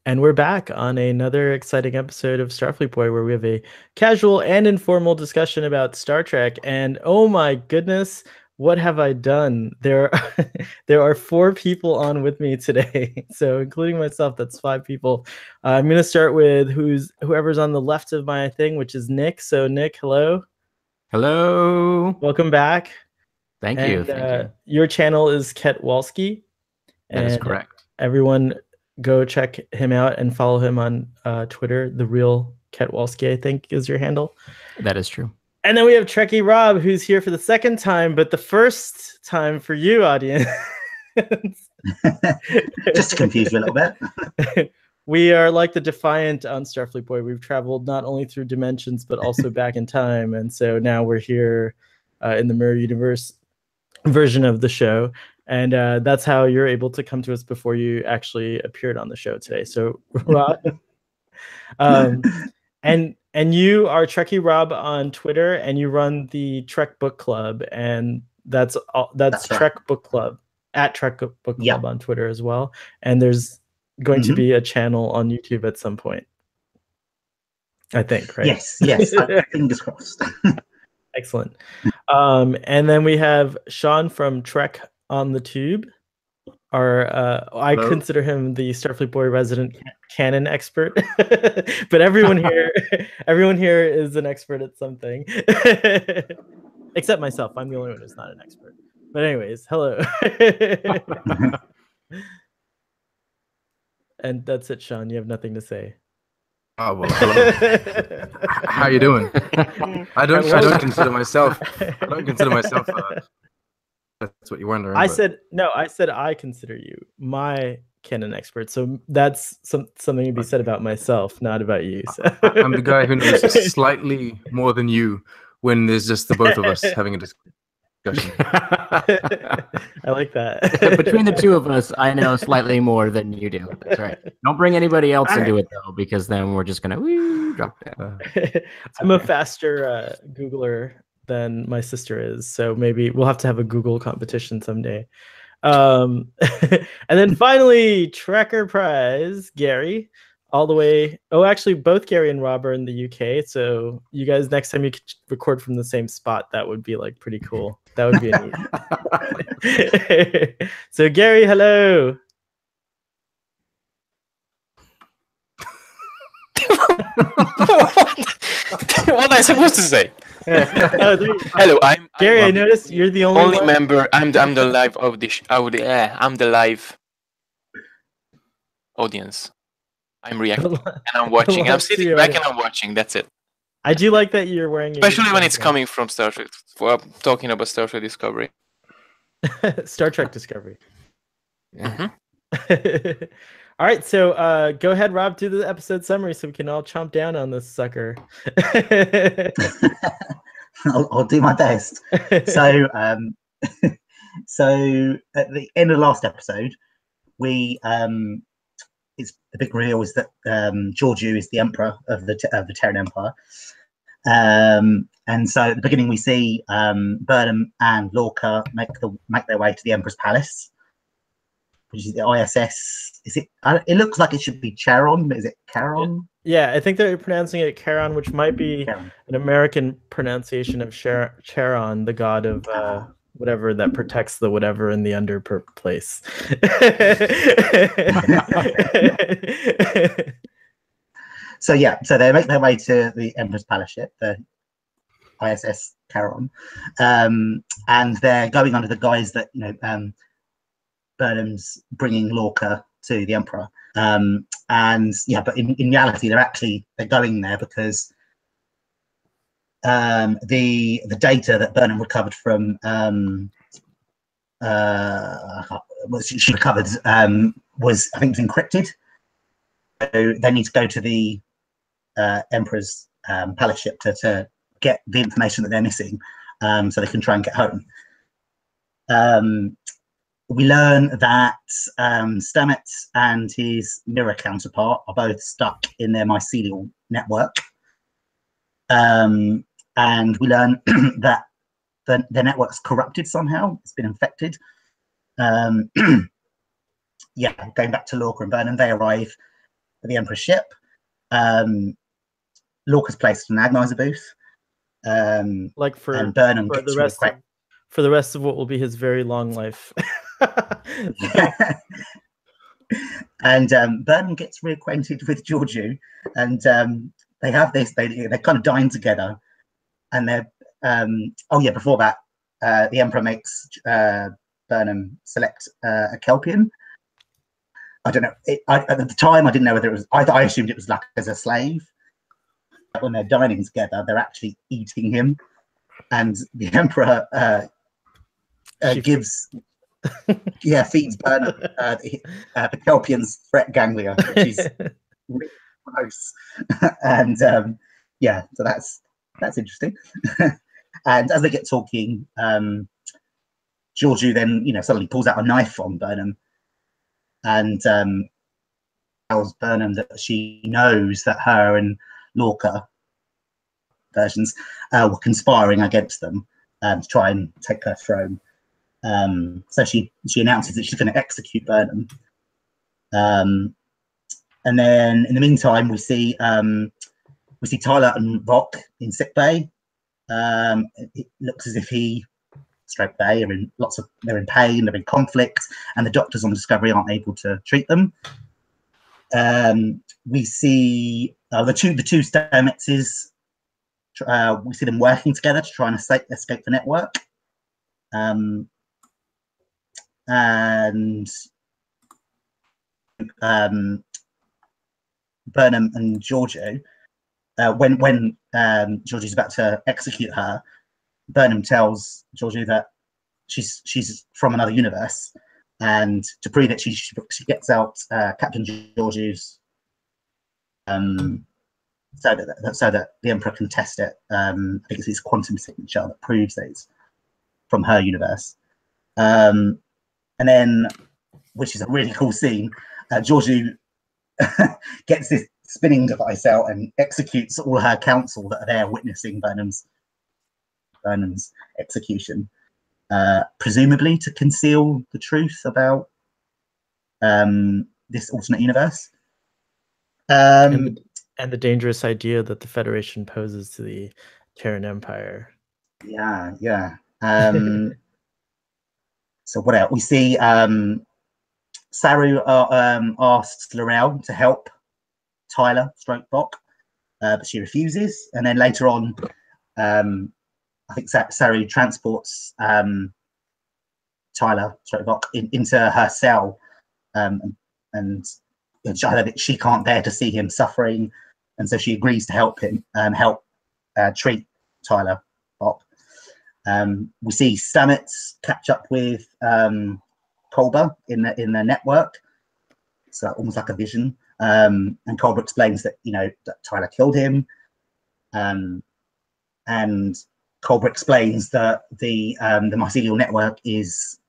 And we're back on another exciting episode of Starfleet Boy, where we have a casual and informal discussion about Star Trek. And oh my goodness, what have I done? There are four people on with me today, so including myself, that's five people. I'm going to start with whoever's on the left of my thing, which is Nick. So Nick, hello. Hello. Welcome back. Thank And you. Thank you. your channel is Ket Walski. That is And correct. everyone go check him out and follow him on Twitter. The real Ketwalski, I think, is your handle. That is true. And then we have Trekkie Rob, who's here for the second time, but the first time for you, audience. Just to confuse you a little bit. We are like the Defiant on Starfleet Boy. We've traveled not only through dimensions, but also back in time. And so now we're here in the Mirror Universe version of the show. And that's how you're able to come to us before you actually appeared on the show today. So, Rob, and you are Trekkie Rob on Twitter, and you run the Trek Book Club, and that's Trek right. Book Club at Trek Book Club Yep. on Twitter as well. And there's going to be a channel on YouTube at some point, I think, right? Yes. Fingers crossed. Excellent. And then we have Sean from Trek on the Tube. I consider him the Starfleet Boy resident canon expert, but everyone here is an expert at something, except myself. I'm the only one who's not an expert. But anyways, hello. And that's it, Sean. You have nothing to say. Oh well, hello. How you doing? I don't consider myself. I don't consider myself. That's what you're wondering. I said I consider you my canon expert. So that's something to be said about myself, not about you. So. I'm the guy who knows slightly more than you when there's just the both of us having a discussion. I like that. Between the two of us, I know slightly more than you do. That's right. Don't bring anybody else into it, though, because then we're just going to drop down. I'm a faster Googler than my sister is, so maybe we'll have to have a Google competition someday. And then finally, Trekker Prize, Gary, all the way. Oh, actually, both Gary and Rob are in the UK, so you guys, next time you could record from the same spot, that would be like pretty cool. That would be neat. So Gary, hello. What am I supposed to say? Hello, I'm Gary. I noticed you're the only member. I'm the live I'm the live audience. I'm reacting and I'm watching. I'm sitting back and I'm watching. That's it. I do like that you're wearing, especially when it's coming from Starfleet. Talking about Starfleet Discovery, Star Trek Discovery. Mm-hmm. All right, so go ahead, Rob, do the episode summary so we can all chomp down on this sucker. I'll do my best. So, so at the end of the last episode, it's the big reveal is that Georgiou is the emperor of the Terran Empire. And so at the beginning, we see Burnham and Lorca make their way to the Emperor's palace, which is the ISS. Is it? It looks like it should be Charon. Is it Charon? Yeah, I think they're pronouncing it Charon, which might be Charon. An American pronunciation of Charon, the god of whatever that protects the whatever in the under place. So they make their way to the Emperor's palace ship, the ISS Charon, and they're going under the guise that Burnham's bringing Lorca to the Emperor, but in reality they're going there because the data that Burnham recovered from she recovered was, I think, it was encrypted. So they need to go to the Emperor's palace ship to get the information that they're missing, so they can try and get home. We learn that Stamets and his mirror counterpart are both stuck in their mycelial network. And we learn that the network's corrupted somehow. It's been infected. Going back to Lorca and Burnham, they arrive. the Emperor's ship. Lorca's placed an agonizer booth. Like and Burnham for gets for the rest of what will be his very long life. And Burnham gets reacquainted with Georgiou, and they have this. They kind of dine together, and they're before that, the Emperor makes Burnham select a Kelpian. I don't know. At the time, I didn't know whether it was. I assumed it was like as a slave. When they're dining together, they're actually eating him, and the Emperor feeds Burnham the Kelpian's threat ganglia, which is really gross. And so that's interesting. And as they get talking, Georgiou then suddenly pulls out a knife on Burnham, and tells Burnham that she knows that her and Lorca versions were conspiring against them to try and take her throne. So she announces that she's going to execute Burnham. And then in the meantime, we see Tyler and Vok in sickbay. It looks as if they are they're in pain, they're in conflict, and the doctors on Discovery aren't able to treat them. We see the two Stamets. We see them working together to try and escape the network. And Burnham and Georgiou, when Georgiou's about to execute her, Burnham tells Georgiou that she's from another universe, and to prove it, she gets out Captain Georgiou's so that the Emperor can test it. I think it's his quantum signature that proves that it's from her universe. And then, which is a really cool scene, Georgiou gets this spinning device out and executes all her council that are there witnessing Burnham's execution, presumably to conceal the truth about this alternate universe. And the dangerous idea that the Federation poses to the Terran Empire. Yeah. So what else? We see Saru asks L'Rell to help Tyler / Vok, but she refuses. And then later on, I think Saru transports Tyler / Vok into her cell, and she can't bear to see him suffering, and so she agrees to help him treat Tyler Vok. We see Stamets catch up with Culber in the network, so almost like a vision. And Culber explains that that Tyler killed him, and Culber explains that the mycelial network is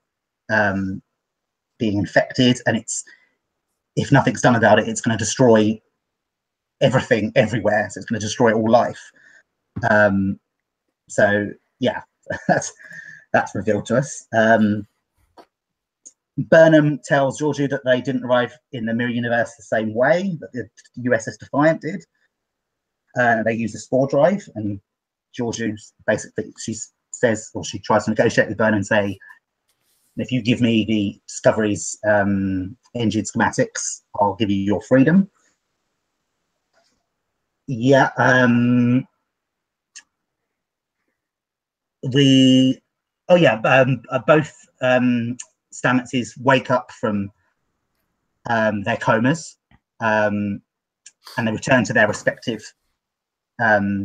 being infected, and if nothing's done about it, it's going to destroy everything everywhere. So it's going to destroy all life. So yeah, that's revealed to us. Burnham tells Georgiou that they didn't arrive in the Mirror Universe the same way that the USS Defiant did. They used a spore drive, and Georgiou basically she tries to negotiate with Burnham and say, if you give me the Discovery's engine schematics, I'll give you your freedom. Yeah. Both Stametses wake up from their comas, and they return to their respective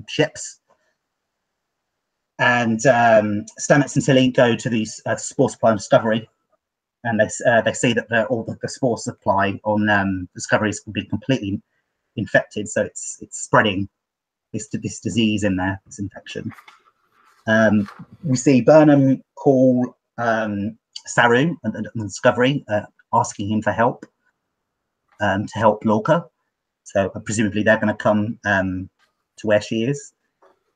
ships. And Stamets and Tilly go to the spore supply on Discovery, and they see that all the spore supply on Discovery has been completely infected, so it's spreading this disease in there, this infection. We see Burnham call Saru and Discovery, asking him for help to help Lorca. So presumably they're going to come to where she is.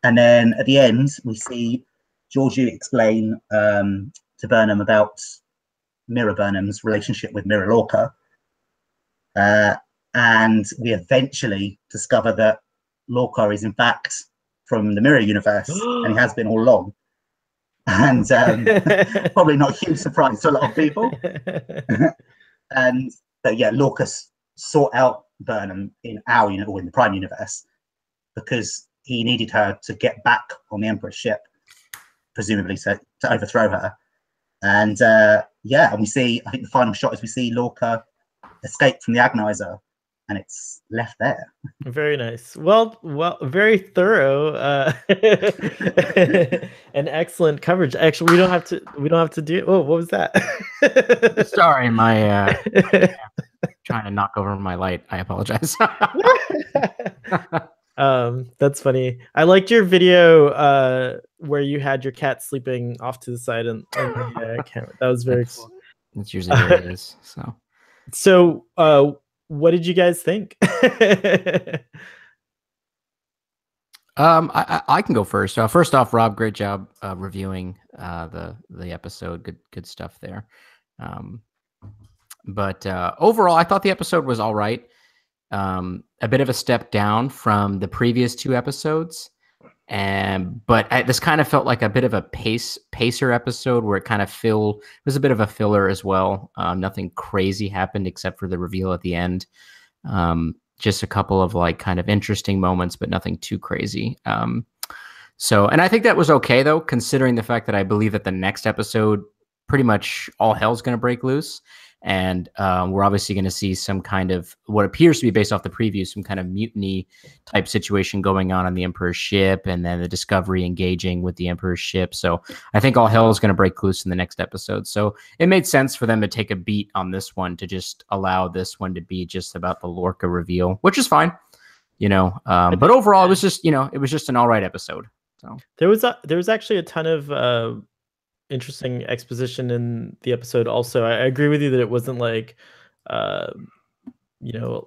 And then at the end, we see Georgiou explain to Burnham about Mirror Burnham's relationship with Mirror Lorca. and we eventually discover that Lorca is in fact from the Mirror Universe, and he has been all along. And probably not a huge surprise to a lot of people. And but yeah, Lorca sought out Burnham in our or in the Prime Universe because he needed her to get back on the Emperor's ship, presumably to overthrow her. And yeah, and we see, I think the final shot is we see Lorca escape from the Agonizer, and it's left there. Very nice. Well, very thorough and excellent coverage. Actually, we don't have to do. Oh, what was that? Sorry, my trying to knock over my light. I apologize. That's funny. I liked your video where you had your cat sleeping off to the side and the camera. That was very cool. That's usually where it is. So, what did you guys think? I can go first. First off, Rob, great job reviewing the episode. Good stuff there. But overall, I thought the episode was all right. A bit of a step down from the previous 2 episodes, but this kind of felt like a bit of a pacer episode where it kind of it was a bit of a filler as well. Nothing crazy happened except for the reveal at the end. Just a couple of like kind of interesting moments, but nothing too crazy. And I think that was okay though, considering the fact that I believe that the next episode, pretty much all hell's going to break loose. And we're obviously going to see some kind of what appears to be based off the preview, some kind of mutiny type situation going on the Emperor's ship, and then the Discovery engaging with the Emperor's ship. So I think all hell is going to break loose in the next episode. So it made sense for them to take a beat on this one, to just allow this one to be just about the Lorca reveal, which is fine, But overall, it was just an all right episode. So there was actually a ton of interesting exposition in the episode. Also, I agree with you that it wasn't like a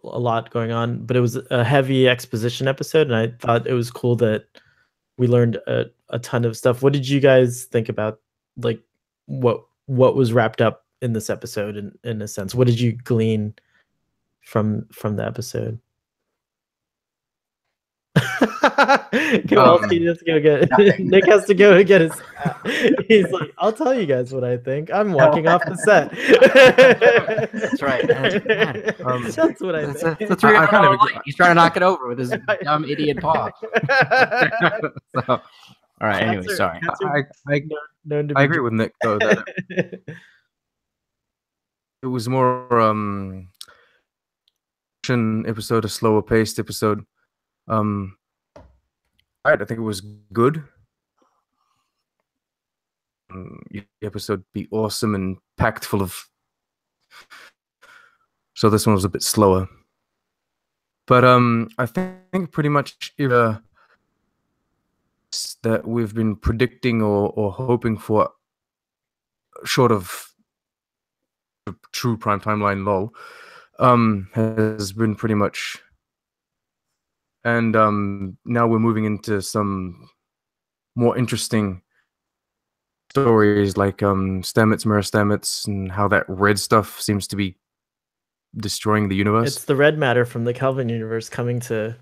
lot going on, but it was a heavy exposition episode, and I thought it was cool that we learned a ton of stuff. What did you guys think about like what was wrapped up in this episode in a sense? What did you glean from the episode? Kowalski has to go get Nick has to go get his he's like, I'll tell you guys what I think. I'm walking off the set. That's right. That's what I think. That's right. He's trying to knock it over with his dumb idiot paw. So, all right. Anyway, sorry. I agree with Nick though that it was more episode, a slower paced episode. I think it was good. The episode be awesome and packed full of. So this one was a bit slower, but I think pretty much that we've been predicting or hoping for, short of true prime timeline lull, has been pretty much. And now we're moving into some more interesting stories like Stamets, Mirror Stamets, and how that red stuff seems to be destroying the universe. It's the red matter from the Kelvin universe coming to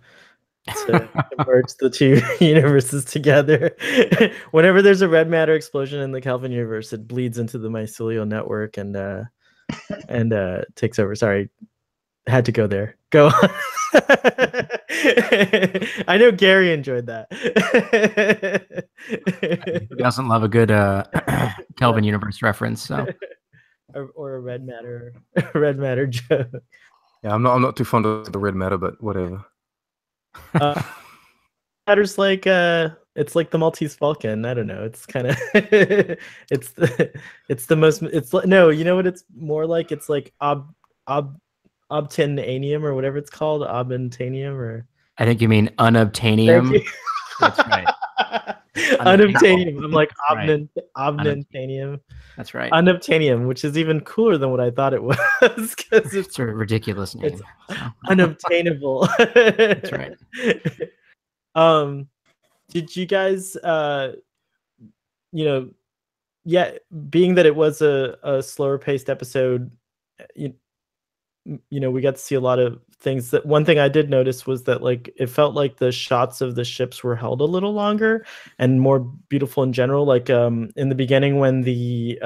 merge the 2 universes together. Whenever there's a red matter explosion in the Kelvin universe, it bleeds into the mycelial network and takes over. Sorry, had to go there. Go on. I know Gary enjoyed that. He doesn't love a good Kelvin universe reference, so or a red matter joke. Yeah, I'm not too fond of the red matter, but whatever. Matter's like it's like the Maltese Falcon. I don't know. It's kind of it's the most. It's no, you know what it's more like. It's like obtainium or whatever it's called, obtainium or. I think you mean unobtainium. That's right. Unobtainium. I'm like obtainium. That's right. Unobtainium, which is even cooler than what I thought it was because it's a ridiculous name. It's unobtainable. That's right. Did you guys being that it was a slower paced episode, we got to see a lot of things. That one thing I did notice was that like it felt like the shots of the ships were held a little longer and more beautiful in general. Like in the beginning when the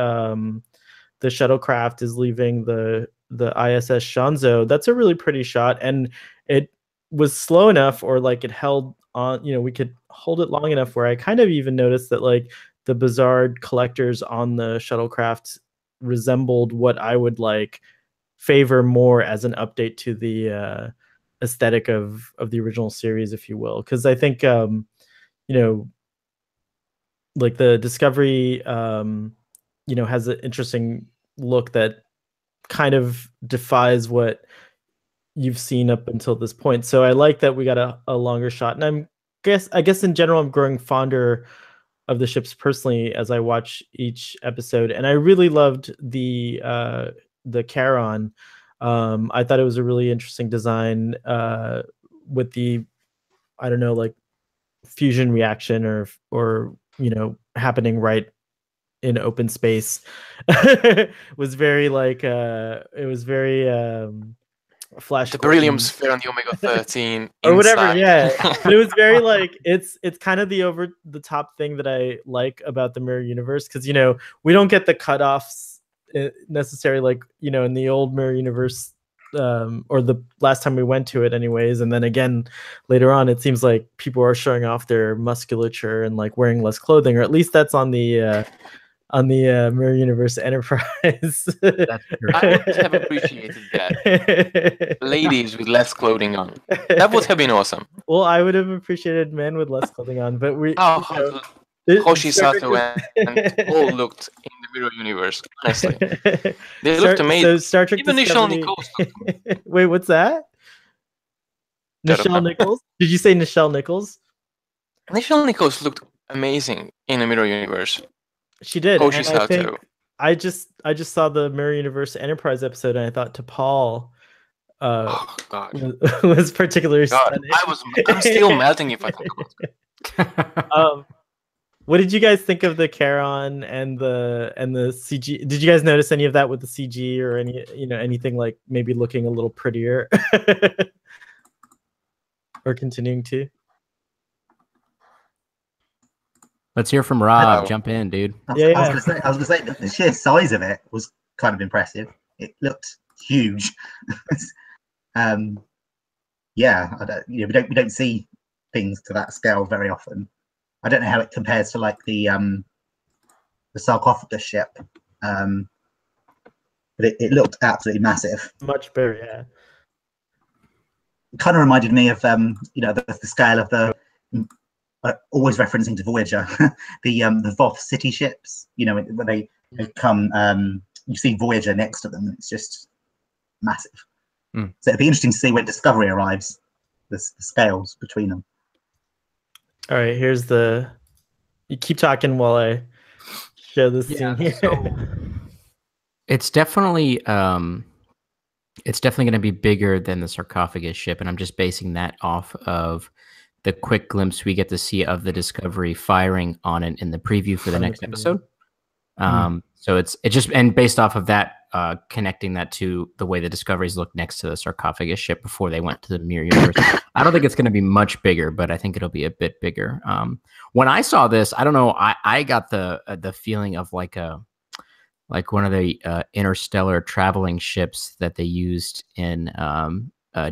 shuttlecraft is leaving the ISS Shanzhou, that's a really pretty shot, and it was slow enough, or like it held on, we could hold it long enough where I kind of even noticed that like the bizarre collectors on the shuttlecraft resembled what I would like favor more as an update to the aesthetic of the original series, if you will, because I think like the Discovery has an interesting look that kind of defies what you've seen up until this point. So I like that we got a longer shot, and I guess in general I'm growing fonder of the ships personally as I watch each episode, and I really loved the Charon. I thought it was a really interesting design with the, I don't know, like fusion reaction or happening right in open space. Was very like it was very Flash The Gordon. beryllium sphere on the Omega 13 or whatever, inside. yeah. But it was very like it's kind of the over the top thing that I like about the Mirror Universe, because we don't get the cutoffs necessarily, like in the old Mirror Universe, or the last time we went to it anyways, and then again later on, it seems like people are showing off their musculature and like wearing less clothing, or at least that's on the Mirror Universe Enterprise. That's true. I would have appreciated that. Ladies with less clothing on. That would have been awesome. Well, I would have appreciated men with less clothing on, but we. Hoshi Sato and Paul looked in the Mirror Universe. Honestly, they looked amazing. So Star Trek Even Discovery... Nichelle Nichols looked Wait, what's that? Nichelle Nichols? Did you say Nichelle Nichols? Nichelle Nichols looked amazing in the Mirror Universe. She did. Hoshi And Sato. I just saw the Mirror Universe Enterprise episode, and I thought T'Pol Oh God. was particularly God, stunning. I'm still melting if I think about it. What did you guys think of the Charon and the CG? Did you guys notice any of that with the CG, or anything like maybe looking a little prettier, or continuing to? Let's hear from Rob. Jump in, dude. I was gonna say the sheer size of it was kind of impressive. It looked huge. Yeah, we don't see things to that scale very often. I don't know how it compares to like the sarcophagus ship, but it looked absolutely massive. Much better, yeah. It kind of reminded me of the scale of the. Always referencing to Voyager, the Voth city ships. When they come, you see Voyager next to them, and it's just massive. So it'd be interesting to see when Discovery arrives, the scales between them. All right, here's the. You keep talking while I show this scene here. So it's definitely going to be bigger than the sarcophagus ship, and I'm just basing that off of the quick glimpse we get to see of the Discovery firing on it in the preview for the next episode. So it's just, and based off of that, connecting that to the way the Discoveries look next to the sarcophagus ship before they went to the Mirror Universe. I don't think it's going to be much bigger, but I think it'll be a bit bigger. When I saw this, I don't know, I got the feeling of like one of the interstellar traveling ships that they used in Dune. I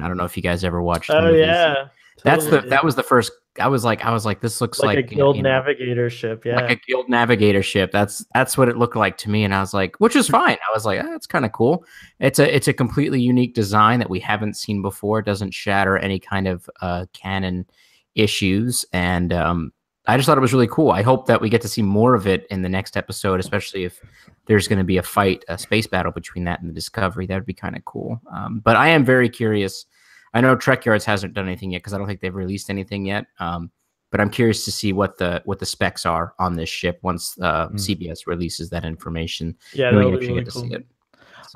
don't know if you guys ever watched the movies. Yeah. Totally. That was the first. I was like, this looks like a guild navigator ship, yeah. Like a guild navigator ship. That's what it looked like to me, and I was like, which is fine. I was like, that's kind of cool. It's a completely unique design that we haven't seen before. It doesn't shatter any kind of canon issues, and I just thought it was really cool. I hope that we get to see more of it in the next episode, especially if there's going to be a space battle between that and the Discovery. That would be kind of cool. But I am very curious. I know Trek Yards hasn't done anything yet because I don't think they've released anything yet. But I'm curious to see what the specs are on this ship once CBS releases that information. Yeah, that'll be really cool. See it.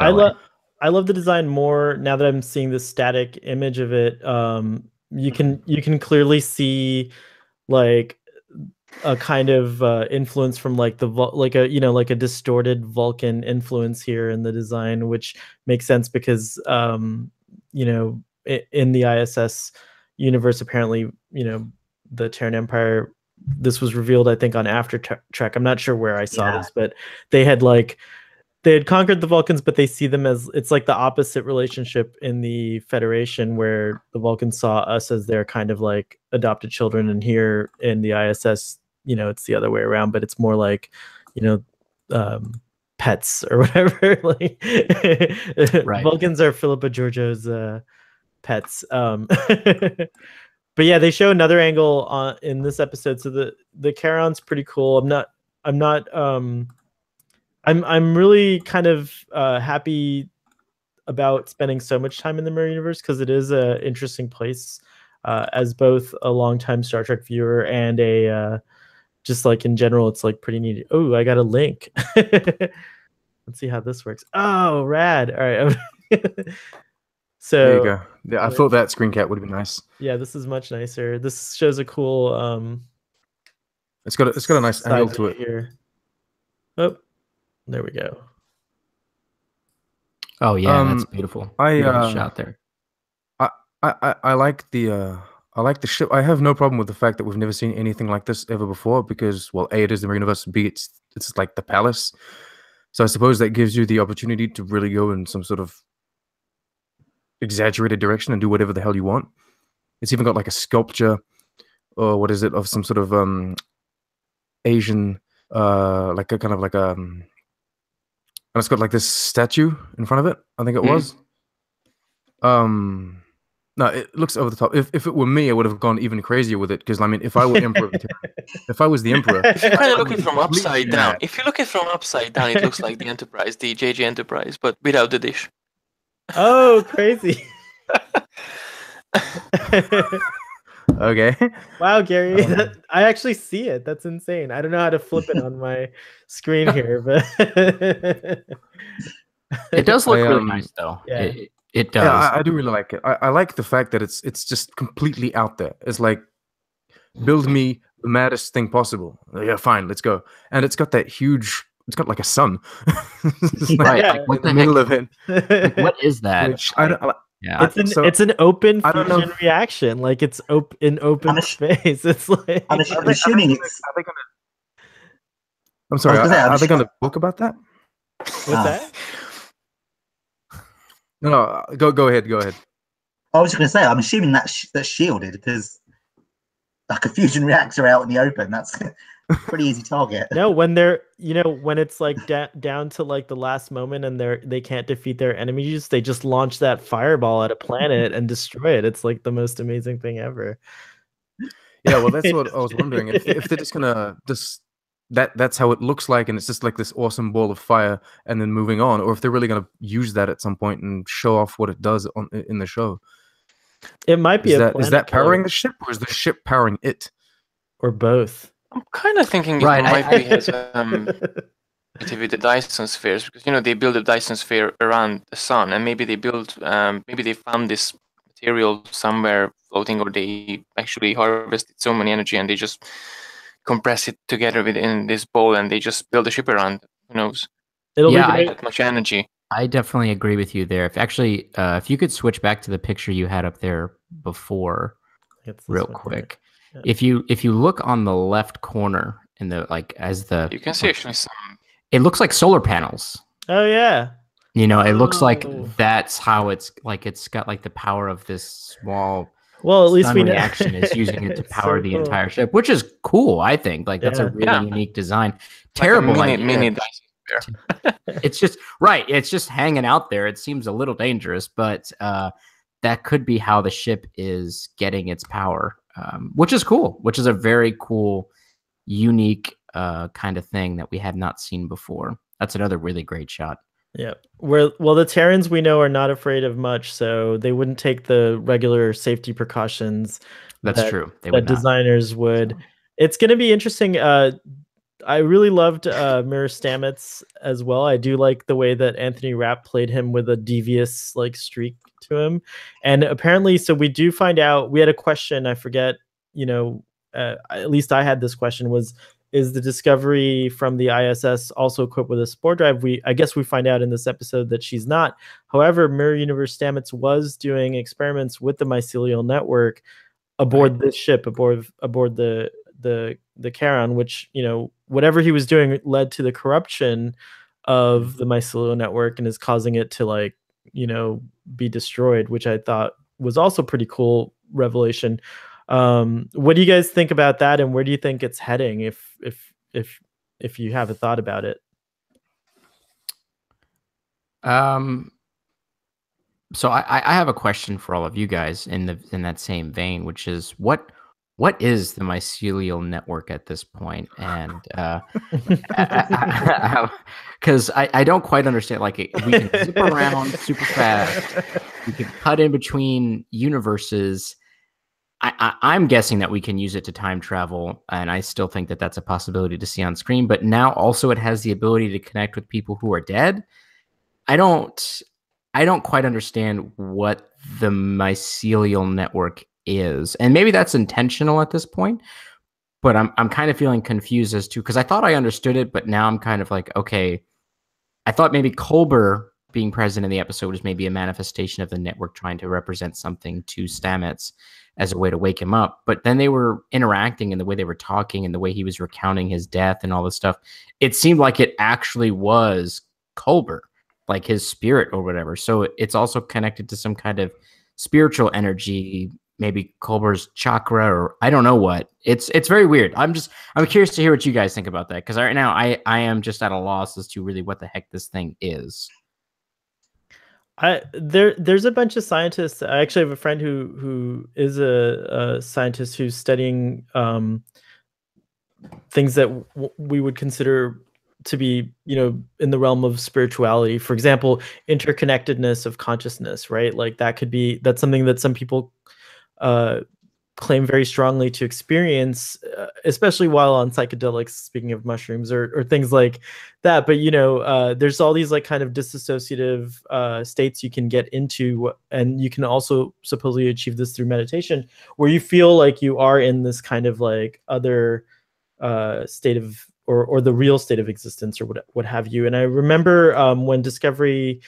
So, I love the design more now that I'm seeing the static image of it. You can clearly see like a kind of influence from like like a distorted Vulcan influence here in the design, which makes sense because in the ISS universe, apparently, the Terran Empire. This was revealed, I think, on After Trek. I'm not sure where I saw this, but they had conquered the Vulcans, but they see them as, it's like the opposite relationship in the Federation, where the Vulcans saw us as their kind of like adopted children, and here in the ISS, it's the other way around, but it's more like, pets or whatever. Like Right. Vulcans are Philippa Georgiou's pets. But yeah, they show another angle in this episode. So the Charon's pretty cool. I'm really kind of happy about spending so much time in the Mirror Universe, because it is an interesting place, as both a longtime Star Trek viewer and a just like in general, it's like pretty neat. Oh, I got a link. Let's see how this works. Oh, rad! All right. So there you go. Yeah, I thought that screen cap would be nice. Yeah, this is much nicer. This shows a cool. It's got a nice angle to it here. Oh, there we go. Oh yeah, that's beautiful. Beautiful shot there. I like the ship. I have no problem with the fact that we've never seen anything like this ever before, because, well, A, it is the Mirror Universe, B, it's like the palace. So I suppose that gives you the opportunity to really go in some sort of exaggerated direction and do whatever the hell you want. It's even got like a sculpture, or what is it, of some sort of Asian, like a kind of like and it's got like this statue in front of it, I think it was. No, it looks over the top. If it were me, I would have gone even crazier with it, because I mean, if I were emperor, if I was the emperor, if you kind of look it from upside down, if you look it from upside down, it looks like the Enterprise, the JJ Enterprise, but without the dish. Oh, crazy! Okay. Wow, Gary, I actually see it. That's insane. I don't know how to flip it on my screen here, but it does look really nice, though. Yeah. It does. Yeah, I do really like it. I like the fact that it's just completely out there. It's like, build me the maddest thing possible. Yeah, fine, let's go. And it's got that huge. It's got like a sun. Right. Like, what in the middle of it. Like, what is that? Which, yeah, it's an open fusion reaction. Like, it's in open space. It's like I'm assuming it's. I'm sorry. Are they going to talk about that? What's that? No, go ahead. Go ahead. I was just going to say, I'm assuming that's shielded, because like a fusion reactor out in the open, that's a pretty easy target. No, when they're when it's like down to like the last moment and they can't defeat their enemies, they just launch that fireball at a planet and destroy it. It's like the most amazing thing ever. Yeah, well, that's what I was wondering. If they're just gonna that's how it looks like, and it's just like this awesome ball of fire, and then moving on, or if they're really gonna use that at some point and show off what it does in the show. It might be is that powering the ship, or is the ship powering it, or both? I'm kind of thinking it might be with the Dyson spheres, because they build a Dyson sphere around the sun, and maybe they found this material somewhere floating, or they actually harvested so many energy and they just compress it together within this bowl, and they just build a ship around. Who knows? It'll be that much energy. I definitely agree with you there. If you could switch back to the picture you had up there before, real quick. Yeah. If you look on the left corner in the you can see actually some. It looks like solar panels. Oh yeah. It looks like that's how it's like. It's got like the power of this small. Well, at least we know reaction is using it to power the entire ship, which is cool. I think that's a really unique design. Terrible, like mini Dyson sphere. It's just right. It's just hanging out there. It seems a little dangerous, but that could be how the ship is getting its power, which is cool. Which is a very cool, unique kind of thing that we have not seen before. That's another really great shot. Yeah. The Terrans we know are not afraid of much, so they wouldn't take the regular safety precautions. That's true. That designers would. It's going to be interesting. I really loved Mirror Stamets as well. I do like the way that Anthony Rapp played him with a devious streak to him. And apparently, so we do find out, we had a question, I forget, at least I had this question, was, is the Discovery from the ISS also equipped with a spore drive? I guess we find out in this episode that she's not. However, Mirror Universe Stamets was doing experiments with the mycelial network aboard this ship, aboard the Charon, which, you know, whatever he was doing led to the corruption of the mycelial network and is causing it to, like, you know, be destroyed, which I thought was also pretty cool revelation. What do you guys think about that, and where do you think it's heading, if you have a thought about it? So I have a question for all of you guys in that same vein, which is what is the mycelial network at this point? And because I don't quite understand. Like, we can zip around super fast, we can cut in between universes. I'm guessing that we can use it to time travel, and I still think that that's a possibility to see on screen. But now also it has the ability to connect with people who are dead. I don't quite understand what the mycelial network is, and maybe that's intentional at this point. But I'm kind of feeling confused as to, because I thought I understood it, but now I'm kind of like, okay, I thought maybe Culber being present in the episode was maybe a manifestation of the network trying to represent something to Stamets as a way to wake him up. But then they were interacting, and the way they were talking and the way he was recounting his death and all this stuff, it seemed like it actually was Culber, like his spirit or whatever. So it's also connected to some kind of spiritual energy, maybe Culber's chakra, or I don't know what. It's very weird. I'm curious to hear what you guys think about that, because right now I am just at a loss as to really what the heck this thing is. There's a bunch of scientists. I actually have a friend who is a scientist who's studying things that we would consider to be, you know, in the realm of spirituality. For example, interconnectedness of consciousness, right? Like, that's something that some people claim very strongly to experience, especially while on psychedelics, speaking of mushrooms or things like that. But, you know, there's all these, like, kind of dissociative states you can get into, and you can also supposedly achieve this through meditation, where you feel like you are in this kind of, like, other state of, or the real state of existence, or what have you. And I remember when Discovery,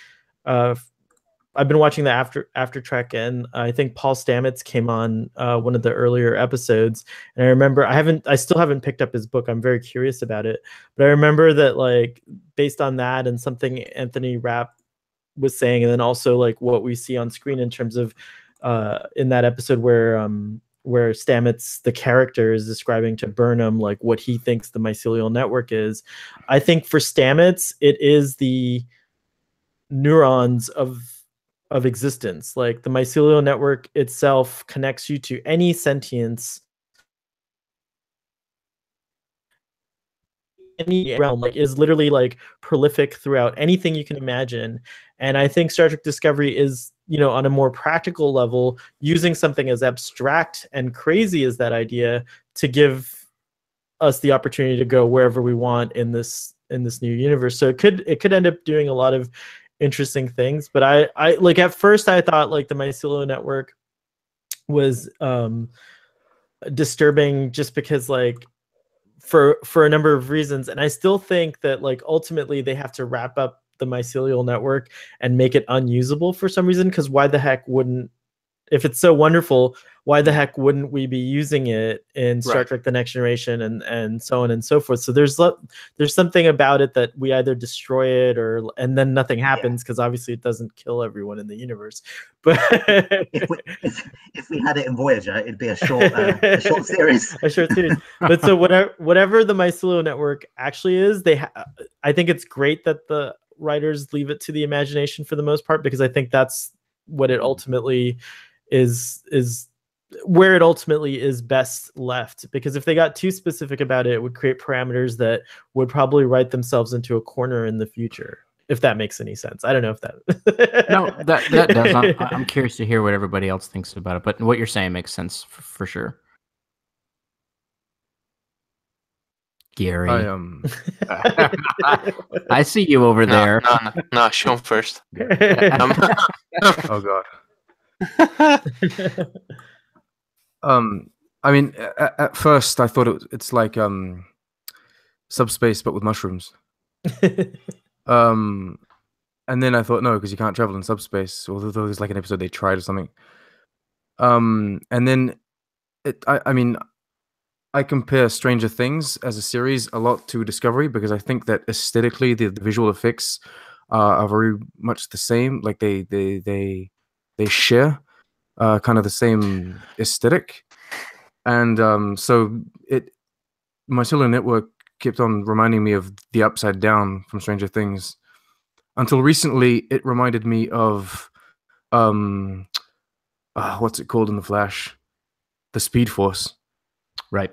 I've been watching the after Trek, and I think Paul Stamets came on one of the earlier episodes. And I remember I still haven't picked up his book. I'm very curious about it, but I remember that, like, based on that and something Anthony Rapp was saying, and then also, like, what we see on screen in terms of in that episode where Stamets, the character, is describing to Burnham, like, what he thinks the mycelial network is. I think for Stamets, it is the neurons of existence. Like, the mycelial network itself connects you to any sentience, any realm, like, is literally, like, prolific throughout anything you can imagine. And I think Star Trek Discovery is, you know, on a more practical level, using something as abstract and crazy as that idea to give us the opportunity to go wherever we want in this new universe. So it could end up doing a lot of interesting things. But I like, at first I thought, like, the mycelial network was disturbing, just because, like, for a number of reasons. And I still think that, like, ultimately they have to wrap up the mycelial network and make it unusable for some reason, because why the heck wouldn't, if it's so wonderful, why the heck wouldn't we be using it in Star Trek: The Next Generation and so on and so forth? So there's something about it that we either destroy it, and then nothing happens, because obviously it doesn't kill everyone in the universe. But if we had it in Voyager, it'd be a short series. A short series. But so whatever the mycelial network actually is, I think it's great that the writers leave it to the imagination for the most part, because I think that's what it ultimately is where it ultimately is best left. Because if they got too specific about it, it would create parameters that would probably write themselves into a corner in the future, if that makes any sense. I don't know if that No, that does. I'm curious to hear what everybody else thinks about it, but what you're saying makes sense for sure. Gary, I see you over there. No, Sean first. Oh god. I mean, at first I thought it's like subspace but with mushrooms. Um, and then I thought no, because you can't travel in subspace. Although there's like an episode they tried or something. And then I mean, I compare Stranger Things as a series a lot to Discovery because I think that aesthetically the visual effects are very much the same. Like they share kind of the same aesthetic, and so my cellular network kept on reminding me of the Upside Down from Stranger Things. Until recently, it reminded me of what's it called in the Flash? The Speed Force. Right.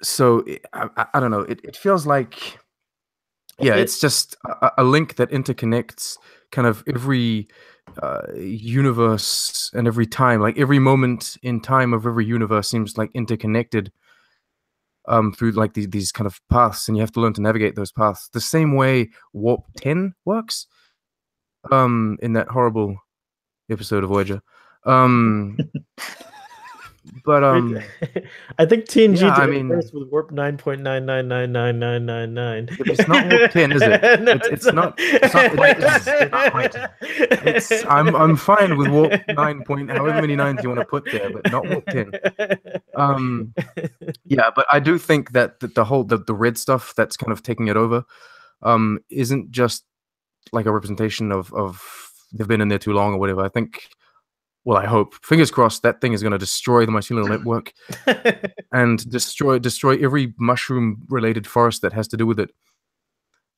So I don't know. It feels like, yeah, it's just a link that interconnects kind of every universe and every time. Like every moment in time of every universe seems like interconnected through like these kind of paths, and you have to learn to navigate those paths. The same way Warp 10 works in that horrible episode of Voyager. But I think TNG yeah, did I it mean, first with warp 9.9999999. it's not warp 10, is it? No, it's not. It's not quite 10. It's not quite 10. I'm fine with warp 9 point, however many nines you want to put there, but not warp 10. Yeah, but I do think that the red stuff that's kind of taking it over isn't just like a representation of they've been in there too long or whatever. I think, well, I hope, fingers crossed, that thing is going to destroy the mycelial network and destroy every mushroom related forest that has to do with it,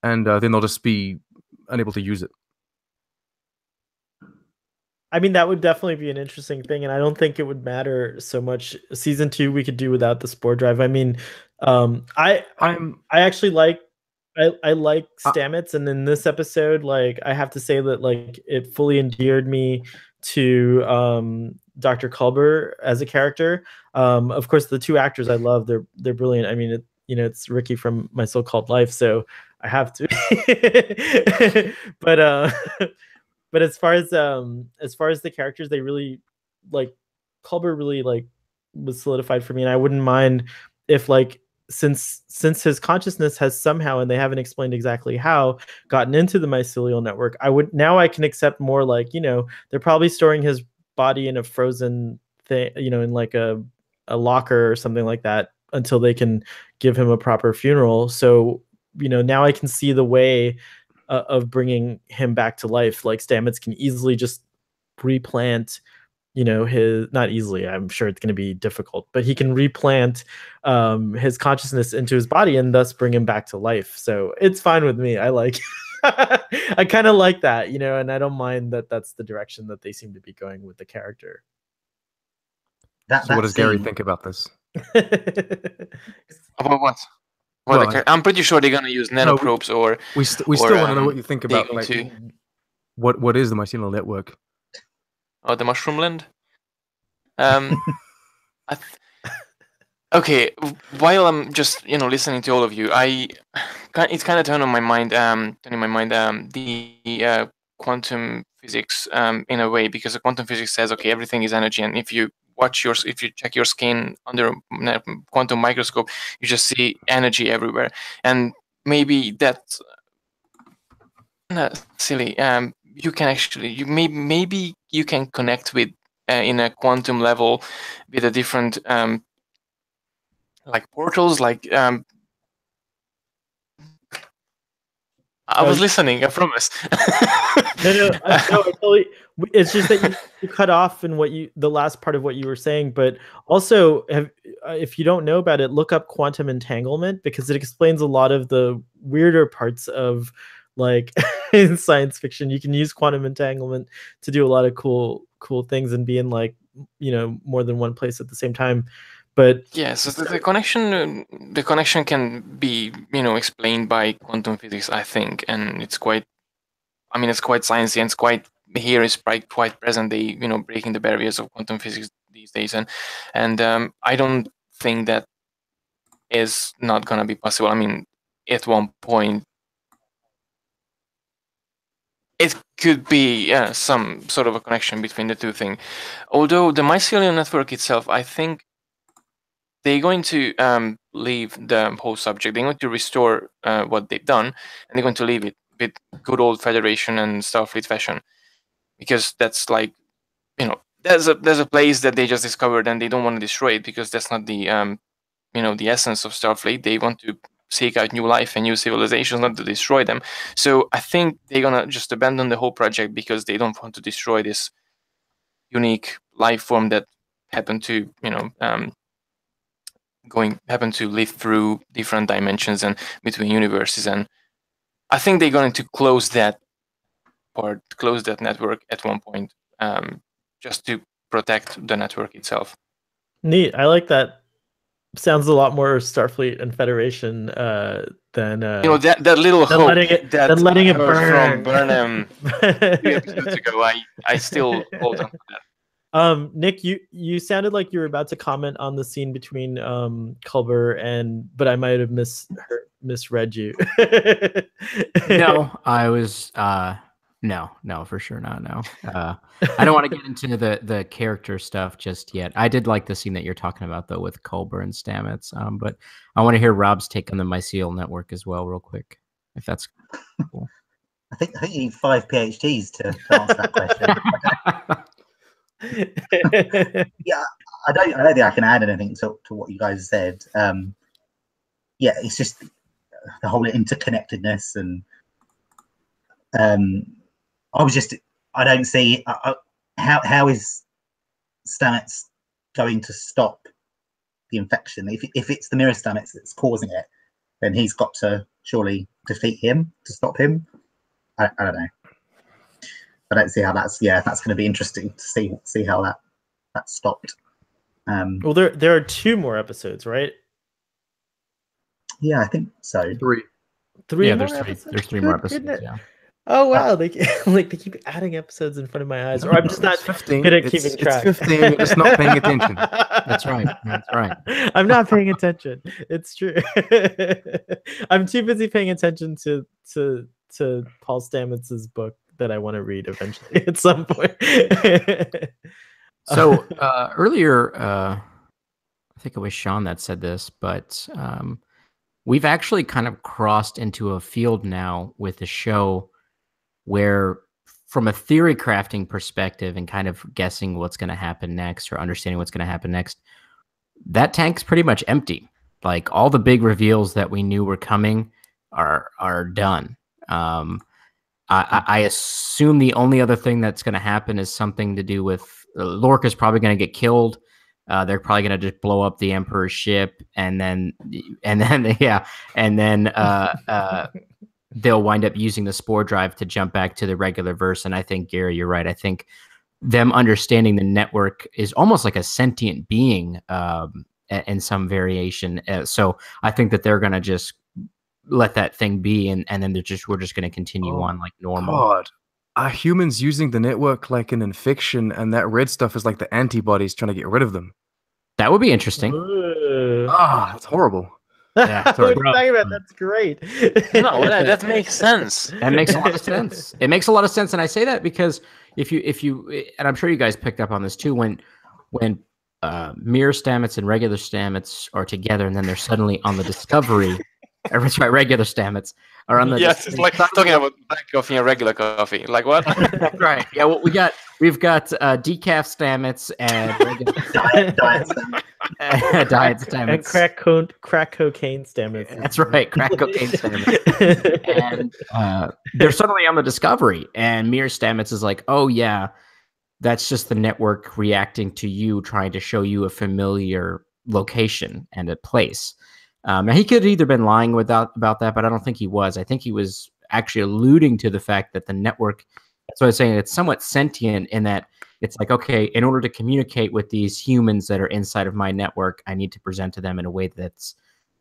and then they'll just be unable to use it. I mean, that would definitely be an interesting thing, and I don't think it would matter so much. Season 2, we could do without the spore drive. I mean, I actually like I like Stamets, and in this episode, like I have to say that like it fully endeared me to Dr. Culber as a character. Of course, the two actors I love, they're brilliant. I mean, it's Ricky from My So-Called Life, so I have to. But but as far as the characters, they really like Culber really like was solidified for me, and I wouldn't mind if like since his consciousness has somehow, and they haven't explained exactly how, gotten into the mycelial network, I can accept more like, they're probably storing his body in a frozen thing, in like a locker or something like that until they can give him a proper funeral. So, now I can see the way of bringing him back to life. Like Stamets can easily just replant, his, not easily, I'm sure it's going to be difficult, but he can replant his consciousness into his body and thus bring him back to life. So it's fine with me. I like I kind of like that, and I don't mind that that's the direction that they seem to be going with the character. So what does Gary think about this? About what? Well, I'm pretty sure they're gonna use nanoprobes, or we still want to know what you think about like what is the mycelial network? Oh, the mushroom land. Okay. While I'm just listening to all of you, it's kind of turning my mind the quantum physics in a way, because the quantum physics says, okay, everything is energy, and if you check your skin under a quantum microscope, you just see energy everywhere, and maybe that's silly. You can actually maybe you can connect with in a quantum level with a different like portals, like I was listening, I promise. No, totally. It's just that you cut off in the last part of what you were saying, but also if you don't know about it, look up quantum entanglement, because it explains a lot of the weirder parts of like in science fiction. You can use quantum entanglement to do a lot of cool things and be in like more than one place at the same time. But yes, the connection can be explained by quantum physics, I think, and it's quite sciencey, and it's quite present day, breaking the barriers of quantum physics these days, and I don't think that is not gonna be possible. I mean, at one point, it could be some sort of a connection between the two things. Although the mycelial network itself, I think they're going to leave the whole subject. They're going to restore what they've done, and they're going to leave it with good old Federation and Starfleet fashion, because that's like, there's a place that they just discovered, and they don't want to destroy it, because that's not the the essence of Starfleet. They want to seek out new life and new civilizations, not to destroy them. So I think they're gonna just abandon the whole project because they don't want to destroy this unique life form that happened to happen to live through different dimensions and between universes. And I think they're going to close that network at one point, just to protect the network itself. Neat. I like that. Sounds a lot more Starfleet and Federation than that little hope letting it burn from Burnham 2 episodes ago. I still hold on to that. Nick, you sounded like you were about to comment on the scene between Culber but I might have misread you. No, I was no, for sure not. No, I don't want to get into the character stuff just yet. I did like the scene that you're talking about though with Culber and Stamets, but I want to hear Rob's take on the mycelial network as well, real quick, if that's cool. I think you need 5 PhDs to answer that question. Yeah, I don't think I can add anything to what you guys said. Yeah, it's just the whole interconnectedness, and I don't see how is Stamets going to stop the infection? If it's the mirror Stamets that's causing it, then he's got to surely defeat him to stop him. I don't know. I don't see how that's going to be interesting to see how that's stopped. Well, there are 2 more episodes, right? Yeah, I think so. 3. Three Yeah, more there's 3. episodes? There's 3 more Good episodes. goodness. Yeah. Oh wow, they keep adding episodes in front of my eyes, or I'm just not 15. good at keeping track. It's 15. You're just not paying attention. That's right. That's right. I'm not paying attention. It's true. I'm too busy paying attention to Paul Stamets's book that I want to read eventually at some point. So earlier, I think it was Sean that said this, but we've actually kind of crossed into a field now with the show where, from a theory crafting perspective and kind of guessing what's going to happen next or understanding what's going to happen next, that tank's pretty much empty. Like, all the big reveals that we knew were coming are done. I assume the only other thing that's going to happen is something to do with Lorca's probably going to get killed. They're probably going to just blow up the Emperor's ship, and then they'll wind up using the spore drive to jump back to the regular verse. And I think, Gary, you're right. I think them understanding the network is almost like a sentient being in some variation. So I think that they're going to just let that thing be, and then we're just going to continue on like normal. God, are humans using the network like an infection, and that red stuff is like the antibodies trying to get rid of them? That would be interesting. That's horrible. Yeah, what are you talking about? That's great. No, that makes sense. That makes a lot of sense. It makes a lot of sense, and I say that because if you, and I'm sure you guys picked up on this too, when Mirror Stamets and regular Stamets are together, and then they're suddenly on the Discovery. That's right, regular Stamets are on the. Yes, it's like talking about black coffee and regular coffee. Like what? Right. Yeah. Well, we've got decaf Stamets and regular diet Stamets and crack cocaine Stamets. That's right, crack cocaine Stamets. And they're suddenly on the Discovery, and Mirror Stamets is like, "Oh yeah, that's just the network reacting to you, trying to show you a familiar location and a place." Now, he could have either been lying about that, but I don't think he was. I think he was actually alluding to the fact that the network, that's what I was saying, it's somewhat sentient in that it's like, okay, in order to communicate with these humans that are inside of my network, I need to present to them in a way that's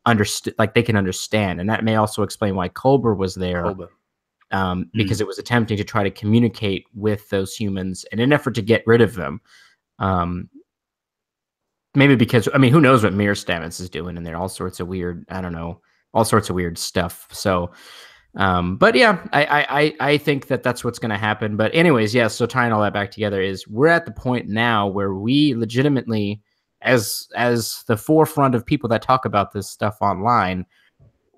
understood, like they can understand. And that may also explain why Culber was there, because it was attempting to try to communicate with those humans in an effort to get rid of them. Maybe because, I mean, who knows what Mirror Stamets is doing in there? All sorts of weird, I don't know, all sorts of weird stuff. So But yeah, I think that that's what's going to happen. But anyways, yeah. So tying all that back together is we're at the point now where we legitimately, as the forefront of people that talk about this stuff online,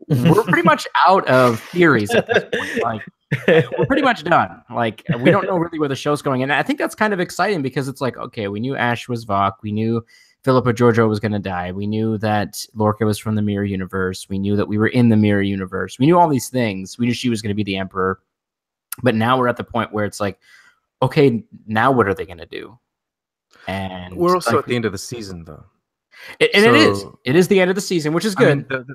we're pretty much out of theories at this point. Like we're pretty much done. Like we don't know really where the show's going, and I think that's kind of exciting because it's like, okay, we knew Ash was Vok, we knew Philippa Georgiou was going to die, we knew that Lorca was from the Mirror Universe, we knew that we were in the Mirror Universe, we knew all these things, we knew she was going to be the Emperor, but now we're at the point where it's like, okay, now what are they going to do? And we're also like, at the end of the season, though. It is the end of the season, which is good. I mean,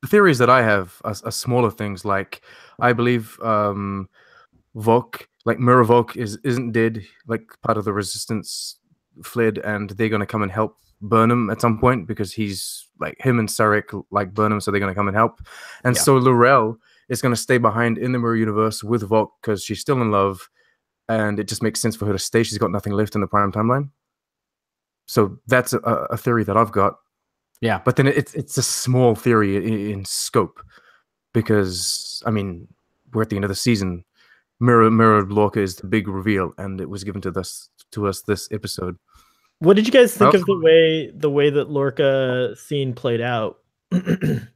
the theories that I have are smaller things. Like I believe Vok, like Mirror Vok, isn't dead. Like part of the Resistance fled, and they're going to come and help Burnham at some point because he's like him and Sarek like Burnham, so they're going to come and help. And so L'Rell is going to stay behind in the Mirror Universe with Vok because she's still in love, and it just makes sense for her to stay. She's got nothing left in the Prime Timeline. So that's a theory that I've got. Yeah, but then it's a small theory in scope because I mean we're at the end of the season. Mirror Lorca is the big reveal, and it was given to us this episode. What did you guys think of the way that Lorca scene played out? I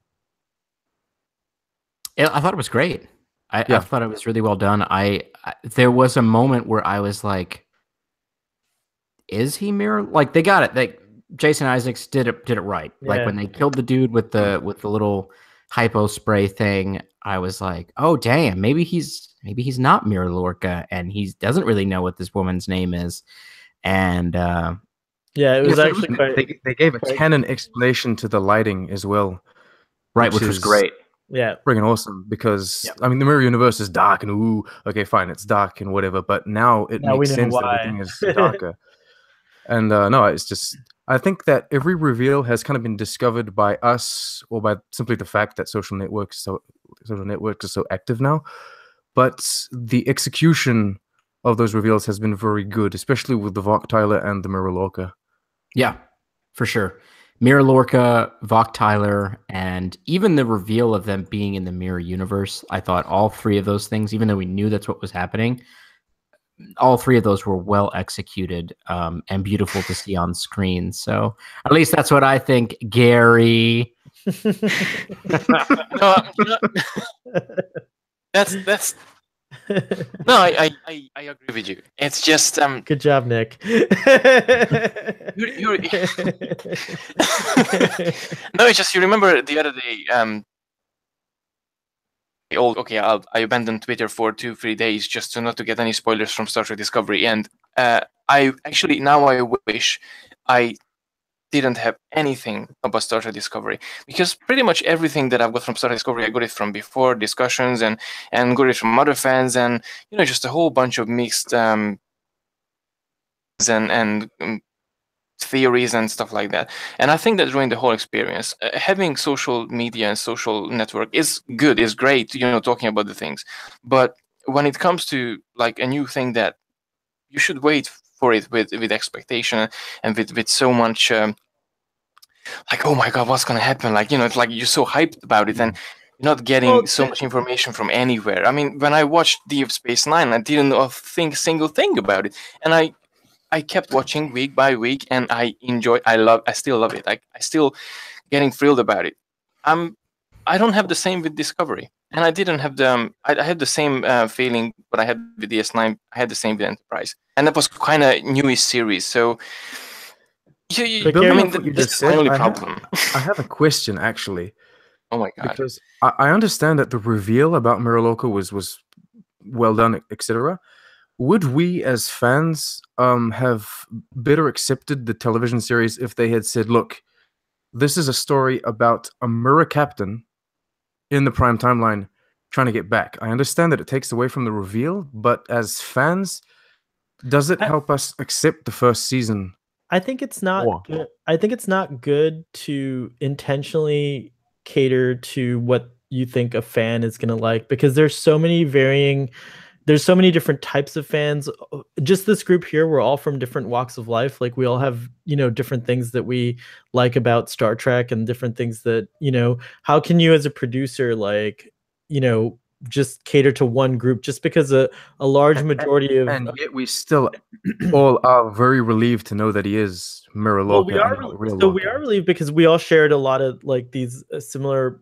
thought it was great. I thought it was really well done. There was a moment where I was like, "Is he Mirror?" Like they got it. Like Jason Isaacs did it right. Yeah. Like when they killed the dude with the little hypo spray thing, I was like, "Oh damn, maybe he's not Mirror Lorca, and he doesn't really know what this woman's name is." And yeah, it was actually quite. They gave a canon explanation to the lighting as well, right, which was great. Yeah, freaking awesome because I mean the Mirror Universe is dark and okay, fine, it's dark and whatever, but now makes sense that everything is darker. And no, it's just I think that every reveal has kind of been discovered by us or by simply the fact that social networks are so active now. But the execution of those reveals has been very good, especially with the Vok Tyler and the Mirror Lorca. Yeah, for sure. Mirror Lorca, Vok Tyler, and even the reveal of them being in the Mirror Universe. I thought all three of those things, even though we knew that's what was happening, all three of those were well executed and beautiful to see on screen. So at least that's what I think, Gary. That's no, I agree with you. It's just good job, Nick. No, it's just you remember the other day I abandoned Twitter for 2-3 days just to not to get any spoilers from Star Trek Discovery, and I actually now I wish I didn't have anything about Star Trek Discovery, because pretty much everything that I've got from Star Trek Discovery I got it from before discussions and got it from other fans, and just a whole bunch of mixed and theories and stuff like that. And I think that ruined the whole experience. Having social media and social network is good, is great, talking about the things. But when it comes to like a new thing that you should wait for it with expectation and with so much like, oh my god, what's gonna happen? Like, it's like you're so hyped about it and you're not getting so much information from anywhere. I mean, when I watched Deep Space Nine, I didn't think a single thing about it. And I kept watching week by week, and I still love it. I still getting thrilled about it. I don't have the same with Discovery, and I didn't have I had the same feeling, but I had with DS9. I had the same with Enterprise, and that was kind of newish series. So, that's the only problem. I have a question actually. Oh my god! Because I understand that the reveal about Mirror Lorca was well done, etc. Would we as fans have better accepted the television series if they had said, look, this is a story about a mirror captain in the Prime Timeline trying to get back? I understand that it takes away from the reveal, but as fans, does it help us accept the first season? I think it's not good. I think it's not good to intentionally cater to what you think a fan is going to like, because there's so many different types of fans. Just this group here, we're all from different walks of life. Like we all have, different things that we like about Star Trek and different things that, how can you as a producer, like, just cater to one group, just because a large majority of and yet we still all are very relieved to know that he is Mirror well, Lorca and not real so we Lorca. are relieved because we all shared a lot of like these similar.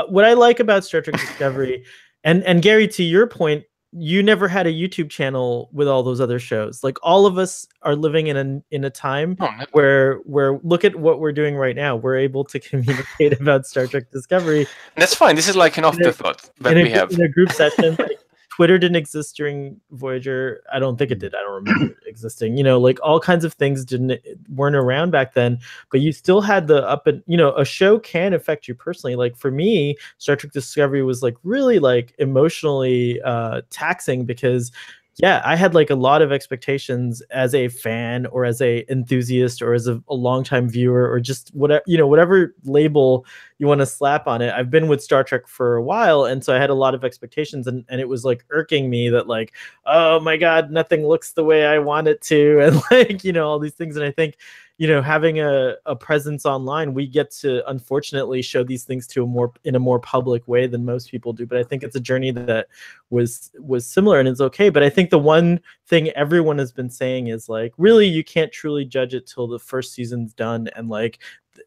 What I like about Star Trek Discovery, and Gary, to your point, you never had a YouTube channel with all those other shows. Like all of us are living in a time where look at what we're doing right now. We're able to communicate about Star Trek Discovery. That's fine. This is like an afterthought that we have In a group session. Like, Twitter didn't exist during Voyager. I don't think it did. I don't remember it existing. You know, like all kinds of things weren't around back then, but you still had the up and, you know, a show can affect you personally. Like for me, Star Trek Discovery was like really like emotionally taxing because yeah, I had like a lot of expectations as a fan or as a enthusiast or as a longtime viewer or just whatever, you know, whatever label you want to slap on it. I've been with Star Trek for a while, and so I had a lot of expectations, and it was like irking me that like, oh my God, nothing looks the way I want it to, and like, you know, all these things. And I think, you know, having a presence online, we get to unfortunately show these things to in a more public way than most people do. But I think it's a journey that was similar and it's okay. But I think the one thing everyone has been saying is like, really, you can't truly judge it till the first season's done and like,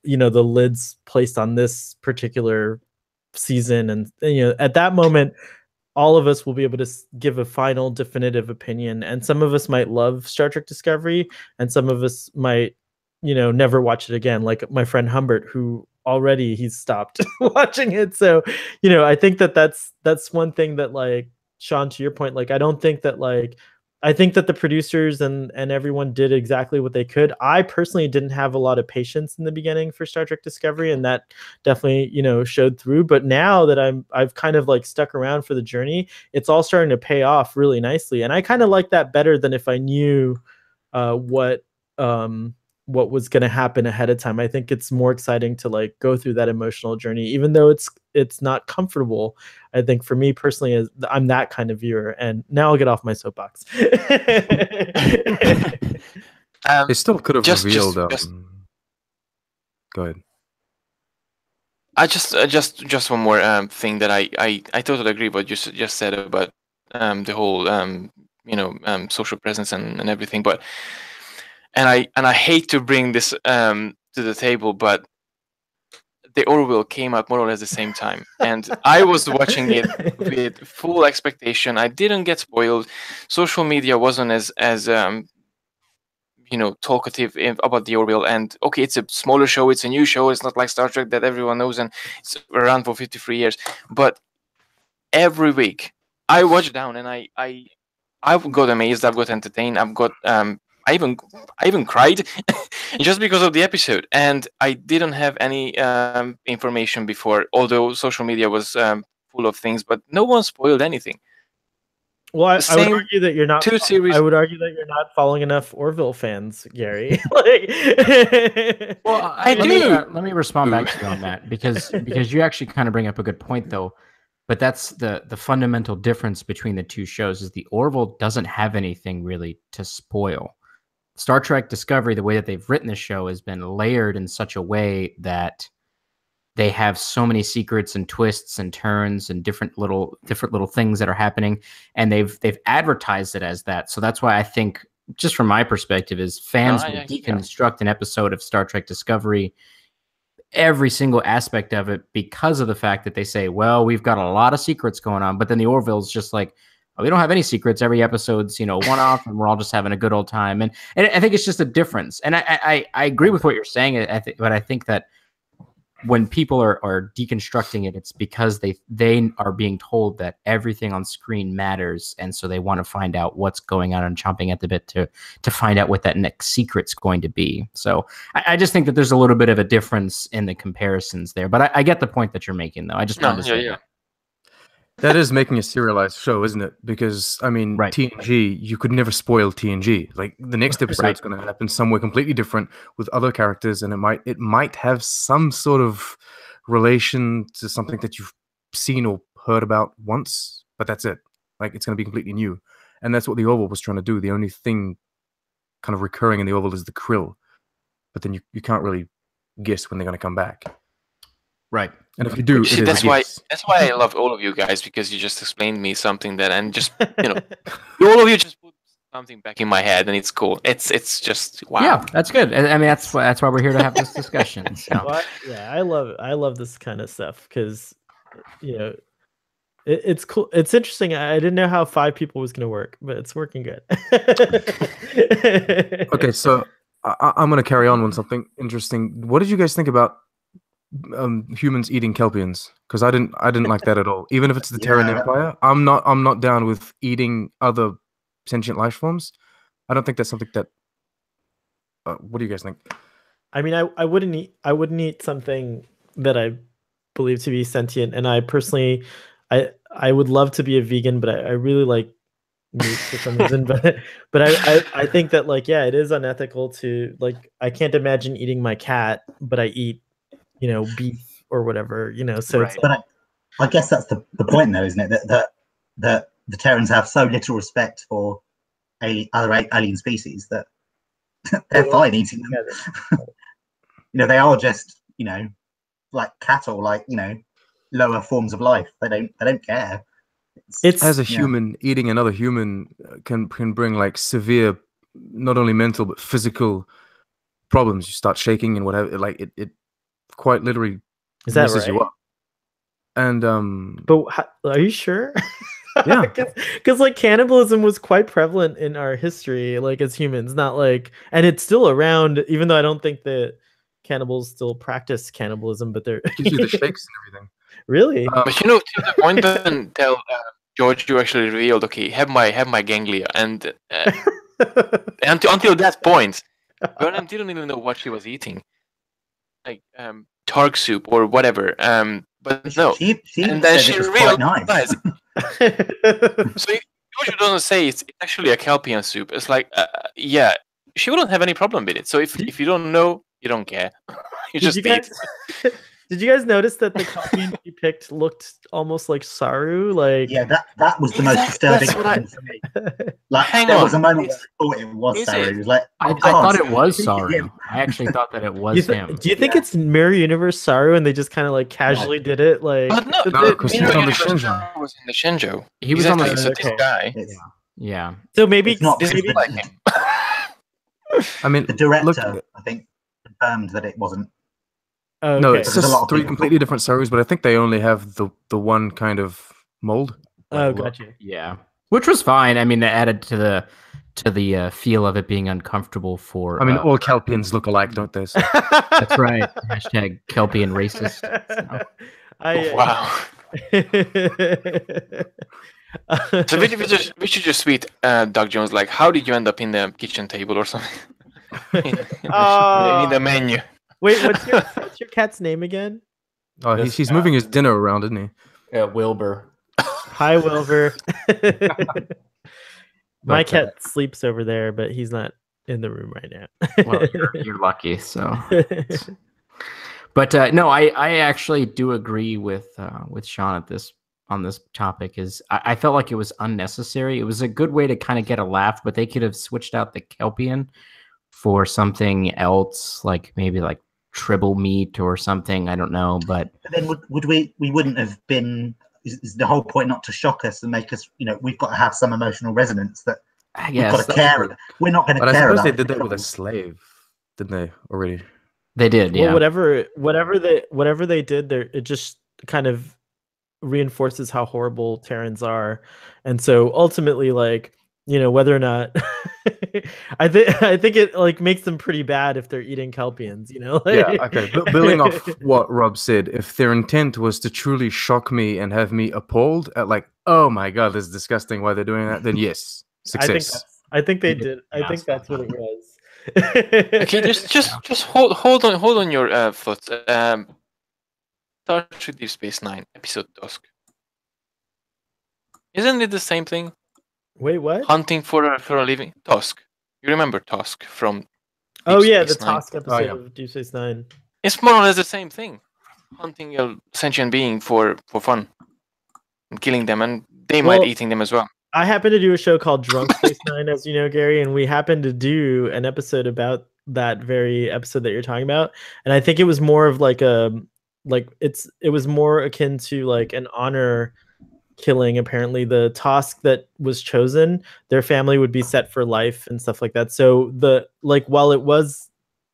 you know, the lid's placed on this particular season. And you know, at that moment, all of us will be able to give a final definitive opinion. And some of us might love Star Trek Discovery and some of us might, you know, never watch it again. Like my friend Humbert, who already he's stopped watching it. So, you know, I think that's one thing that like, Sean, to your point, like, I don't think that like, I think that the producers and everyone did exactly what they could. I personally didn't have a lot of patience in the beginning for Star Trek Discovery, and that definitely, you know, showed through. But now that I've kind of like stuck around for the journey, it's all starting to pay off really nicely. And I kind of like that better than if I knew what was going to happen ahead of time. I think it's more exciting to like go through that emotional journey, even though it's not comfortable. I think for me personally, I'm that kind of viewer. And now I'll get off my soapbox. They still could have revealed. Go ahead. I just one more thing that I totally agree what you just said about the whole social presence and everything, but and I hate to bring this to the table, but the Orville came out more or less the same time, and I was watching it with full expectation. I didn't get spoiled. Social media wasn't as talkative about the Orville, and okay, it's a smaller show, it's a new show, it's not like Star Trek that everyone knows and it's around for 53 years. But every week I watched down, and I've got amazed, I've got entertained, I've got I even cried just because of the episode, and I didn't have any information before, although social media was full of things, but no one spoiled anything. Well, I would argue that you're not. I would argue that you're not following enough Orville fans, Gary. Well, I do. Let me respond back to you on that because you actually kind of bring up a good point, though. But that's the fundamental difference between the two shows is the Orville doesn't have anything really to spoil. Star Trek Discovery, the way that they've written the show, has been layered in such a way that they have so many secrets and twists and turns and different little things that are happening, and they've advertised it as that. So that's why I think, just from my perspective, is fans will deconstruct an episode of Star Trek Discovery, every single aspect of it, because of the fact that they say, well, we've got a lot of secrets going on, but then the Orville's just like, we don't have any secrets. Every episode's, one-off, and we're all just having a good old time. And I think it's just a difference. And I agree with what you're saying, but I think that when people are deconstructing it, it's because they are being told that everything on screen matters, and so they want to find out what's going on and chomping at the bit to find out what that next secret's going to be. So I just think that there's a little bit of a difference in the comparisons there. But I get the point that you're making, though. I just wanted to say that. That is making a serialized show, isn't it? Because, I mean, right. TNG, you could never spoil TNG. Like, the next episode's going to happen somewhere completely different with other characters, and it might have some sort of relation to something that you've seen or heard about once, but that's it. Like, it's going to be completely new. And that's what the Orville was trying to do. The only thing kind of recurring in the Orville is the krill. But then you can't really guess when they're going to come back. Right. And if you do, See, it is yes. that's why I love all of you guys, because you just explained me something that, and just all of you just put something back in my head, and it's cool. It's just wow. Yeah, that's good. I mean, that's why we're here to have this discussion. So. Well, yeah, I love it. I love this kind of stuff because, it's cool. It's interesting. I didn't know how 5 people was going to work, but it's working good. Okay, so I'm going to carry on with something interesting. What did you guys think about humans eating Kelpians? Because I didn't like that at all. Even if it's the Terran Empire, I'm not down with eating other sentient life forms. I don't think that's something that. What do you guys think? I mean, I wouldn't eat something that I believe to be sentient, and I personally, I would love to be a vegan, but I really like meat for some reason. But I think that, like, yeah, it is unethical to, like, I can't imagine eating my cat, but I eat beef or whatever, so Right. it's But I guess that's the point, though, isn't it? That the Terrans have so little respect for other alien species that they're fine eating them. They are just like cattle, like lower forms of life. They don't care. it's As a human, eating another human can bring like severe, not only mental but physical problems. You start shaking and whatever. Like it quite literally is that messes right? you up. And But are you sure? Yeah. Because like cannibalism was quite prevalent in our history, like as humans, not like, and it's still around, even though I don't think that cannibals still practice cannibalism, but they're gives you the shakes and everything. really. But to the point, then tell George, you actually revealed, okay, have my ganglia, and until that point, Burnham didn't even know what she was eating, like targ soup or whatever. But no, she and then said she it was quite nice. realized. So George doesn't say it's actually a Kelpian soup. It's like, yeah, she wouldn't have any problem with it. So if you don't know, you don't care. You just eat. Did you guys notice that the Kelpian she picked looked almost like Saru? Like, Yeah, that was the most disturbing That's what thing for me. Like, Hang there on. was a moment where I thought it was Is Saru. it? It was like, I oh, God, thought it was I think it's Saru. him. I actually thought that it was him. do you think it's Mirror Universe Saru and they just kind of like casually did it? Like, But no, because he's Mirror on the Universe Shinjo. was in the Shinjo. He was on the Exactly, so okay. this guy. It's, Yeah. so maybe it's not This is because like him. I mean, the director, look, I think, confirmed that it wasn't. okay. no, it's There's a lot just of 3 people. completely different Sarus, but I think they only have the one kind of mold. Oh, gotcha. Yeah. Which was fine. I mean, it added to the feel of it being uncomfortable for. I mean, all Kelpians look alike, don't they? So. That's right. Hashtag Kelpian racist. So. Wow. So we should just tweet Doug Jones, like, how did you end up in the kitchen table or something? in the menu. Wait, what's your cat's name again? Oh, he's moving his dinner around, isn't he? Wilbur. Hi, Wilbur. My But, cat sleeps over there, but he's not in the room right now. Well, you're lucky. So. But no, I actually do agree with Sean on this topic. Is I felt like it was unnecessary. It was a good way to kind of get a laugh, but they could have switched out the Kelpian for something else, like maybe like tribble meat or something. I don't know, but then would we wouldn't have been. Is the whole point not to shock us and make us? We've got to have some emotional resonance that I we've guess got to care. We're not going to But I care suppose about. they did that with a slave, didn't they? Already. they did. Yeah. Well, whatever they did, it just kind of reinforces how horrible Terrans are, and so ultimately, like, whether or not I think it like makes them pretty bad if they're eating Kelpians, like... Yeah, okay. But building off what Rob said, if their intent was to truly shock me and have me appalled at like, oh my god, this is disgusting why they're doing that, then yes, success. I think they did. I think that's what it was. Okay, just hold on your thoughts. Star Trek Deep Space Nine, episode Dusk. Isn't it the same thing? Wait, what? Hunting for a living. Tusk. You remember Tusk from? Oh yeah, Space the Nine? Tusk episode yeah. of Deep Space Nine. It's more or less the same thing. Hunting a sentient being for fun, and killing them, and they might eating them as well. I happen to do a show called Drunk Space Nine, as you know, Gary, and we happened to do an episode about that very episode that you're talking about. And I think it was more of like a like it was more akin to like an honor killing. Apparently the task that was chosen, their family would be set for life and stuff like that. So the like while it was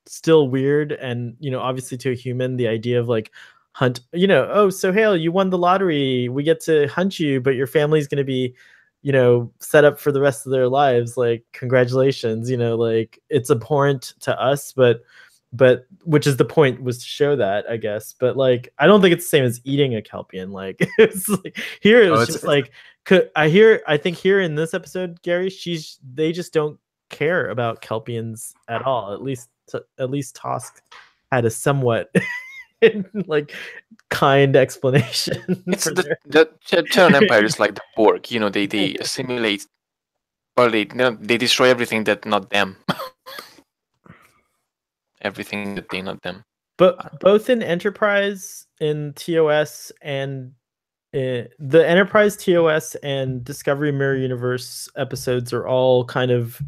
still weird and obviously to a human the idea of like hunt, oh, so Hale, you won the lottery, we get to hunt you, but your family's going to be set up for the rest of their lives, like congratulations, like it's abhorrent to us, but which is the point, was to show that, I guess. But like I don't think it's the same as eating a kelpian. Like it's like here it was just like I think here in this episode, Gary, they just don't care about kelpians at all. At least Tosk had a somewhat like kind explanation. It's the Terran Empire is like the Borg. They assimilate, or they destroy everything that not them. Everything that they not them. But both in Enterprise, in TOS, and the Enterprise, TOS, and Discovery Mirror Universe episodes are all kind of,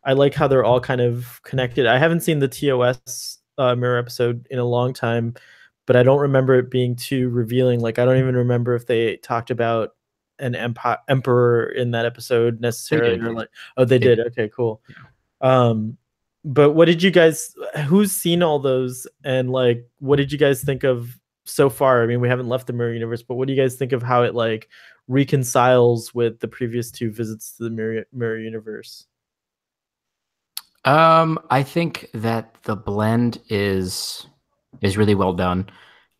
I like how they're all kind of connected. I haven't seen the TOS Mirror episode in a long time, but I don't remember it being too revealing. Like I don't even remember if they talked about an emperor in that episode necessarily. Or like, oh, they did. Okay, cool. Yeah. But what did you guys? Who's seen all those? And like, what did you guys think of so far? I mean, we haven't left the Mirror Universe, but what do you guys think of how it like reconciles with the previous two visits to the Mirror Universe? I think that the blend is really well done.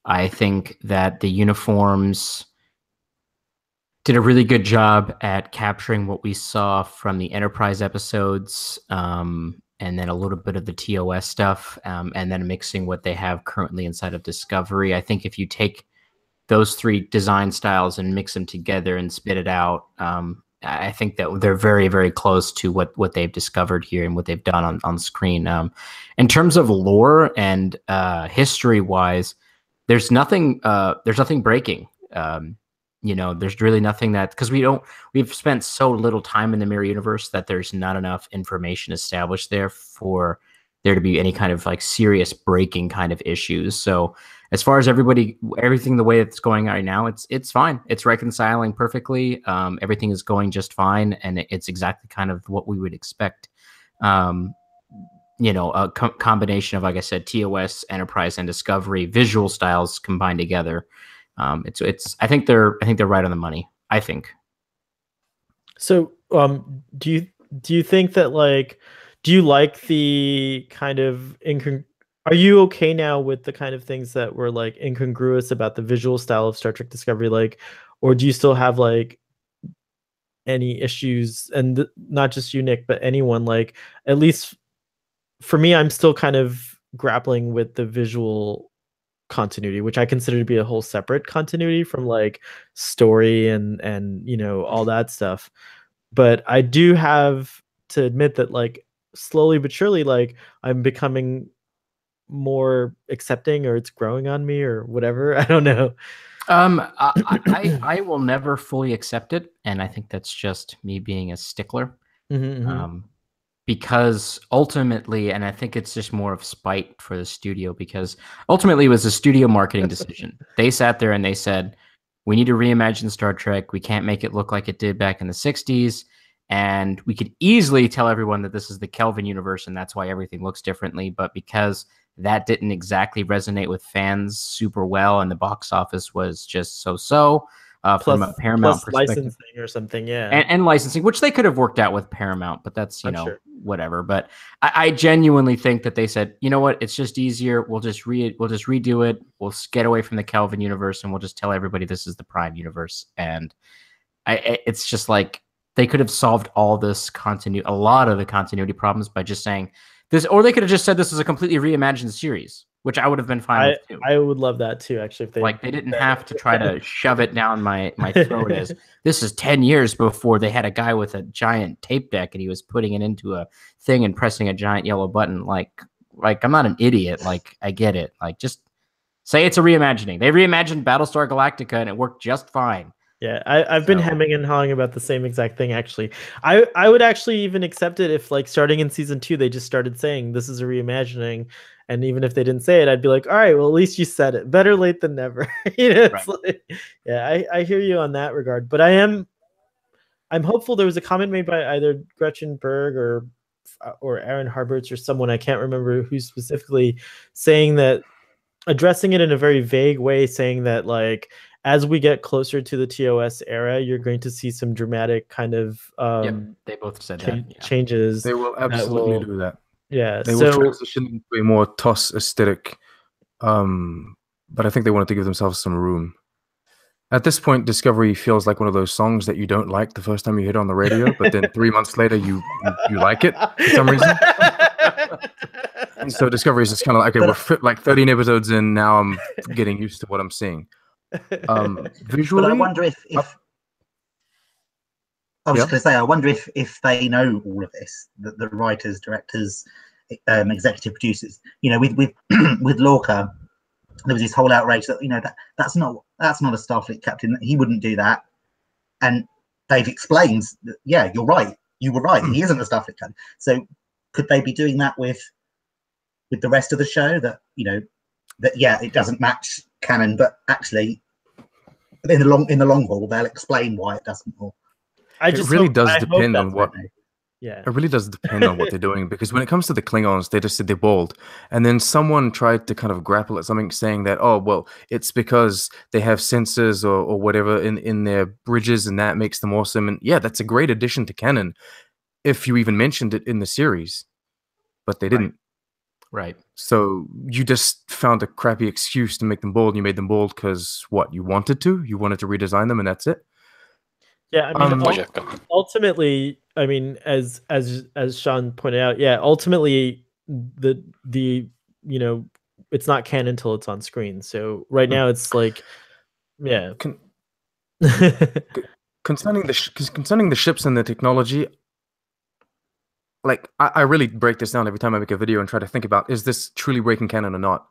I think that the uniforms did a really good job at capturing what we saw from the Enterprise episodes, and then a little bit of the TOS stuff, and then mixing what they have currently inside of Discovery. I think if you take those three design styles and mix them together and spit it out, I think that they're very, very close to what they've discovered here and what they've done on screen. In terms of lore and history-wise, there's nothing breaking. There's really nothing that, because we've spent so little time in the Mirror Universe that there's not enough information established there for there to be any kind of like serious breaking kind of issues. So as far as everything the way it's going right now, it's fine. It's reconciling perfectly. Everything is going just fine, and it's exactly kind of what we would expect. A combination of, like I said, TOS, Enterprise, and Discovery visual styles combined together. I think they're right on the money, I think. So, do you think that like, do you like the kind of are you okay now with the kind of things that were like incongruous about the visual style of Star Trek Discovery, like, or do you still have like any issues? And not just you, Nick, but anyone, like, at least for me, I'm still kind of grappling with the visual continuity, which I consider to be a whole separate continuity from like story and all that stuff. But I do have to admit that like slowly but surely, like I'm becoming more accepting, or it's growing on me, or whatever. I don't know. I will never fully accept it, and I think that's just me being a stickler. Because ultimately, and I think it's just more of spite for the studio, because ultimately it was a studio marketing decision. They sat there and they said, we need to reimagine Star Trek. We can't make it look like it did back in the 60s. And we could easily tell everyone that this is the Kelvin universe, and that's why everything looks differently. But because that didn't exactly resonate with fans super well, and the box office was just so-so, from a Paramount perspective, licensing or something, yeah, and licensing, which they could have worked out with Paramount, but that's sure, whatever. But I genuinely think that they said, you know what, it's just easier. We'll just redo it. We'll get away from the Kelvin universe, and we'll just tell everybody this is the Prime universe. And it's just like they could have solved all this a lot of the continuity problems by just saying this, or they could have just said this is a completely reimagined series, which I would have been fine with too. I would love that too, actually. If they didn't have to try to shove it down my throat as this is 10 years before they had a guy with a giant tape deck and he was putting it into a thing and pressing a giant yellow button. Like I'm not an idiot. Like, I get it. Like, just say it's a reimagining. They reimagined Battlestar Galactica and it worked just fine. Yeah, I've been So- hemming and hawing about the same exact thing actually. I would actually even accept it if like starting in season 2 they just started saying this is a reimagining, and even if they didn't say it, I'd be like, all right, well at least you said it. Better late than never. It's like, yeah, I hear you on that regard, but I'm hopeful. There was a comment made by either Gretchen Berg or Aaron Harberts or someone, I can't remember who specifically, saying that, addressing it in a very vague way, saying that like as we get closer to the TOS era, you're going to see some dramatic kind of they both said that. Yeah. changes. They will absolutely do that. Yeah, They will so transition into a more TOS aesthetic, but I think they wanted to give themselves some room. At this point, Discovery feels like one of those songs that you don't like the first time you hear it on the radio, but then 3 months later you like it for some reason. And so Discovery is just kind of like, okay, we're like 13 episodes in, now I'm getting used to what I'm seeing. Visually, But I wonder if I was just going to say, I wonder if they know all of this, the writers, directors, executive producers. You know, with with Lorca, there was this whole outrage that, you know, that's not a Starfleet captain. He wouldn't do that. And they've explained that, yeah, you're right. You were right. He isn't a Starfleet captain. So could they be doing that with the rest of the show? That, you know, that, yeah, it doesn't match canon, but actually in the long haul, they'll explain why it doesn't. Or it really does depend on what. Yeah, it really does depend on what they're doing, because when it comes to the Klingons, they just said they're bald, and then someone tried to kind of grapple at something, saying that, oh well, it's because they have sensors or whatever in their bridges, and that makes them awesome. And yeah, that's a great addition to canon, if you even mentioned it in the series, but they didn't. Right. So you just found a crappy excuse to make them bald. You made them bald because what, you wanted to redesign them, and that's it. Yeah, I mean, ultimately, I mean, as Sean pointed out, yeah, ultimately the you know, it's not canon until it's on screen. So right now it's like, yeah. Concerning the ships and the technology, like I really break this down every time I make a video and try to think about, is this truly breaking canon or not?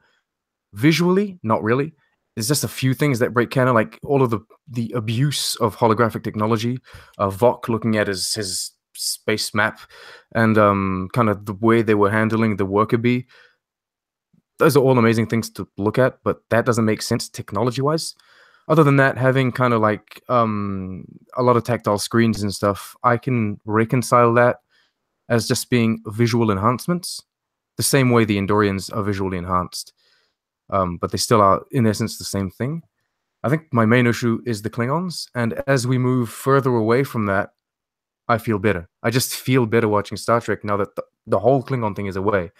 Visually, not really. There's just a few things that break canon, like all of the abuse of holographic technology, Vok looking at his space map, and kind of the way they were handling the worker bee. Those are all amazing things to look at, but that doesn't make sense technology-wise. Other than that, having kind of like a lot of tactile screens and stuff, I can reconcile that as just being visual enhancements, the same way the Andorians are visually enhanced. But they still are, in essence, the same thing. I think my main issue is the Klingons, and as we move further away from that, I feel better. I just feel better watching Star Trek now that the whole Klingon thing is away,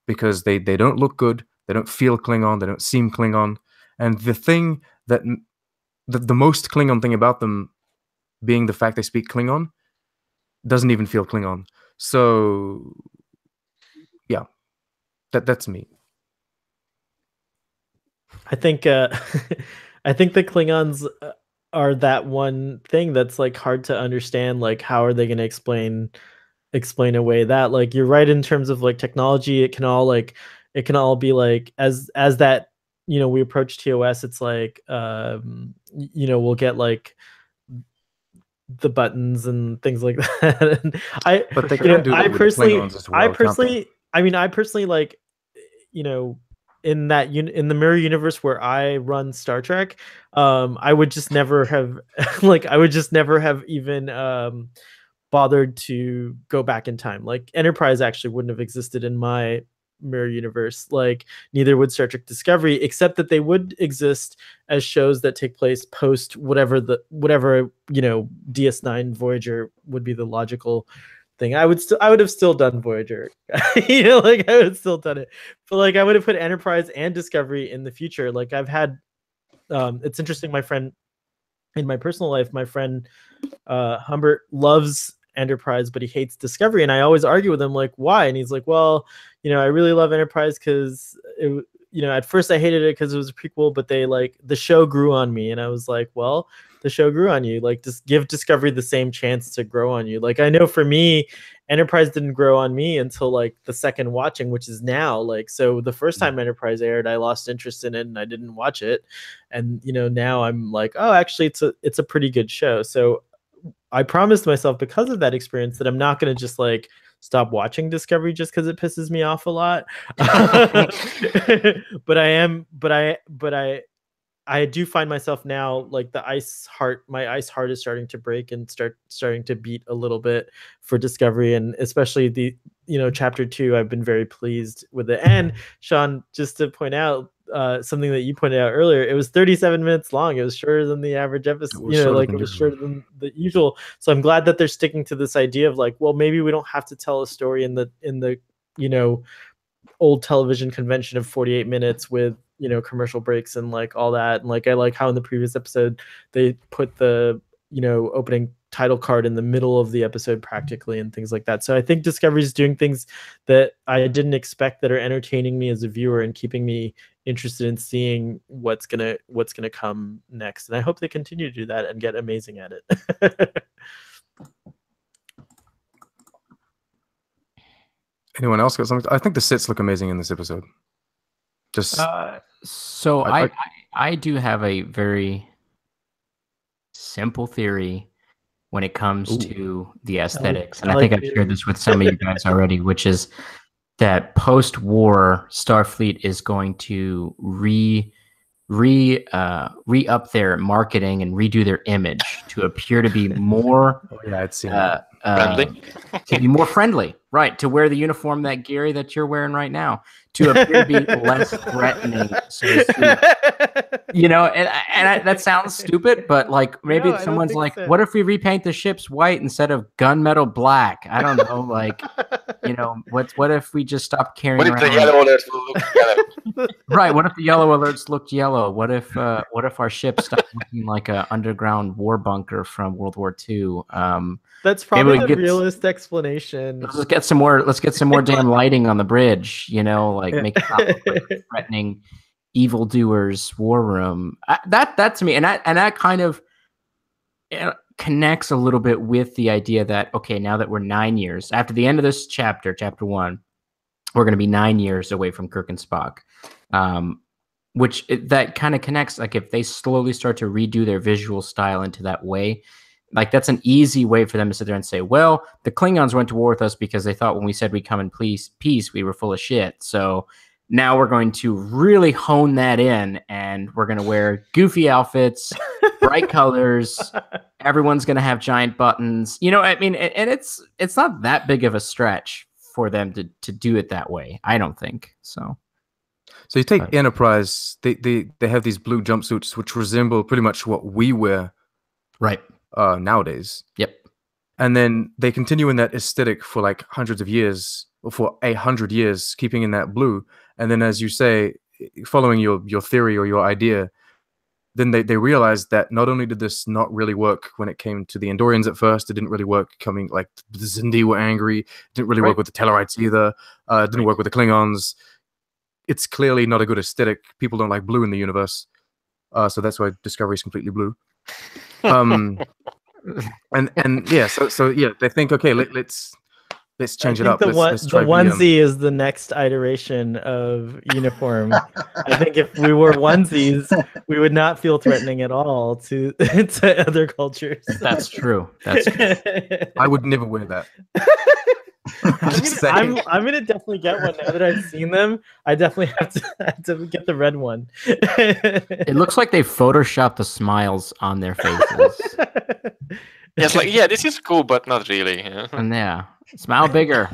because they don't look good, they don't feel Klingon, they don't seem Klingon, and the thing that the most Klingon thing about them being the fact they speak Klingon doesn't even feel Klingon. So yeah, that's me. I think I think the Klingons are that one thing that's like hard to understand. Like, how are they going to explain away that, like, you're right in terms of like technology. It can all be like, as that, you know, we approach TOS, it's like you know, we'll get like the buttons and things like that. And But they can do that with Klingons as well, I personally like, you know, in the Mirror Universe where I run Star Trek, I would just never have like, I would just never have even bothered to go back in time. Like, Enterprise actually wouldn't have existed in my Mirror Universe. Like, neither would Star Trek Discovery, except that they would exist as shows that take place post whatever you know, DS9 Voyager would be the logical thing. I would have still done Voyager. You know, like, I would have still done it, but like, I would have put Enterprise and Discovery in the future. Like, I've had it's interesting, my friend in my personal life, my friend Humbert loves Enterprise, but he hates Discovery, and I always argue with him, like, why? And he's like, well, you know, I really love Enterprise because it, you know, at first I hated it because it was a prequel, but they, like, the show grew on me. And I was like, well, the show grew on you. Like, just give Discovery the same chance to grow on you. Like, I know for me, Enterprise didn't grow on me until like the second watching, which is now. Like, so the first time Enterprise aired, I lost interest in it and I didn't watch it. And now I'm like, oh, actually it's a pretty good show. So I promised myself, because of that experience, that I'm not going to just like stop watching Discovery just because it pisses me off a lot. But I do find myself now, like, my ice heart is starting to break and starting to beat a little bit for Discovery, and especially the chapter 2. I've been very pleased with it. And Sean, just to point out something that you pointed out earlier, it was 37 minutes long. It was shorter than the average episode. It was shorter than the usual. So I'm glad that they're sticking to this idea of like, well, maybe we don't have to tell a story in the old television convention of 48 minutes with commercial breaks and like all that. And like, I like how in the previous episode they put the opening title card in the middle of the episode practically, and things like that. So I think Discovery is doing things that I didn't expect, that are entertaining me as a viewer and keeping me interested in seeing what's gonna come next. And I hope they continue to do that and get amazing at it. Anyone else got something? I think the sits look amazing in this episode. Just so I do have a very simple theory when it comes to the aesthetics, and I think I've shared this with some of you guys already, which is that post-war Starfleet is going to re-up their marketing and redo their image to appear to be more I'd seen that. Friendly? To be more friendly, right? To wear the uniform that Gary that you're wearing right now, to appear to be less threatening, so to speak. That sounds stupid, but like maybe someone's like, so. What if we repaint the ships white instead of gunmetal black? I don't know, like, what if we just stop carrying around? What if the yellow alerts will look yellow? Right. What if the yellow alerts looked yellow? What if our ship stopped looking like an underground war bunker from World War II? That's probably the realist explanation. Let's get some more damn lighting on the bridge, like make it not look like a threatening evildoers war room. That to me, and that kind of connects a little bit with the idea that, okay, now that we're 9 years after the end of this chapter 1, we're going to be 9 years away from Kirk and Spock. That kind of connects, like if they slowly start to redo their visual style into that way, like that's an easy way for them to sit there and say, well, the Klingons went to war with us because they thought when we said we come in peace, we were full of shit. So now we're going to really hone that in, and we're going to wear goofy outfits, bright colors. Everyone's going to have giant buttons. I mean, and it's not that big of a stretch for them to do it that way, I don't think. So you take Enterprise, they have these blue jumpsuits which resemble pretty much what we wear right nowadays. Yep. And then they continue in that aesthetic for like hundreds of years, or for 100 years, keeping in that blue. And then, as you say, following your theory or your idea, then they realized that not only did this not really work when it came to the Andorians at first, it didn't really work coming, like the Zindi were angry, it didn't really work with the Tellarites either, it didn't work with the Klingons. It's clearly not a good aesthetic. People don't like blue in the universe. So that's why Discovery is completely blue. And yeah, so yeah, they think, okay, let's change it up. The let's try onesie is the next iteration of uniform. I think if we wore onesies, we would not feel threatening at all to other cultures. That's true. That's true. I would never wear that. I'm gonna definitely get one now that I've seen them. I definitely have to get the red one. It looks like they photoshopped the smiles on their faces. It's like, yeah, this is cool, but not really. Yeah. And yeah, smile bigger.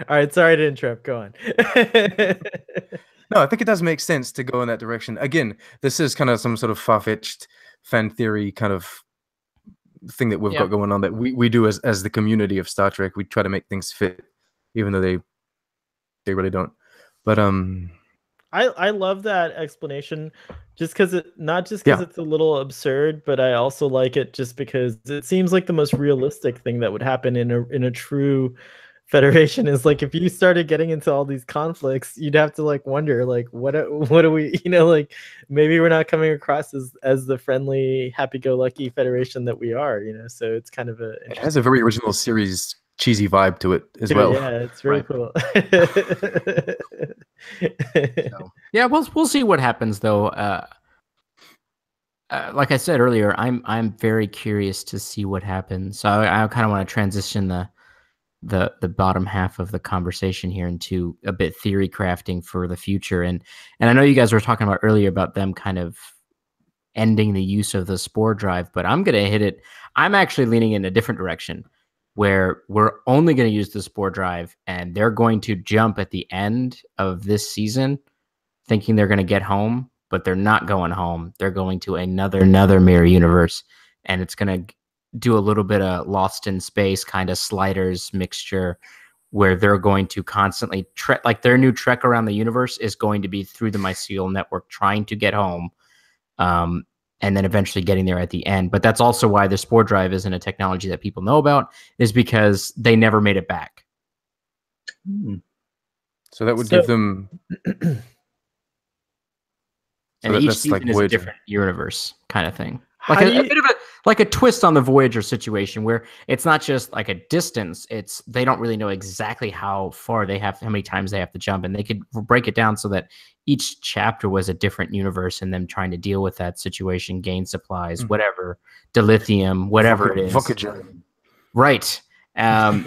All right, sorry to interrupt. Go on. No, I think it does make sense to go in that direction. Again, this is kind of some sort of far-fetched fan theory kind of thing that we've got going on, that we do as the community of Star Trek. We try to make things fit, even though they really don't. But I love that explanation, just because it's a little absurd, but I also like it just because it seems like the most realistic thing that would happen in a true Federation is like, if you started getting into all these conflicts, you'd have to like wonder like what do we, like maybe we're not coming across as the friendly, happy-go-lucky Federation that we are, so it's kind of It has a very original series cheesy vibe to it as well. Yeah, it's very cool. So, yeah, we'll see what happens though. Like I said earlier, I'm very curious to see what happens. So I kind of want to transition the bottom half of the conversation here into a bit theory crafting for the future. And I know you guys were talking about earlier about them kind of ending the use of the spore drive, but I'm going to hit it. I'm actually leaning in a different direction where we're only going to use the spore drive and they're going to jump at the end of this season thinking they're going to get home, but they're not going home. They're going to another mirror universe, and it's going to do a little bit of Lost in Space kind of sliders mixture where they're going to constantly trek, like their new trek around the universe is going to be through the mycelial network trying to get home, and then eventually getting there at the end. But that's also why the spore drive isn't a technology that people know about, is because they never made it back. So that would give them... And each season is a different universe kind of thing. Like a bit of a twist on the Voyager situation where it's not just like a distance. It's they don't really know exactly how many times they have to jump, and they could break it down so that each chapter was a different universe and them trying to deal with that situation, gain supplies, whatever, dilithium, whatever it is. Voyager. Right. And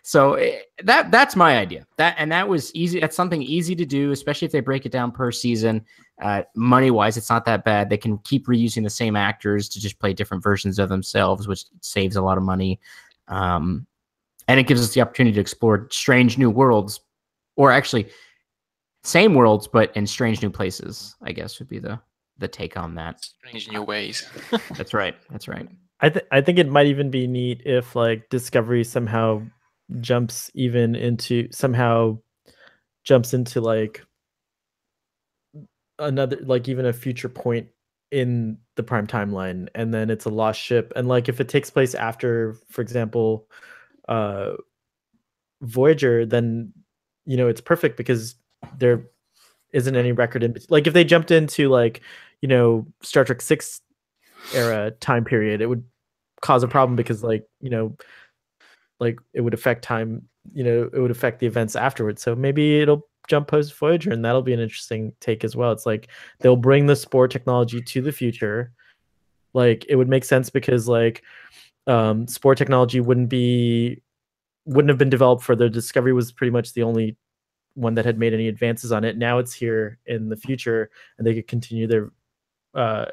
so that's my idea. That was easy. That's something easy to do, especially if they break it down per season. Money wise, it's not that bad. They can keep reusing the same actors to just play different versions of themselves, which saves a lot of money. And it gives us the opportunity to explore strange new worlds, or actually same worlds, but in strange new places, I guess would be the take on that. Strange new ways. That's right. That's right. I think it might even be neat if like Discovery somehow jumps into like another, like even a future point in the prime timeline, and then it's a lost ship, and like if it takes place after, for example, Voyager, then it's perfect because there isn't any record in, like if they jumped into like Star Trek 6 era time period, it would cause a problem because like it would affect time, it would affect the events afterwards. So maybe it'll jump post Voyager, and that'll be an interesting take as well. It's like they'll bring the spore technology to the future. Like it would make sense because like spore technology wouldn't have been developed further. Discovery was pretty much the only one that had made any advances on it. Now it's here in the future, and they could continue their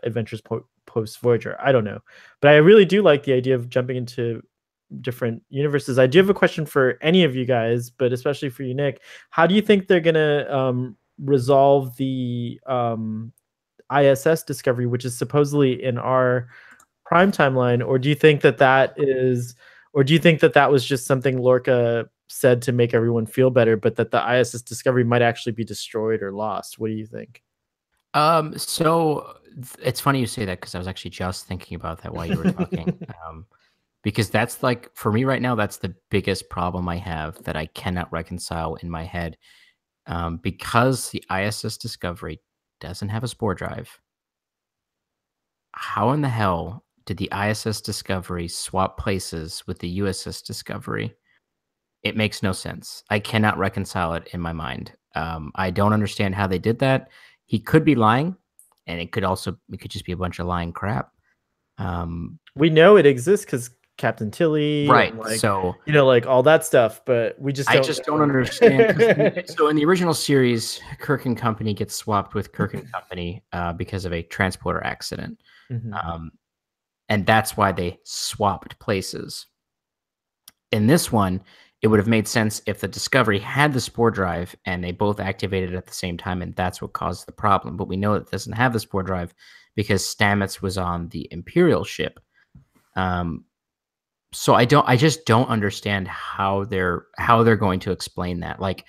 adventures post Voyager. I don't know, but I really do like the idea of jumping into different universes. I do have a question for any of you guys, but especially for you, Nick. How do you think they're gonna resolve the ISS Discovery, which is supposedly in our prime timeline, or do you think that was just something Lorca said to make everyone feel better, but that the ISS Discovery might actually be destroyed or lost? What do you think? So it's funny you say that, because I was actually just thinking about that while you were talking. Because that's like, for me right now, that's the biggest problem I have that I cannot reconcile in my head. Because the ISS Discovery doesn't have a spore drive. How in the hell did the ISS Discovery swap places with the USS Discovery? It makes no sense. I cannot reconcile it in my mind. I don't understand how they did that. He could be lying, and it could just be a bunch of lying crap. We know it exists because Captain Tilly, right? And like, so like all that stuff, but we just don't understand. So in the original series, Kirk and Company gets swapped with Kirk and Company because of a transporter accident, and that's why they swapped places. In this one, it would have made sense if the Discovery had the spore drive and they both activated at the same time, and that's what caused the problem. But we know it doesn't have the spore drive because Stamets was on the Imperial ship. So I just don't understand how they're going to explain that. Like,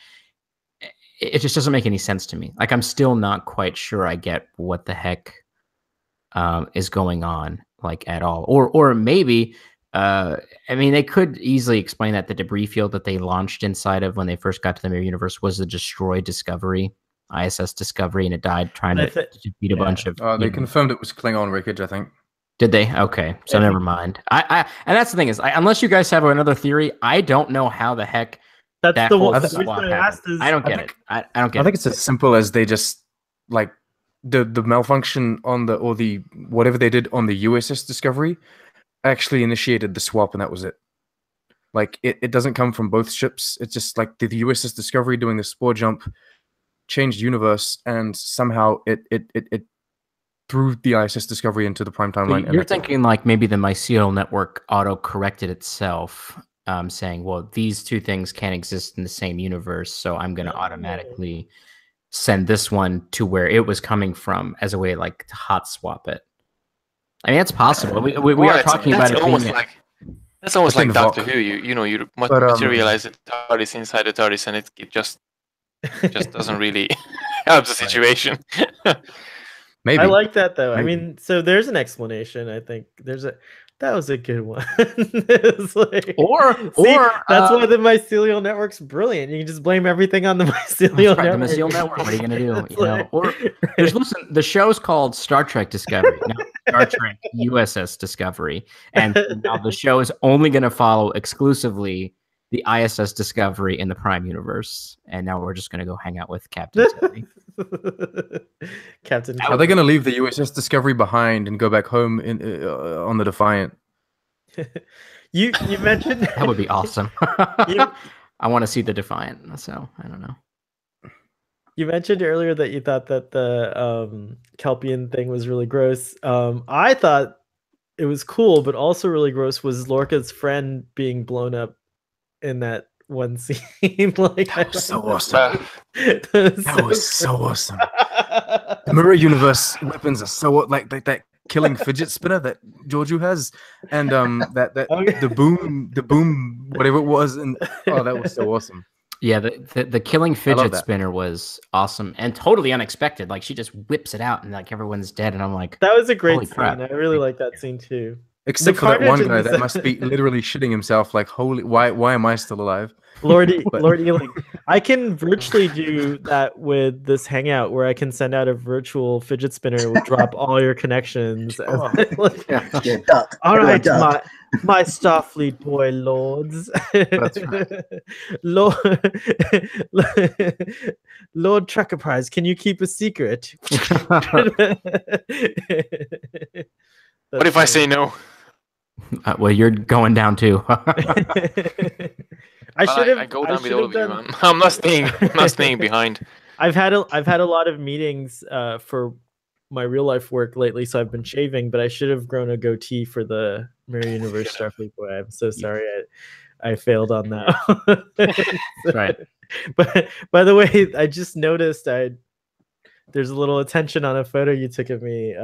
it just doesn't make any sense to me. Like, I'm still not quite sure I get what the heck is going on, like, at all. Or maybe I mean, they could easily explain that the debris field that they launched inside of when they first got to the Mirror Universe was a destroyed Discovery, ISS Discovery, and it died trying to defeat a bunch of. They confirmed it was Klingon wreckage, I think. Did they? Okay, so never mind. I and that's the thing is, unless you guys have another theory, I don't know how the heck that's the one. swap happened. I don't get it. I don't get it. I think it's as simple as they just like the malfunction on the whatever they did on the USS Discovery actually initiated the swap, and that was it. Like it doesn't come from both ships. It's just like the USS Discovery doing the spore jump changed universe, and somehow it threw the ISS Discovery into the prime timeline. You're thinking like maybe the mycelial network auto-corrected itself, saying, well, these two things can't exist in the same universe, so I'm going to automatically send this one to where it was coming from as a way like to hot swap it. I mean, it's possible. We are talking about it being that's almost like Doctor Who. You materialize the TARDIS inside the TARDIS, and it just doesn't really help the situation. Maybe. I like that though. Maybe. I mean, so there's an explanation. I think that was a good one. It's like, or that's why the mycelial network's brilliant. You can just blame everything on the mycelial network. The mycelial network. What are you gonna do? You know? Or listen, the show's called Star Trek Discovery, not Star Trek USS Discovery, and now the show is only gonna follow exclusively the ISS Discovery in the Prime Universe, and now we're just gonna go hang out with Captain Tony. Captain. Are they going to leave the USS Discovery behind and go back home on the Defiant? You mentioned that would be awesome. I want to see the Defiant, so I don't know. You mentioned earlier that you thought that the Kelpian thing was really gross. I thought it was cool, but also really gross was Lorca's friend being blown up in that one scene. Like, that was so awesome. That was so awesome. The Mirror Universe weapons are so like that killing fidget spinner that Giorgio has, and the boom, whatever it was, and that was so awesome. Yeah, the killing fidget spinner was awesome and totally unexpected. Like she just whips it out and like everyone's dead, and I'm like, that was a great scene. Crap. I really like that scene too. Except for that one guy that must be literally shitting himself. Like, holy, why am I still alive? Lord Ealing. I can virtually do that with this Hangout where I can send out a virtual fidget spinner with drop all your connections. All right, my Starfleet boy lords. That's right. Lord Trekker Prize, can you keep a secret? What if I say no? Well, you're going down too. I go down with all of you, man. I'm not staying behind. I've had a lot of meetings for my real life work lately, so I've been shaving, but I should have grown a goatee for the Mirror Universe Starfleet boy. I'm so sorry I failed on that. Right. But by the way, I just noticed there's a little attention on a photo you took of me.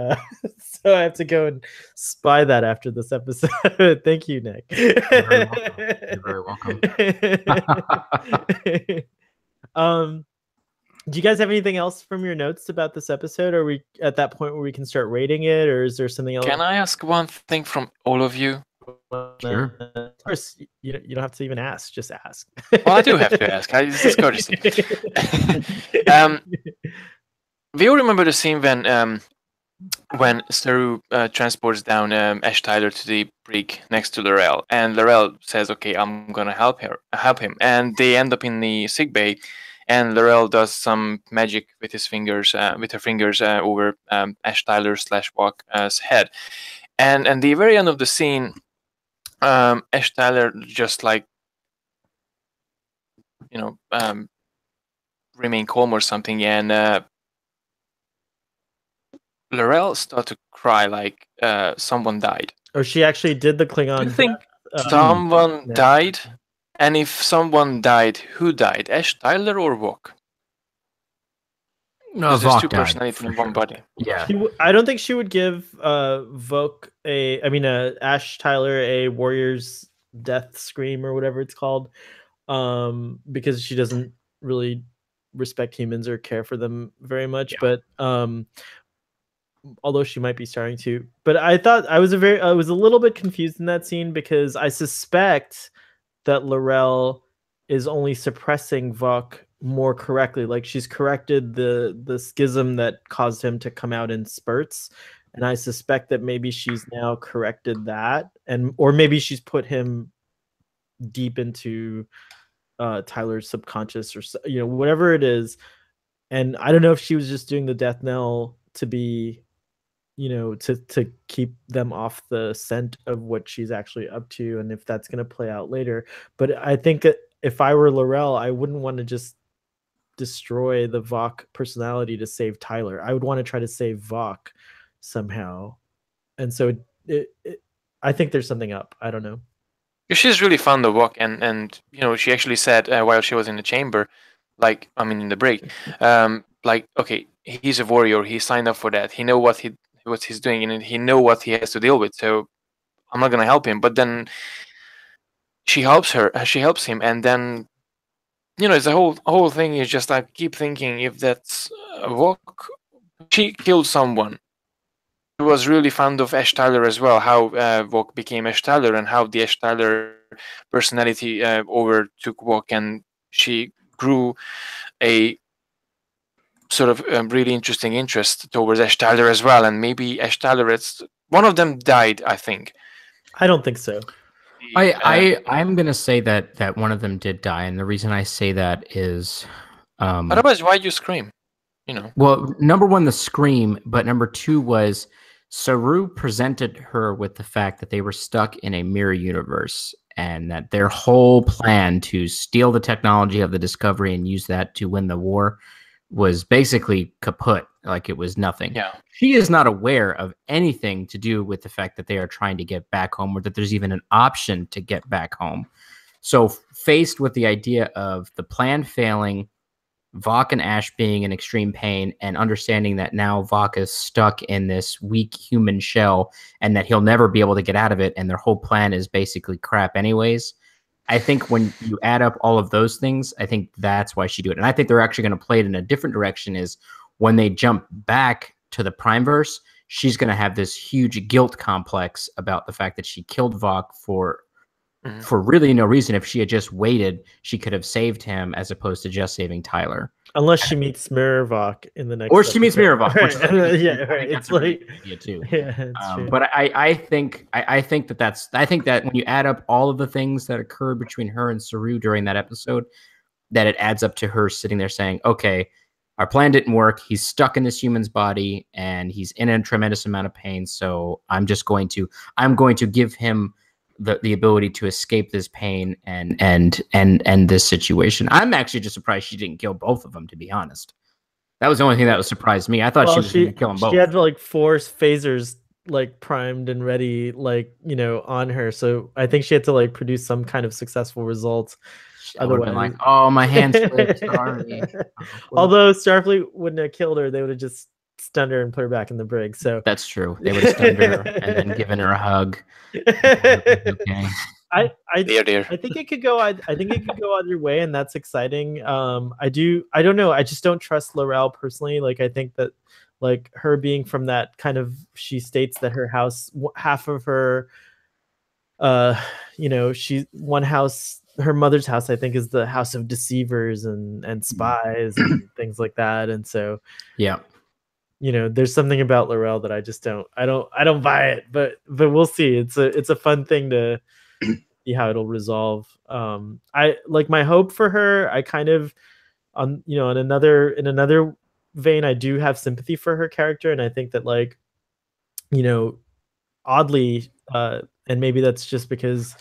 So I have to go and spy that after this episode. Thank you, Nick. You're very welcome. Do you guys have anything else from your notes about this episode? Are we at that point where we can start rating it, or is there something else? Can I ask one thing from all of you? Sure. Of course, you don't have to even ask. Just ask. Well, I do have to ask. This is courtesy. We all remember the scene when Saru transports down Ash Tyler to the brig next to L'Rell, and L'Rell says, "Okay, I'm gonna help him," and they end up in the sick bay, and L'Rell does some magic with her fingers over Ash Tyler / Walk's head, and at the very end of the scene, Ash Tyler just like remain calm or something, and L'Rell started to cry like someone died. Oh, she actually did the Klingon. You think someone died? And if someone died, who died? Ash Tyler or Vok? No, there's Vok two died, personalities in one body. Yeah. I don't think she would give Vok Ash Tyler a warrior's death scream or whatever it's called, because she doesn't really respect humans or care for them very much. Yeah. But although she might be starting to. But I thought I was a little bit confused in that scene because I suspect that Laurel is only suppressing Vok more correctly. Like she's corrected the schism that caused him to come out in spurts. And I suspect that maybe she's now corrected that, or maybe she's put him deep into Tyler's subconscious, or whatever it is. And I don't know if she was just doing the death knell to be, to keep them off the scent of what she's actually up to, and if that's going to play out later. But I think if I were Laurel, I wouldn't want to just destroy the Vok personality to save Tyler. I would want to try to save Vok somehow. And so I think there's something up. I don't know. She's really fond of Vok, and she actually said while she was in the chamber, like, I mean in the break, like, okay, he's a warrior, he signed up for that, he know what he's doing, and he know what he has to deal with, so I'm not gonna help him. But then she helps him, and then it's the whole thing is just like, keep thinking, if that's Vok, she killed someone. She was really fond of Ash Tyler as well, how Vok became Ash Tyler, and how the Ash Tyler personality overtook Vok, and she grew a sort of really interesting interest towards Ash Tyler as well. And maybe Ash Tyler, one of them died, I think. I don't think so. I'm gonna say that one of them did die, and the reason I say that is, otherwise, why you scream? Well, number one, the scream, but number two was Saru presented her with the fact that they were stuck in a mirror universe, and that their whole plan to steal the technology of the Discovery and use that to win the war was basically kaput. Like, it was nothing. Yeah. She is not aware of anything to do with the fact that they are trying to get back home, or that there's even an option to get back home. So faced with the idea of the plan failing, Vok and Ash being in extreme pain, and understanding that now Vok is stuck in this weak human shell and that he'll never be able to get out of it, and their whole plan is basically crap anyways, I think when you add up all of those things, I think that's why she do it. And I think they're actually going to play it in a different direction, is when they jump back to the Primeverse, she's going to have this huge guilt complex about the fact that she killed Vok for really no reason. If she had just waited, she could have saved him, as opposed to just saving Tyler. Unless she meets Mirror Vok in the next, or she meets Mirror Vok, right. Yeah, right. It's like idea too. Yeah, it's true. But I think that when you add up all of the things that occurred between her and Saru during that episode, that it adds up to her sitting there saying, "Okay, our plan didn't work. He's stuck in this human's body, and he's in a tremendous amount of pain. So I'm going to give him the ability to escape this pain and this situation." I'm actually just surprised she didn't kill both of them, to be honest. That was the only thing that surprised me. I thought she was going to kill them both. She had like 4 phasers like primed and ready, like, on her. So I think she had to like produce some kind of successful result. Otherwise, like, oh, my hand slipped. Sorry. Although Starfleet wouldn't have killed her, they would have just stunned her and put her back in the brig. So that's true. They would have stunned her and then given her a hug. Okay. I think it could go. I think it could go either way, and that's exciting. I don't know. I just don't trust Laurel personally. Like, I think that, like, her being from that kind of, she states that her house, half of her, she one house, her mother's house, I think, is the house of deceivers and spies and things like that. And so, yeah. There's something about Laurel that I just don't buy it, but we'll see. It's a fun thing to see how it'll resolve. I like my hope for her. I kind of, in another vein, I do have sympathy for her character, and I think that, like, oddly, and maybe that's just because,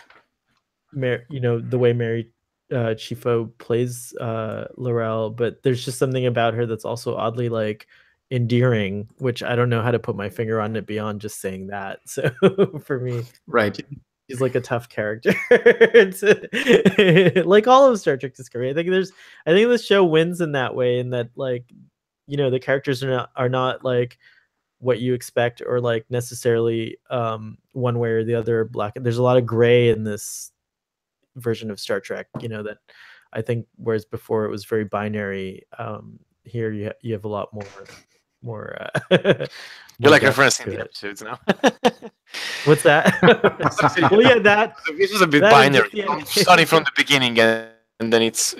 the way Mary Chieffo plays Laurel, but there's just something about her that's also oddly, like, endearing, which I don't know how to put my finger on it beyond just saying that. So for me, right, she's like a tough character. It's like all of Star Trek Discovery. I think this show wins in that way, in that, like, the characters are not like what you expect, or like necessarily one way or the other, black. There's a lot of gray in this version of Star Trek, that I think, whereas before it was very binary, here you have a lot more You're like depth referencing to the it. episodes now. What's that? Well, yeah, that This is a bit that is binary. just the I'm starting from the beginning, and then it's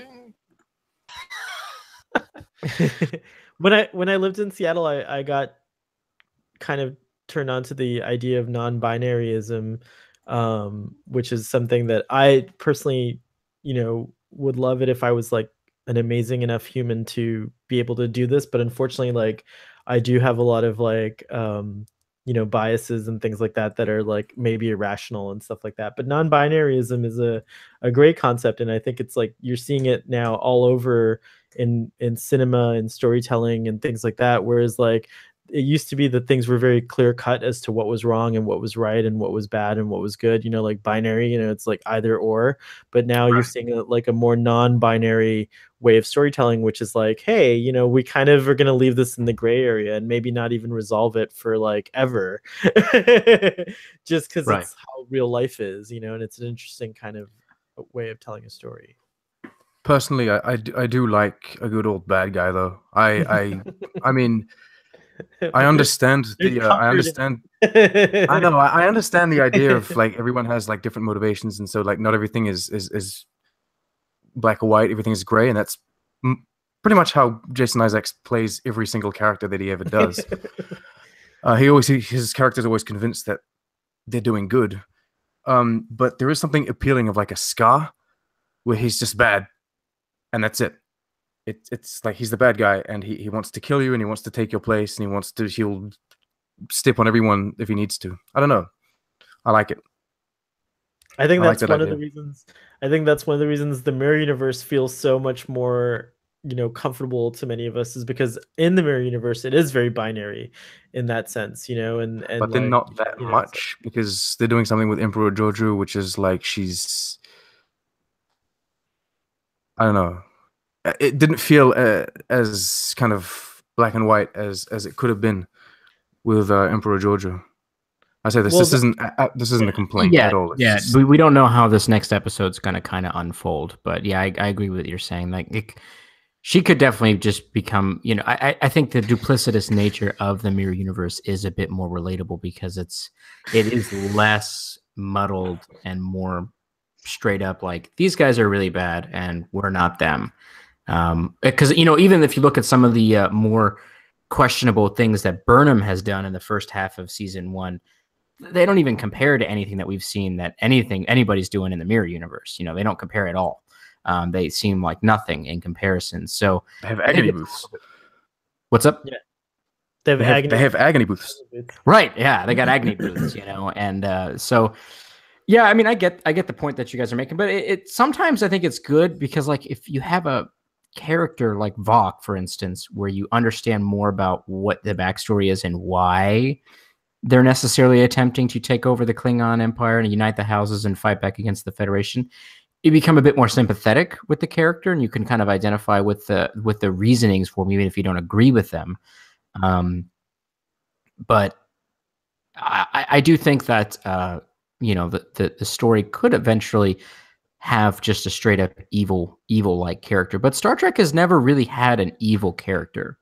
when I lived in Seattle, I got kind of turned on to the idea of non-binaryism, which is something that I personally, would love it if I was like an amazing enough human to be able to do this. But unfortunately, like I do have a lot of like biases and things like that that are like maybe irrational and stuff like that. But non-binaryism is a great concept, and I think it's like you're seeing it now all over in cinema and storytelling and things like that. Whereas like it used to be that things were very clear cut as to what was wrong and what was right and what was bad and what was good, like binary, it's like either or. But now you're seeing like a more non-binary way of storytelling, which is like, hey, we kind of are going to leave this in the gray area and maybe not even resolve it for like ever, just because Right. it's how real life is, and it's an interesting kind of way of telling a story. Personally, I do like a good old bad guy, though. I mean, I understand I understand. I know. I understand the idea of like everyone has like different motivations, and so like not everything is black or white. Everything is gray, and that's pretty much how Jason Isaacs plays every single character that he ever does. His character's always convinced that they're doing good, but there is something appealing of like a Scar, where he's just bad, and that's it. It's like he's the bad guy, and he wants to kill you, and he wants to take your place, and he'll step on everyone if he needs to. I don't know. I like it. I think that's like that one of idea. the reasons. I think that's one of the reasons the Mirror Universe feels so much more, comfortable to many of us, is because in the Mirror Universe it is very binary in that sense, and But then like, not that much, because they're doing something with Emperor Jojo, which is like she's, I don't know. It didn't feel as kind of black and white as it could have been with Emperor Jojo. I say this. Well, this isn't a complaint at all. It's just, we don't know how this next episode's going to kind of unfold, but yeah, I agree with what you're saying. Like, she could definitely just become, I think the duplicitous nature of the Mirror Universe is a bit more relatable because it is less muddled and more straight up. Like, these guys are really bad and we're not them. Because even if you look at some of the more questionable things that Burnham has done in the first half of season 1, they don't even compare to anything that we've seen that anybody's doing in the Mirror Universe. They don't compare at all. They seem like nothing in comparison. So they have agony booths. What's up? Yeah, they have agony booths. Right? Yeah, they got agony booths. And so. Yeah, I mean, I get the point that you guys are making, but it sometimes I think it's good because, like, if you have a character like Vok, for instance, where you understand more about what the backstory is and why they're necessarily attempting to take over the Klingon Empire and unite the houses and fight back against the Federation, you become a bit more sympathetic with the character, and you can kind of identify with the reasonings for them, even if you don't agree with them. But I do think that the story could eventually have just a straight up evil like character, but Star Trek has never really had an evil character.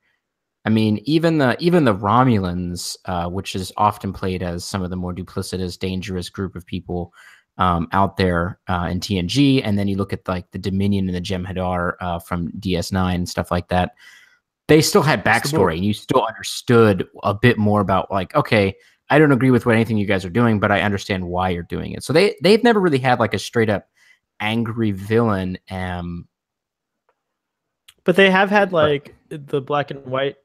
I mean, even the Romulans, which is often played as some of the more duplicitous, dangerous group of people out there in TNG, and then you look at like the Dominion and the Jem'Hadar from DS9 and stuff like that. They still had backstory, and you still understood a bit more about like, okay, I don't agree with anything you guys are doing, but I understand why you're doing it. So they've never really had like a straight up angry villain. But they have had like the black and white,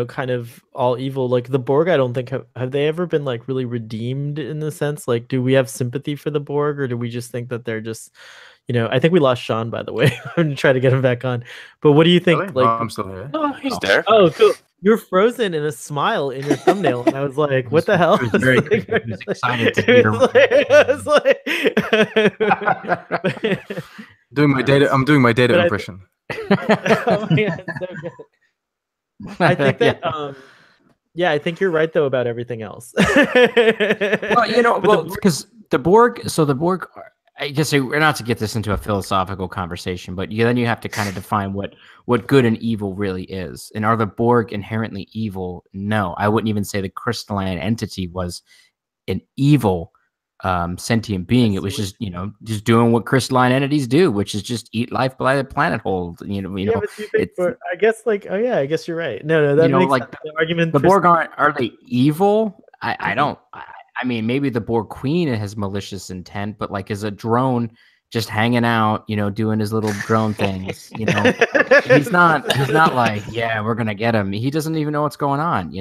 kind of all evil. Like the Borg, I don't think have they ever been like really redeemed in the sense, like, do we have sympathy for the Borg, or do we just think that they're just, I think we lost Sean, by the way. I'm gonna try to get him back on. But what do you think? Really? Like, I'm still here. Oh, he's there. Oh, cool. You're frozen in a smile in your thumbnail, and I was like, "What the hell?" I was very excited to hear. Doing my data. I'm doing my data impression. Oh my God, so good. I think that, I think you're right though about everything else. Well, because the Borg. So the Borg I guess not to get this into a philosophical conversation, but then you have to kind of define what good and evil really is. And are the Borg inherently evil? No, I wouldn't even say the crystalline entity was an evil sentient being. It was just just doing what crystalline entities do, which is just eat life by the planet whole. But do you think I guess I guess you're right. No, that makes like sense. The argument. The Borg are they evil? I don't. I mean, maybe the Borg Queen has malicious intent, but like, is a drone just hanging out, doing his little drone things? He's not like, yeah, we're gonna get him. He doesn't even know what's going on.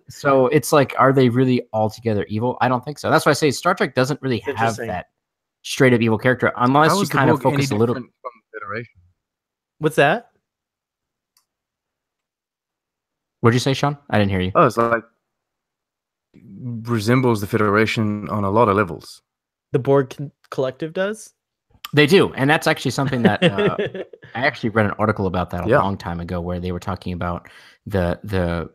So it's like, are they really altogether evil? I don't think so. That's why I say Star Trek doesn't really have that straight up evil character, unless you kind of focus a little. From Federation? What's that? What'd you say, Sean? I didn't hear you. Oh, it's like resembles the Federation on a lot of levels. The Borg collective does? They do, and that's actually something that I actually read an article about that a long time ago, where they were talking about the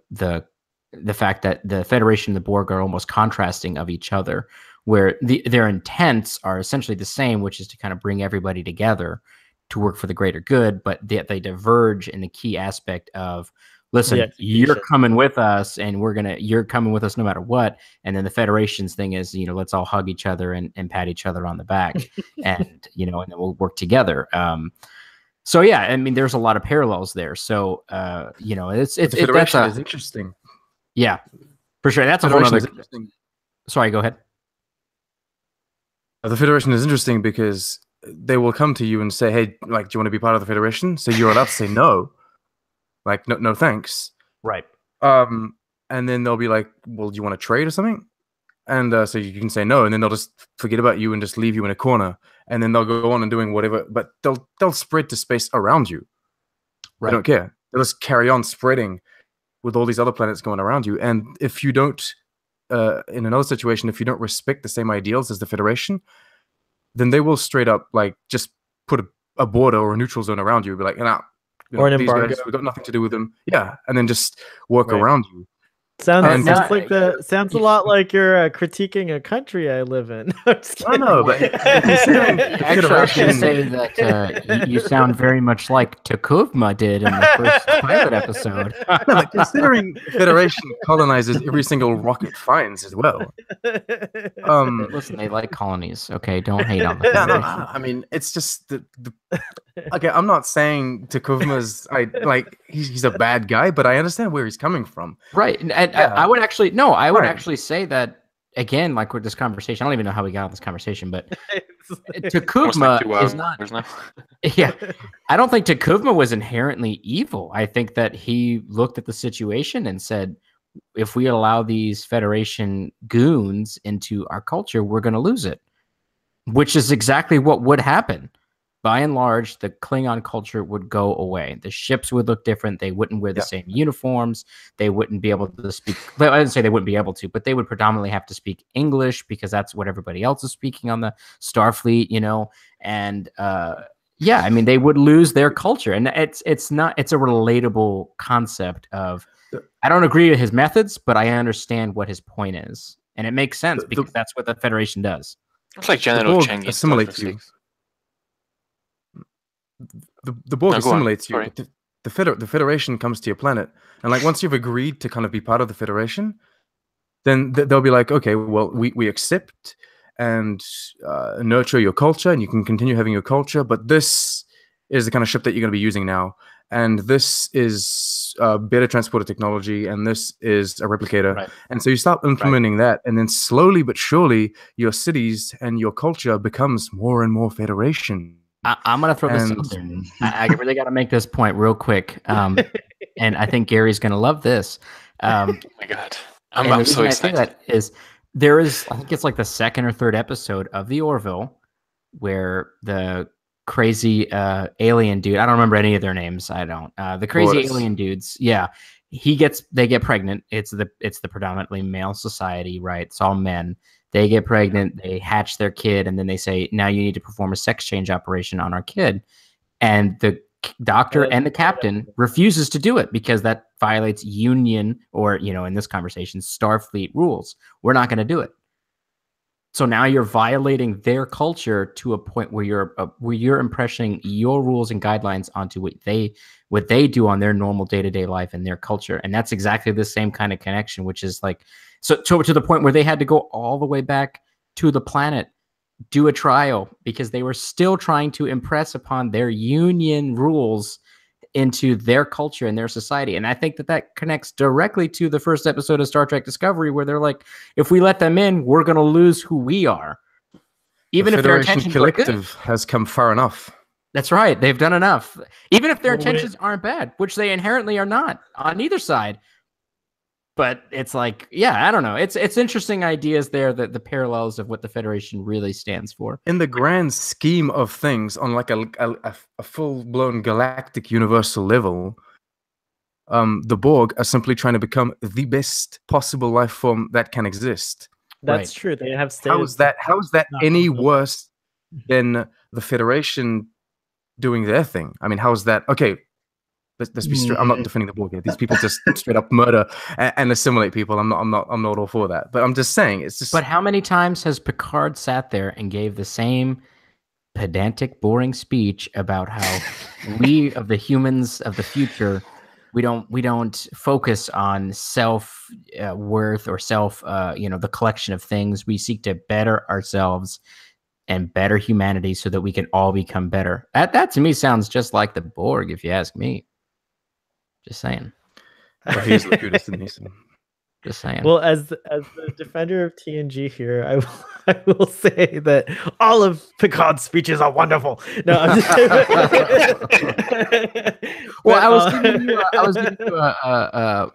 fact that the Federation and the Borg are almost contrasting of each other, where their intents are essentially the same, which is to kind of bring everybody together to work for the greater good, but they diverge in the key aspect of, listen, you're coming with us, and you're coming with us no matter what. And then the Federation's thing is, let's all hug each other and pat each other on the back, and and then we'll work together. So yeah, I mean, there's a lot of parallels there. So it's the Federation is interesting. Yeah, for sure. That's a whole other. Sorry, go ahead. The Federation is interesting because they will come to you and say, "Hey, like, do you want to be part of the Federation?" So you're allowed to say no. Like, no, thanks. Right. And then they'll be like, well, do you want to trade or something? And so you can say no, and then they'll just forget about you and just leave you in a corner. And then they'll go on and doing whatever, but they'll spread to space around you. Right. They don't care. They'll just carry on spreading with all these other planets going around you. And if you don't, in another situation, if you don't respect the same ideals as the Federation, then they will straight up like just put a border or a neutral zone around you. Be like, nah. Or an embargo. Guys, we've got nothing to do with them. Yeah, and then just work around you. Sounds a lot like you're critiquing a country I live in. I know, but actually, I should say that you sound very much like Takuvma did in the first pilot episode. No, like, considering Federation colonizes every single rock it finds as well. Listen, they like colonies. Okay, don't hate on them. No, I mean, it's just the okay. I'm not saying Takuvma's he's a bad guy, but I understand where he's coming from. Right, and I would actually actually say that again, like with this conversation. I don't even know how we got on this conversation, but Takuvma is not. Yeah, I don't think Takuvma was inherently evil. I think that he looked at the situation and said, if we allow these Federation goons into our culture, we're going to lose it, which is exactly what would happen. By and large, the Klingon culture would go away. The ships would look different. They wouldn't wear the same uniforms. They wouldn't be able to speak. I didn't say they wouldn't be able to, but they would predominantly have to speak English because that's what everybody else is speaking on the Starfleet, And I mean, they would lose their culture, and it's a relatable concept of. I don't agree with his methods, but I understand what his point is, and it makes sense because that's what the Federation does. It's like General Cheng assimilates you. The Borg assimilates you. The Federation comes to your planet, and like once you've agreed to kind of be part of the Federation, then they'll be like, okay, well, we accept and nurture your culture, and you can continue having your culture, but this is the kind of ship that you're going to be using now, and this is better transporter technology, and this is a replicator. Right. And so you start implementing that, and then slowly but surely your cities and your culture becomes more and more Federation. I'm going to throw this out there. I really got to make this point real quick. And I think Gary's going to love this. Oh my God. I'm so excited. That is, there is, I think it's like the second or third episode of The Orville where the crazy alien dude, I don't remember any of their names. I don't. The crazy alien dudes. Yeah. They get pregnant. It's the predominantly male society, right? It's all men. They get pregnant, they hatch their kid, and then they say, now you need to perform a sex change operation on our kid. And the doctor and the captain refuses to do it because that violates Union or, in this conversation, Starfleet rules. We're not going to do it. So now you're violating their culture to a point where you're impressing your rules and guidelines onto what they do on their normal day-to-day life and their culture. And that's exactly the same kind of connection, which is like so to the point where they had to go all the way back to the planet, do a trial, because they were still trying to impress upon their union rules into their culture and their society. And I think that connects directly to the first episode of Star Trek Discovery, where they're like, if we let them in, we're going to lose who we are. Even if their intentions are good. Has come far enough. That's right. They've done enough. Even if their intentions aren't bad, which they inherently are not on either side. But it's like, yeah, I don't know. It's interesting ideas there, that the parallels of what the Federation really stands for. In the grand scheme of things, on like a full-blown galactic universal level, the Borg are simply trying to become the best possible life form that can exist. That's true. They have stated. How is that any worse than the Federation doing their thing? I mean, how is that? Okay, let's be straight. I'm not defending the Borg here. These people just straight up murder and assimilate people. I'm not all for that. But I'm just saying, it's just. But how many times has Picard sat there and gave the same pedantic, boring speech about how we of the humans of the future, we don't focus on self worth or self the collection of things. We seek to better ourselves and better humanity so that we can all become better. That to me sounds just like the Borg, if you ask me. Just saying. Well, he's the cutest in this. Just saying. Well, as the defender of TNG here, I will say that all of Picard's speeches are wonderful. No, I'm just well, I was giving you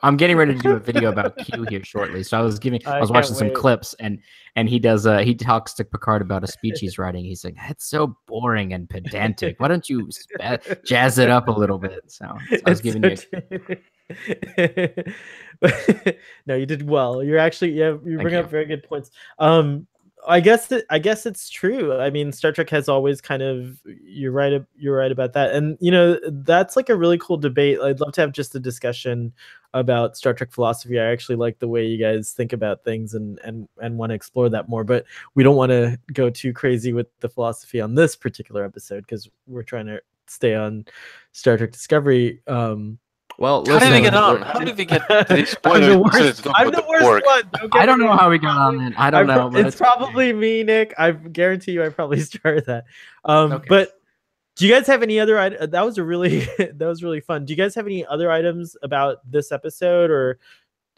I'm getting ready to do a video about Q here shortly. So I was watching some clips, and he talks to Picard about a speech he's writing. He's like, "It's so boring and pedantic. Why don't you jazz it up a little bit?" So I was giving you. No, you did well. You're actually you bring up very good points. I guess it's true. I mean, Star Trek has always kind of, you're right about that. And that's like a really cool debate. I'd love to have just a discussion about Star Trek philosophy. I actually like the way you guys think about things and want to explore that more, but we don't want to go too crazy with the philosophy on this particular episode because we're trying to stay on Star Trek Discovery. Well, how did we get on? How did we get to this point? I'm the worst one. I don't know how we got on, man. I don't know. It's probably me, Nick. I guarantee you, I probably started that. But do you guys have any other? That was really fun. Do you guys have any other items about this episode,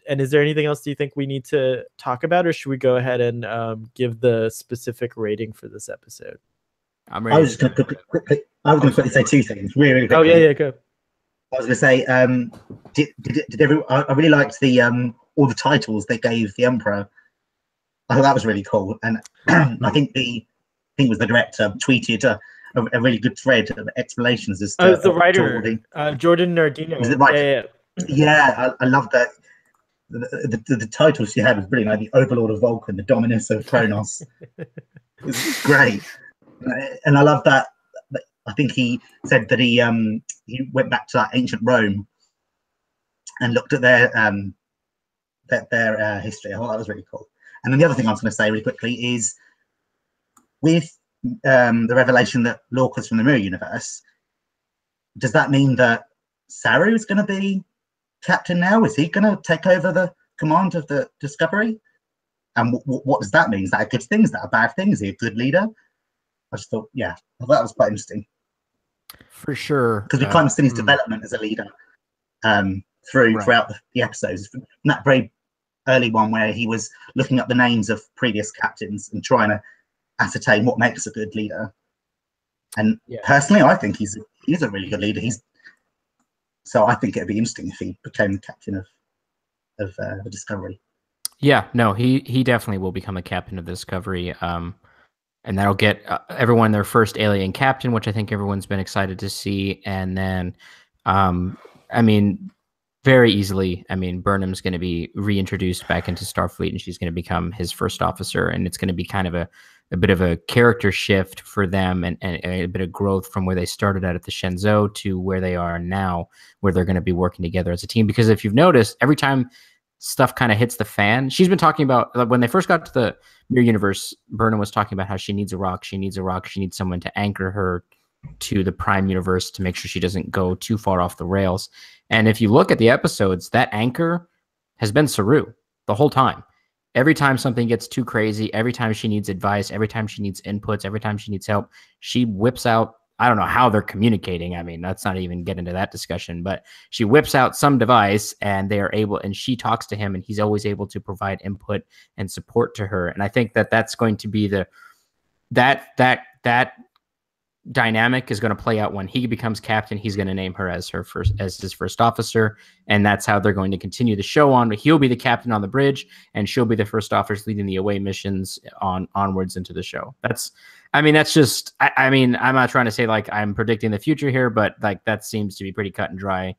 and is there anything else do you think we need to talk about, or should we go ahead and give the specific rating for this episode? I'm ready. I was going to quickly say two things. Really quickly. Oh yeah, go. I was going to say, did everyone? I really liked the all the titles they gave the Emperor. I thought that was really cool, and I think it was the director tweeted a really good thread of explanations as to. Oh, the writer, Jordan Nardino. Is it right? Yeah, I love that. The titles she had was brilliant, like the Overlord of Vulcan, the Dominus of Kronos. It was great, and I love that. I think he said that he went back to that ancient Rome and looked at their history. I thought that was really cool. And then the other thing I was going to say really quickly is with the revelation that Lorca's from the Mirror Universe, does that mean that Saru is going to be captain now? Is he going to take over the command of the Discovery? And what does that mean? Is that a good thing? Is that a bad thing? Is he a good leader? I just thought, yeah, I thought that was quite interesting. For sure. Because we kind of seen his development as a leader throughout the episodes. From that very early one where he was looking up the names of previous captains and trying to ascertain what makes a good leader. And personally, I think he's a really good leader. So I think it'd be interesting if he became the captain of the Discovery. Yeah, no, he definitely will become a captain of the Discovery. And that'll get everyone their first alien captain, which I think everyone's been excited to see. And then, I mean, very easily, Burnham's going to be reintroduced back into Starfleet, and she's going to become his first officer. And it's going to be kind of a bit of a character shift for them and a bit of growth from where they started at the Shenzhou to where they are now, where they're going to be working together as a team. Because if you've noticed, every time stuff kind of hits the fan. She's been talking about, like, when they first got to the Mirror Universe, Burnham was talking about how she needs a rock. She needs a rock. She needs someone to anchor her to the Prime Universe to make sure she doesn't go too far off the rails. And if you look at the episodes, that anchor has been Saru the whole time. Every time something gets too crazy, every time she needs advice, every time she needs inputs, every time she needs help, she whips out, I don't know how they're communicating. I mean, let's not even get into that discussion, but she whips out some device and they are able, and she talks to him and he's always able to provide input and support to her. And I think that that's going to be that dynamic is going to play out when he becomes captain. He's going to name her as his first officer, and that's how they're going to continue the show on. He'll be the captain on the bridge, and she'll be the first officer leading the away missions onwards into the show. That's just. I mean, I'm not trying to say like I'm predicting the future here, but like that seems to be pretty cut and dry,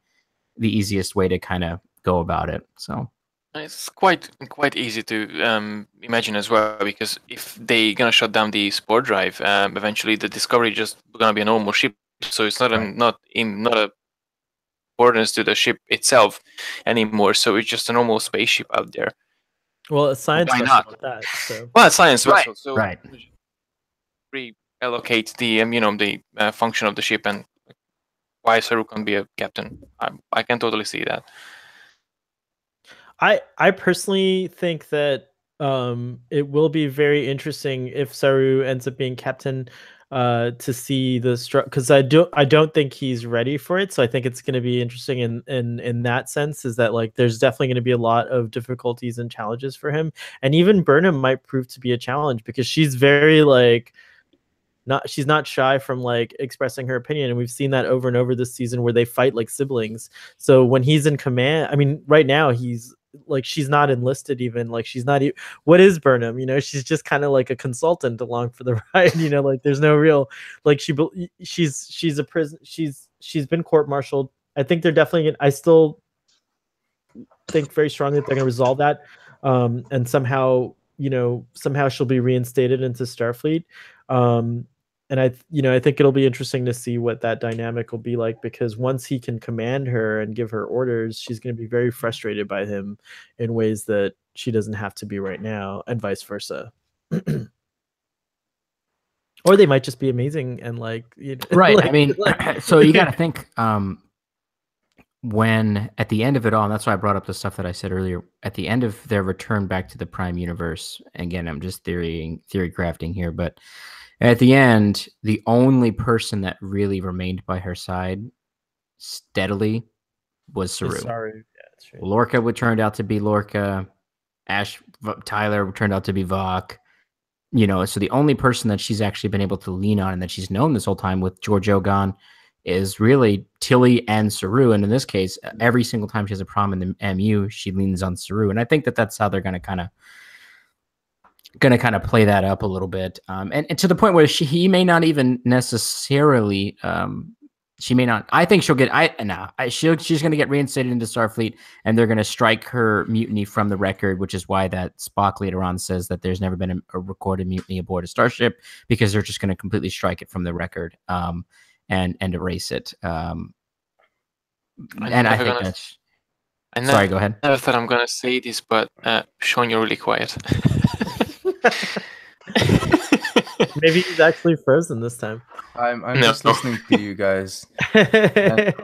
the easiest way to kind of go about it. So. It's quite easy to imagine as well, because if they're gonna shut down the spore drive, eventually the Discovery just gonna be a normal ship. So it's not not a importance to the ship itself anymore. So it's just a normal spaceship out there. Well, a science Why vessel not? with that. So. Well, it's science Right, vessel, so right. reallocate the function of the ship, and why Saru can be a captain. I can totally see that. I personally think that it will be very interesting if Saru ends up being captain to see the because I don't think he's ready for it. So I think it's going to be interesting in that sense, is that like there's definitely going to be a lot of difficulties and challenges for him, and even Burnham might prove to be a challenge because she's very like. She's not shy from like expressing her opinion, and we've seen that over and over this season where they fight like siblings. So when he's in command, I mean, right now he's like, she's not enlisted even, like she's not what is Burnham, she's just kind of like a consultant along for the ride, like there's no real like she's a prison, she's been court-martialed. I think they're definitely I still think very strongly that they're going to resolve that, and somehow she'll be reinstated into Starfleet. And I think it'll be interesting to see what that dynamic will be like, because once he can command her and give her orders, she's going to be very frustrated by him in ways that she doesn't have to be right now, and vice versa. Or they might just be amazing and like, right. like, I mean, so you got to think when at the end of it all, and that's why I brought up the stuff that I said earlier, at the end of their return back to the Prime Universe, again, I'm just theory crafting here, but at the end, the only person that really remained by her side steadily was Saru. Sorry. Yeah, that's right. Lorca turned out to be Lorca. Tyler turned out to be Vok. So the only person that she's actually been able to lean on and that she's known this whole time with Giorgio gone is really Tilly and Saru. And in this case, every single time she has a problem in the MU, she leans on Saru. And I think that that's how they're going to kind of play that up a little bit, and to the point where he may not even necessarily, she may not. I think she'll get. She's going to get reinstated into Starfleet, and they're going to strike her mutiny from the record, which is why that Spock later on says that there's never been a recorded mutiny aboard a starship, because they're just going to completely strike it from the record, and erase it. And I think that's. Sorry, go ahead. I never thought I'm going to say this, but Sean, you're really quiet. Maybe he's actually frozen this time. I'm just listening to you guys. I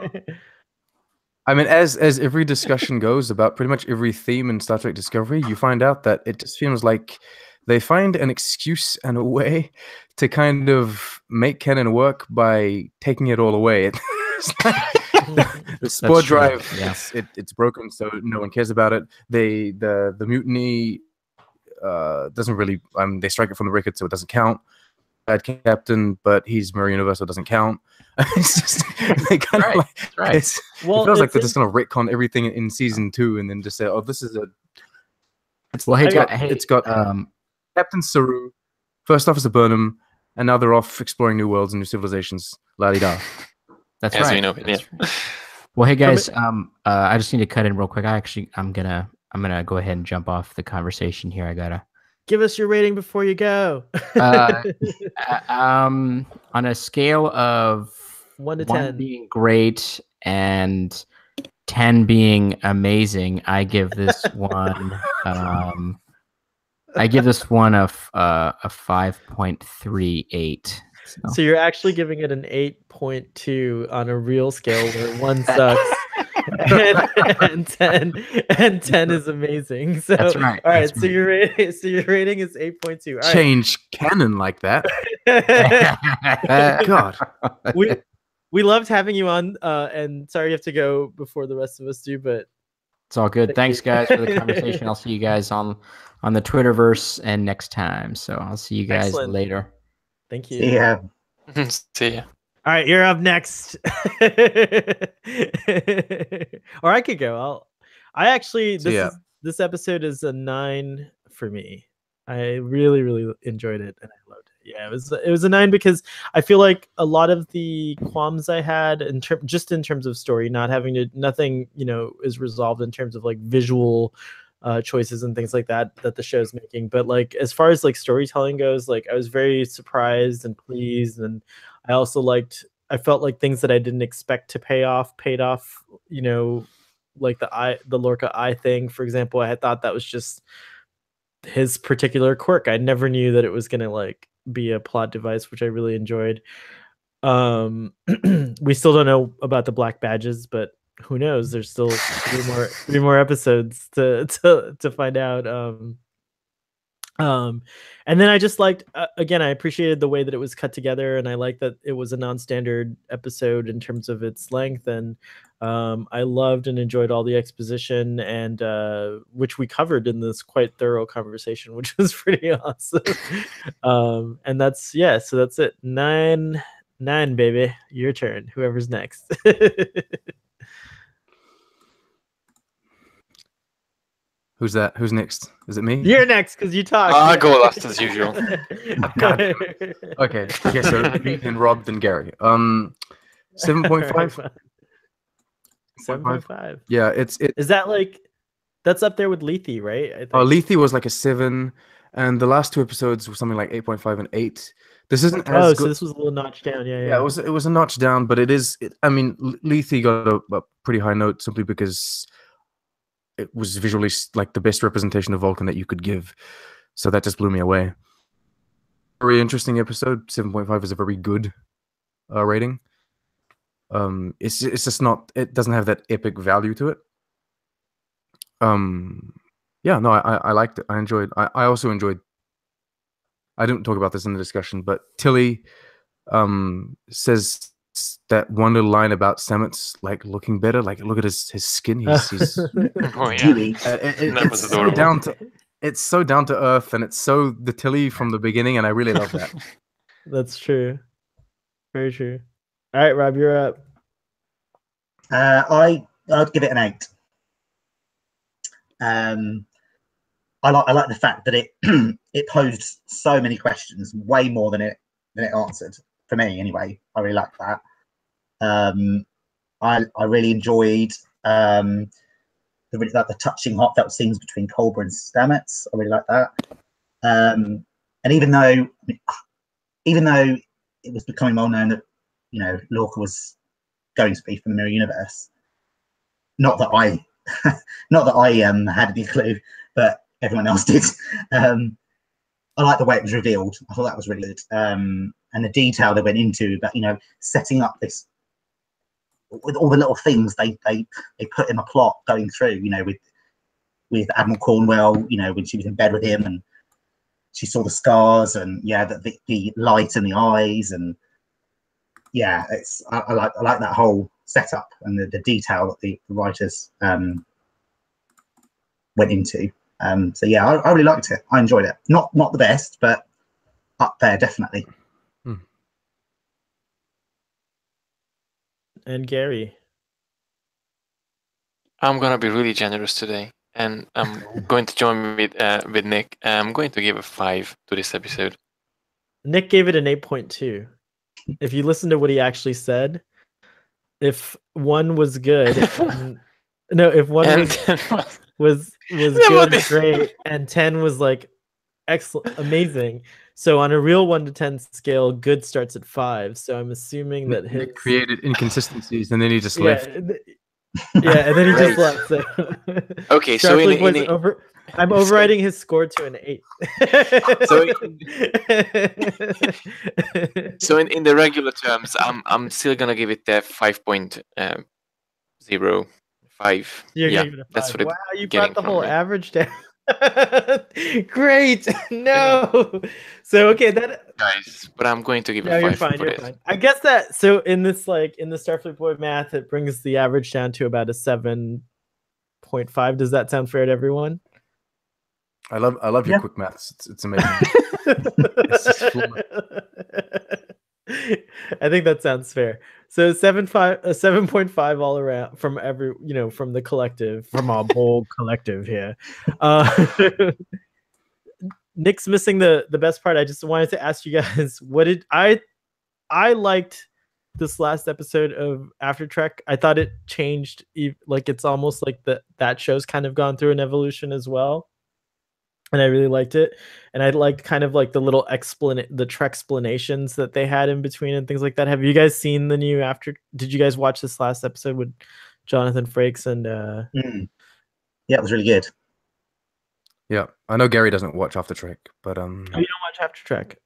mean, as every discussion goes about pretty much every theme in Star Trek Discovery, you find out that it just feels like they find an excuse and a way to kind of make canon work by taking it all away. The spore drive, yes, it's broken, so no one cares about it. The mutiny doesn't really. They strike it from the record, so it doesn't count. Bad captain, but he's Mirror Universe, so it doesn't count. It's just they kind of like. Right. It feels like they're just gonna retcon everything in season 2, and then just say, "Oh, this is a." It's got Captain Saru, First Officer Burnham, and now they're off exploring new worlds and new civilizations. La-di-da. That's As right. we know it, yeah. Well, hey guys, I just need to cut in real quick. I'm gonna go ahead and jump off the conversation here. I gotta give us your rating before you go. On a scale of 1 to 1 10 being great and 10 being amazing, I give this one I give this one a 5.38. So you're actually giving it an 8.2 on a real scale where 1 sucks and 10 is amazing. So That's right. All right, That's so right. your rating is 8.2. All right. Change canon like that. God. We loved having you on, and sorry you have to go before the rest of us do, but It's all good. Thank Thanks, you. guys, for the conversation. I'll see you guys on the Twitterverse and next time. So I'll see you guys Excellent. later. thank you. Yeah. See ya. All right, you're up next. Or I could go. I actually So, yeah. this episode is a 9 for me. I really, really enjoyed it and I loved it. Yeah, it was a 9 because I feel like a lot of the qualms I had just in terms of story, nothing, is resolved in terms of like visual choices and things like that the show's making. But like as far as like storytelling goes, like I was very surprised and pleased, and I felt like things that I didn't expect to paid off, like the Lorca eye thing, for example. I had thought that was just his particular quirk. I never knew that it was gonna like be a plot device, which I really enjoyed. We still don't know about the black badges, but who knows? There's still three more episodes to find out. And then I just liked, again, I appreciated the way that it was cut together, and I like that it was a non-standard episode in terms of its length. And I loved and enjoyed all the exposition, and which we covered in this quite thorough conversation, which was pretty awesome. And so that's it. 9, baby. Your turn. Whoever's next. Who's that? Who's next? Is it me? You're next because you talked. I'll go last as usual. God. Okay. So me, then Rob, then Gary. 7.5. 7.5. Yeah, it Is that like that's up there with Lethe, right? I think. Lethe was like a 7, and the last 2 episodes were something like 8.5 and 8. This isn't as good. So this was a little notch down. Yeah. It was a notch down, but I mean, Lethe got a pretty high note simply because it was visually like the best representation of Vulcan that you could give. So that just blew me away. Very interesting episode. 7.5 is a very good rating. It's just not. It doesn't have that epic value to it. Yeah, no, I liked it. I enjoyed. I also enjoyed. I didn't talk about this in the discussion, but Tilly says that one little line about Stamets like looking better. Like, look at his skin. He's Oh yeah. Dewey. That was it's so adorable. it's so down to earth, and it's so the Tilly from the beginning, and I really love that. That's true. Very true. All right, Rob, you're up. I'd give it an 8. I like the fact that it it posed so many questions, way more than it answered, for me anyway. I really like that. I really enjoyed the touching, heartfelt scenes between Culber and Stamets. I really like that. And even though it was becoming well known that Lorca was going to be from the Mirror Universe, not that I had any clue, but everyone else did. I like the way it was revealed. I thought that was really good. And the detail they went into about setting up this with all the little things they put in the plot going through. With Admiral Cornwell, when she was in bed with him and she saw the scars and the light in the eyes, and I like that whole setup and the detail that the writers went into. So yeah, I really liked it. I enjoyed it. Not the best, but up there definitely. And Gary. I'm gonna be really generous today, and I'm going to join with Nick. I'm going to give a 5 to this episode. Nick gave it an 8.2. If you listen to what he actually said, if 1 was good, if 1 was good, great, and 10 was like excellent, amazing. So on a real 1 to 10 scale, good starts at 5. So I'm assuming that Nick created inconsistencies and then he just left. Yeah, and then he just Great. left. So Okay, so Starfleet Boys I'm overriding his score to an 8. So in the regular terms, I'm still gonna give it the 5.05. You're Yeah, gonna give it a that's 5. what Wow, it's you getting brought the from whole me. average down. Great. No. So okay, that Guys, but I'm going to give no, a you're 5 fine. for You're this. fine. I guess that so in the Starfleet Boy math, it brings the average down to about a 7.5. Does that sound fair to everyone? I love your Yeah. quick maths. It's amazing. I think that sounds fair. So 7.5 all around from every, from the collective, from our whole collective here. Nick's missing the best part. I just wanted to ask you guys, what did I liked this last episode of After Trek. I thought it changed, like it's almost like that show's kind of gone through an evolution as well. And I really liked it. And I liked kind of like the little the Trek explanations that they had in between and things like that. Have you guys seen the new did you guys watch this last episode with Jonathan Frakes and Yeah, it was really good. Yeah, I know Gary doesn't watch After Trek, but Oh, you don't watch After Trek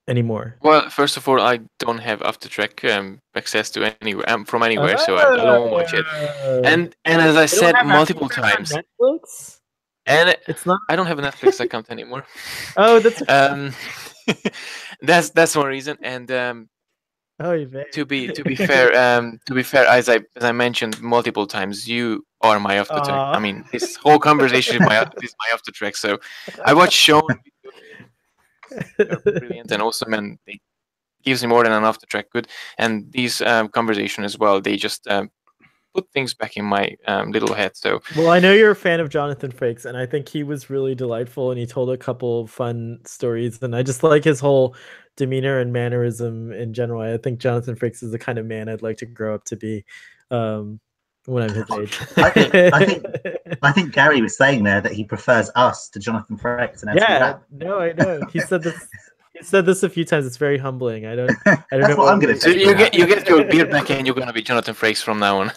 anymore? Well, first of all, I don't have After Trek access to anywhere from anywhere, so I don't watch it. And as I said multiple times, Netflix? and It's not. I don't have a Netflix account anymore. Oh, that's that's one reason. And oh, you bet. to be fair, as I mentioned multiple times, you are my After Trek. I mean, this whole conversation is my After Trek. So I watch shows. They're brilliant and awesome, and it gives me more than enough to track good. And these conversation as well, they just put things back in my little head. So well, I know you're a fan of Jonathan Frakes, and I think he was really delightful, and he told a couple of fun stories, and I just like his whole demeanor and mannerism in general. I think Jonathan Frakes is the kind of man I'd like to grow up to be when I'm his age. I think Gary was saying there that he prefers us to Jonathan Frakes and Anthony Rapp. No, I know. He said this. He said this a few times. It's very humbling. I don't That's know what I'm going to so say. you get your beard back, and you're gonna be Jonathan Frakes from now on.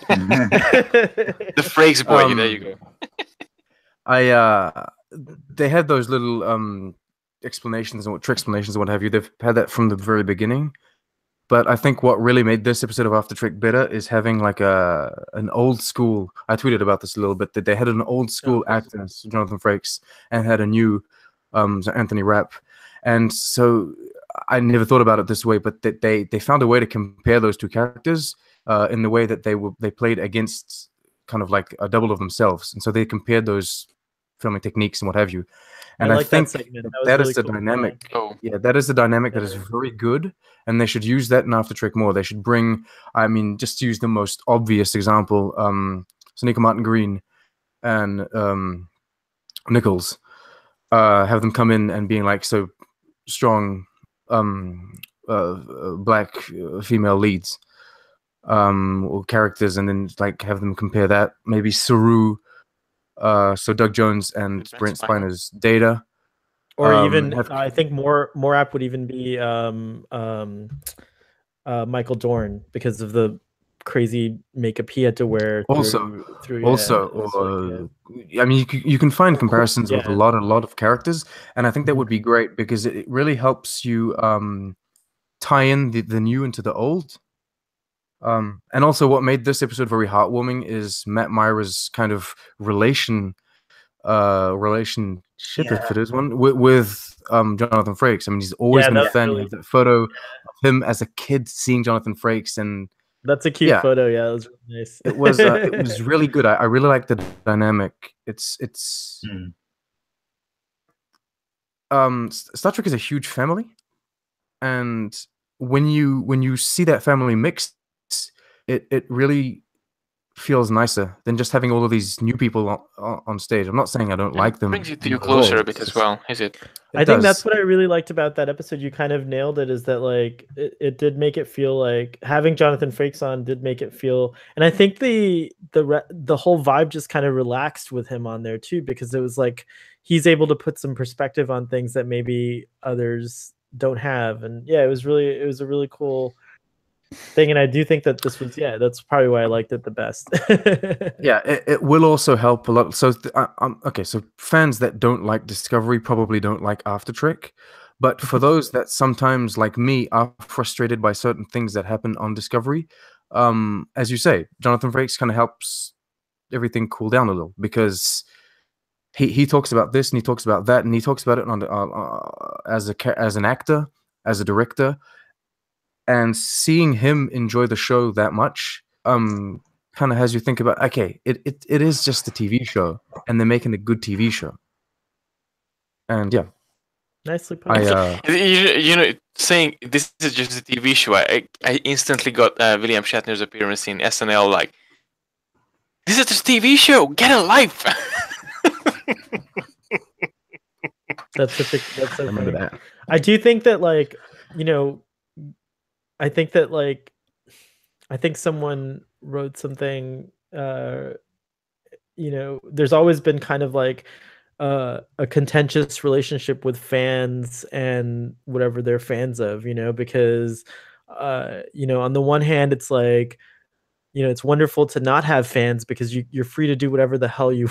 The Frakes boy. There you go. They had those little explanations and trick explanations and what have you. They've had that from the very beginning. But I think what really made this episode of After Trek better is having like an old school. I tweeted about this a little bit, that they had an old school actor, Jonathan Frakes, and had a new Anthony Rapp. And so I never thought about it this way, but they found a way to compare those two characters in the way that they played against kind of like a double of themselves. And so they compared those filming techniques and what have you. And I think that is the dynamic. Yeah, that is the dynamic that is very good, and they should use that in After Trek more. They should bring, I mean, just to use the most obvious example, Sonequa Martin Green and Nichols, have them come in and being like so strong black female leads or characters, and then like have them compare that. Maybe Saru. So Doug Jones and Brent Spiner's Data, or even I think more apt would even be Michael Dorn, because of the crazy makeup he had to wear. I mean, you can find comparisons with a lot of characters, and I think that would be great because it really helps you tie in the new into the old. And also, what made this episode very heartwarming is Matt Myra's kind of relationship, if it is one, with Jonathan Frakes. I mean, he's always been a fan. You have that photo of him as a kid seeing Jonathan Frakes, and that's a cute photo. Yeah, it was really nice. It was really good. I really like the dynamic. Star Trek is a huge family, and when you see that family mixed, it really feels nicer than just having all of these new people on stage. I'm not saying I don't like them. Brings it to you closer a bit as well, is it? I think that's what I really liked about that episode. You kind of nailed it, is that like it did make it feel like having Jonathan Frakes on did make it feel, and I think the whole vibe just kind of relaxed with him on there too, because it was like he's able to put some perspective on things that maybe others don't have. And yeah, it was a really cool thing, and I do think that this was that's probably why I liked it the best. Yeah, it will also help a lot. So okay, so fans that don't like Discovery probably don't like After Trek, but for those that sometimes, like me, are frustrated by certain things that happen on Discovery, as you say, Jonathan Frakes kind of helps everything cool down a little, because he talks about this and he talks about that and he talks about it on as an actor, as a director, and seeing him enjoy the show that much kind of has you think about, okay, it is just a TV show and they're making a good TV show. And yeah, Nicely put. Saying this is just a TV show, I instantly got William Shatner's appearance in SNL, like, this is just a TV show, get a life. That's so remember funny. that. I do think that, like, I think that, like, I think someone wrote something, there's always been kind of like a contentious relationship with fans and whatever they're fans of, because, on the one hand, it's like, it's wonderful to not have fans because you're free to do whatever the hell you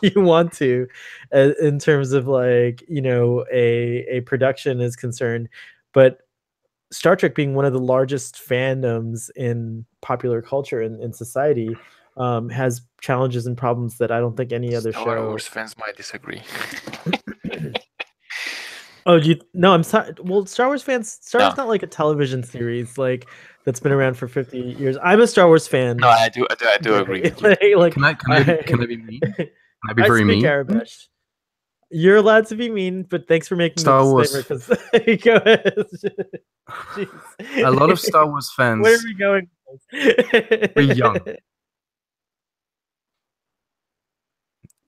you want to, in terms of, like, a production is concerned. But Star Trek being one of the largest fandoms in popular culture and in society, has challenges and problems that I don't think any other Star show. Wars fans might disagree. Oh, no, I'm sorry. Well, Star Wars fans, Star Wars not like a television series like that's been around for 50 years. I'm a Star Wars fan. No, I do agree with you. Like, Can I be mean? Can I be very mean? Arabesh. You're allowed to be mean, but thanks for making Star the Wars. disclaimer. Go ahead. A lot of Star Wars fans. Where are we going? We're young.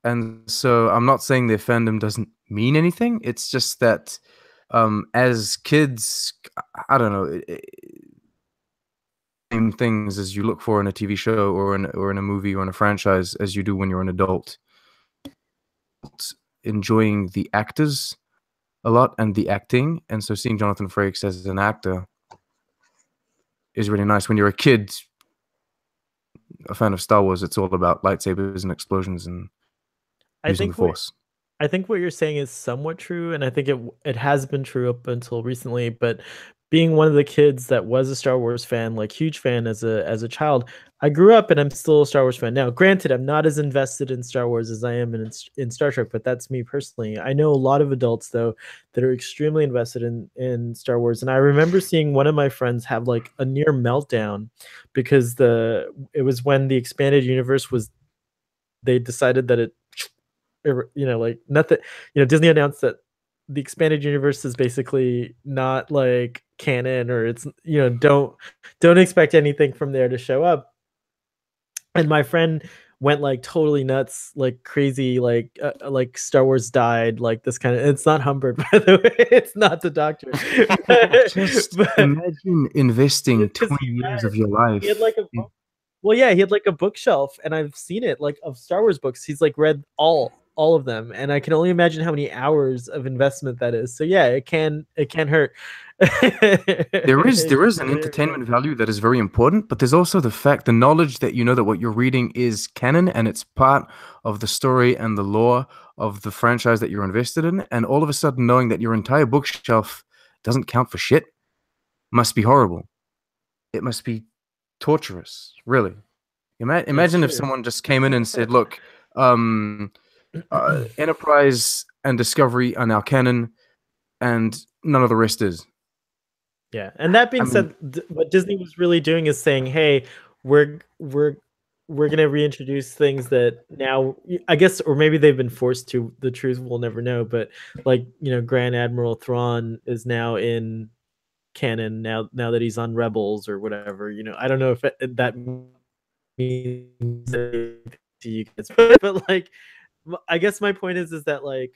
And so I'm not saying their fandom doesn't mean anything. It's just that as kids, I don't know, same things as you look for in a TV show or in a movie or in a franchise as you do when you're an adult. Enjoying the actors a lot and the acting, and so seeing Jonathan Frakes as an actor is really nice. When you're a kid, a fan of Star Wars, it's all about lightsabers and explosions and using the Force. I think what you're saying is somewhat true, and I think it has been true up until recently. But being one of the kids that was a Star Wars fan, like huge fan as a child, I grew up and I'm still a Star Wars fan. Now, granted, I'm not as invested in Star Wars as I am in Star Trek, but that's me personally. I know a lot of adults though that are extremely invested in Star Wars, and I remember seeing one of my friends have like a near meltdown because it was when the expanded universe was. They decided that like nothing. Disney announced that the expanded universe is basically not like canon, or it's don't expect anything from there to show up. And my friend went like totally nuts, like crazy, like Star Wars died, like this kind of. It's not Humbert, by the way. It's not the Doctor. Just imagine investing 20 years of your life. He had like he had like a bookshelf, and I've seen it, like, of Star Wars books. He's like read all of them, and I can only imagine how many hours of investment that is. So yeah, it can hurt. There is an entertainment value that is very important, but there's also the knowledge that that what you're reading is canon and it's part of the story and the lore of the franchise that you're invested in, and all of a sudden knowing that your entire bookshelf doesn't count for shit must be horrible. It must be torturous, really. Imagine if someone just came in and said, look, Enterprise and Discovery are now canon and none of the rest is. Yeah, and that being said, what Disney was really doing is saying, hey, we're going to reintroduce things that now, I guess, or maybe they've been forced to. The truth we'll never know, but like, Grand Admiral Thrawn is now in canon now that he's on Rebels or whatever. I don't know if that means anything to you guys, but like, I guess my point is that, like,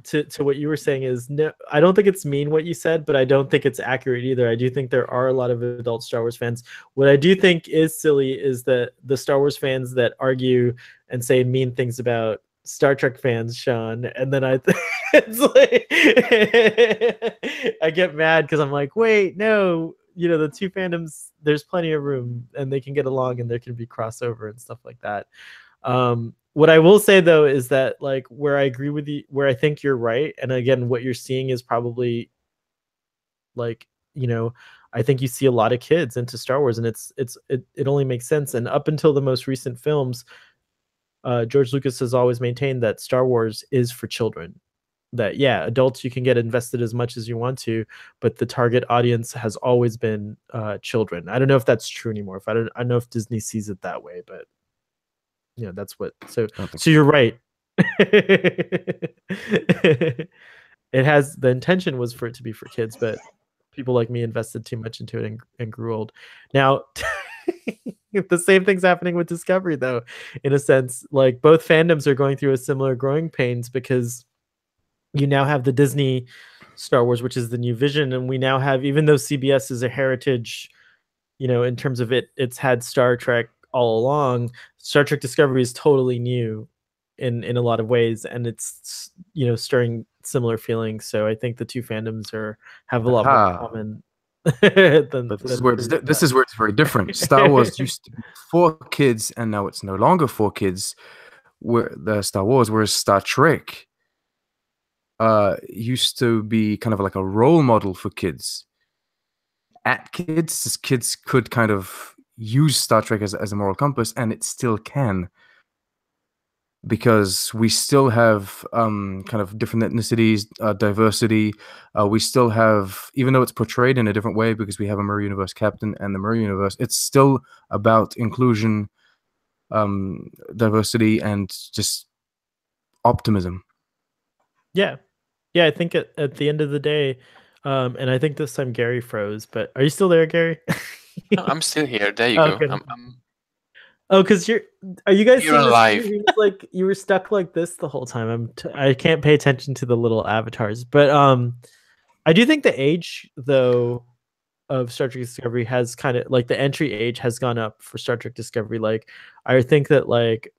to what you were saying is, no, I don't think it's mean what you said, but I don't think it's accurate either. I do think there are a lot of adult Star Wars fans. What I do think is silly is that the Star Wars fans that argue and say mean things about Star Trek fans, Sean, and then it's like I get mad because I'm like, wait, no, the two fandoms, there's plenty of room and they can get along and there can be crossover and stuff like that. What I will say though is that like where I agree with you, where I think you're right, and again, what you're seeing is probably like, I think you see a lot of kids into Star Wars, and it only makes sense. And up until the most recent films, George Lucas has always maintained that Star Wars is for children. That adults, you can get invested as much as you want to, but the target audience has always been children. I don't know if that's true anymore. I don't know if Disney sees it that way, but that's what. So you're right. The intention was for it to be for kids, but people like me invested too much into it and grew old. Now, the same thing's happening with Discovery, though, in a sense. Like both fandoms are going through a similar growing pains because you now have the Disney Star Wars, which is the new vision, and we now have, even though CBS is a heritage, in terms of it's had Star Trek all along. Star Trek Discovery is totally new in a lot of ways, and it's stirring similar feelings. So I think the two fandoms have a lot more common. But this is where it's very different. Star Wars used to be for kids, and now it's no longer for kids. Whereas Star Trek used to be kind of like a role model for kids. Kids could kind of use Star Trek as a moral compass, and it still can. Because we still have kind of different ethnicities, diversity. We still have, even though it's portrayed in a different way, because we have a Mirror Universe captain and the Mirror Universe, it's still about inclusion, diversity, and just optimism. Yeah. I think at the end of the day, and I think this time Gary froze, but are you still there, Gary? No, I'm still here. There you go. Oh, because are you guys you're alive? Like you were stuck like this the whole time. I can't pay attention to the little avatars, but I do think the age though of Star Trek Discovery has kind of like the entry age has gone up for Star Trek Discovery. Like I think that like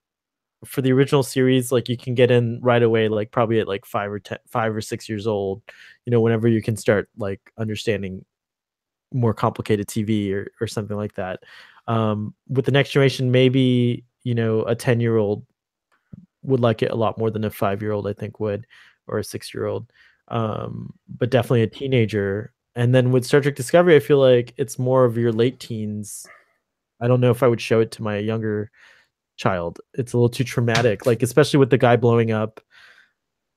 for the original series, like you can get in right away, like probably at like 5 or 6 years old, whenever you can start like understanding more complicated TV or something like that. With the next generation, maybe a 10-year-old would like it a lot more than a 5-year-old, I think would, or a 6-year-old. But definitely a teenager. And then with Star Trek Discovery, I feel like it's more of your late teens. I don't know if I would show it to my younger child. It's a little too traumatic, like especially with the guy blowing up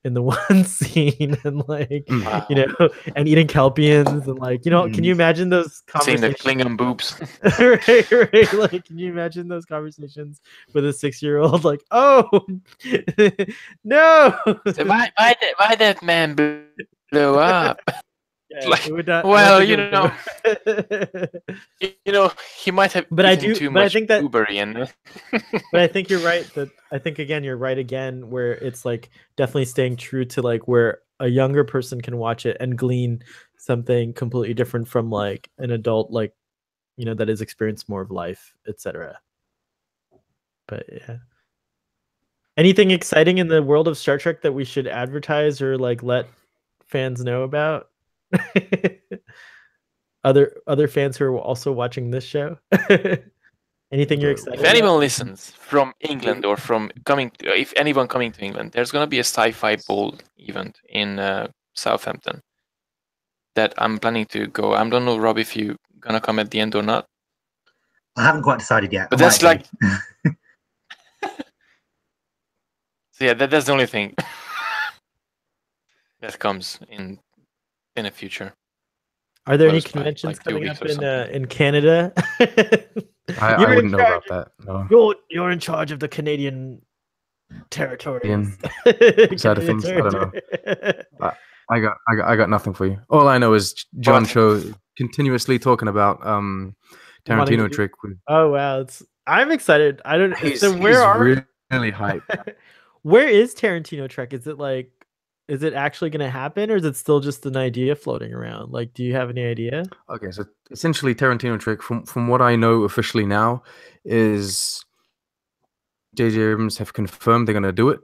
in the one scene and like and eating kelpians and like can you imagine those conversations? Seeing the Klingon boobs. right. Like, can you imagine those conversations with a 6-year-old? Like, oh no, so why that man blew up? Yeah, like, it would not, well, he might have. But I do. Too but much I think that. Blueberry and. But I think you're right. I think again you're right again, where it's like definitely staying true to like where a younger person can watch it and glean something completely different from like an adult, like that has experienced more of life, etc. But yeah. Anything exciting in the world of Star Trek that we should advertise or like let fans know about? Other fans who are also watching this show. Anything you're excited if anyone about? listens from England or if anyone coming to England, there's going to be a sci-fi bowl event in Southampton that I'm planning to go. I don't know, Rob, if you're going to come at the end or not. I haven't quite decided yet. But that's like... So yeah, that's the only thing that comes in the future. Are there any conventions coming up in Canada? I wouldn't know about that. No. You're in charge of the Canadian territories. Side of things, I don't know. I got nothing for you. All I know is John Cho continuously talking about Tarantino trick. Oh wow, I'm excited. I don't. He's really hyped. Where is Tarantino Trek? Is it actually going to happen, or is it still just an idea floating around? Like, do you have any idea? Okay, so essentially, Tarantino Trick, from what I know officially now, is J.J. Abrams have confirmed they're going to do it.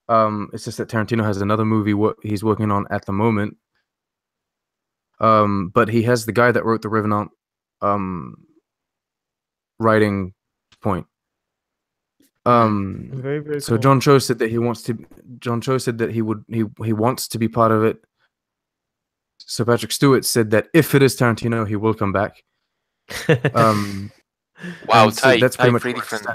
It's just that Tarantino has another movie he's working on at the moment. But he has the guy that wrote The Revenant writing point. Very, very So cool. John Cho said that he wants to. John Cho said that he wants to be part of it. Sir Patrick Stewart said that if it is Tarantino, he will come back. Wow, so that's pretty much pretty different,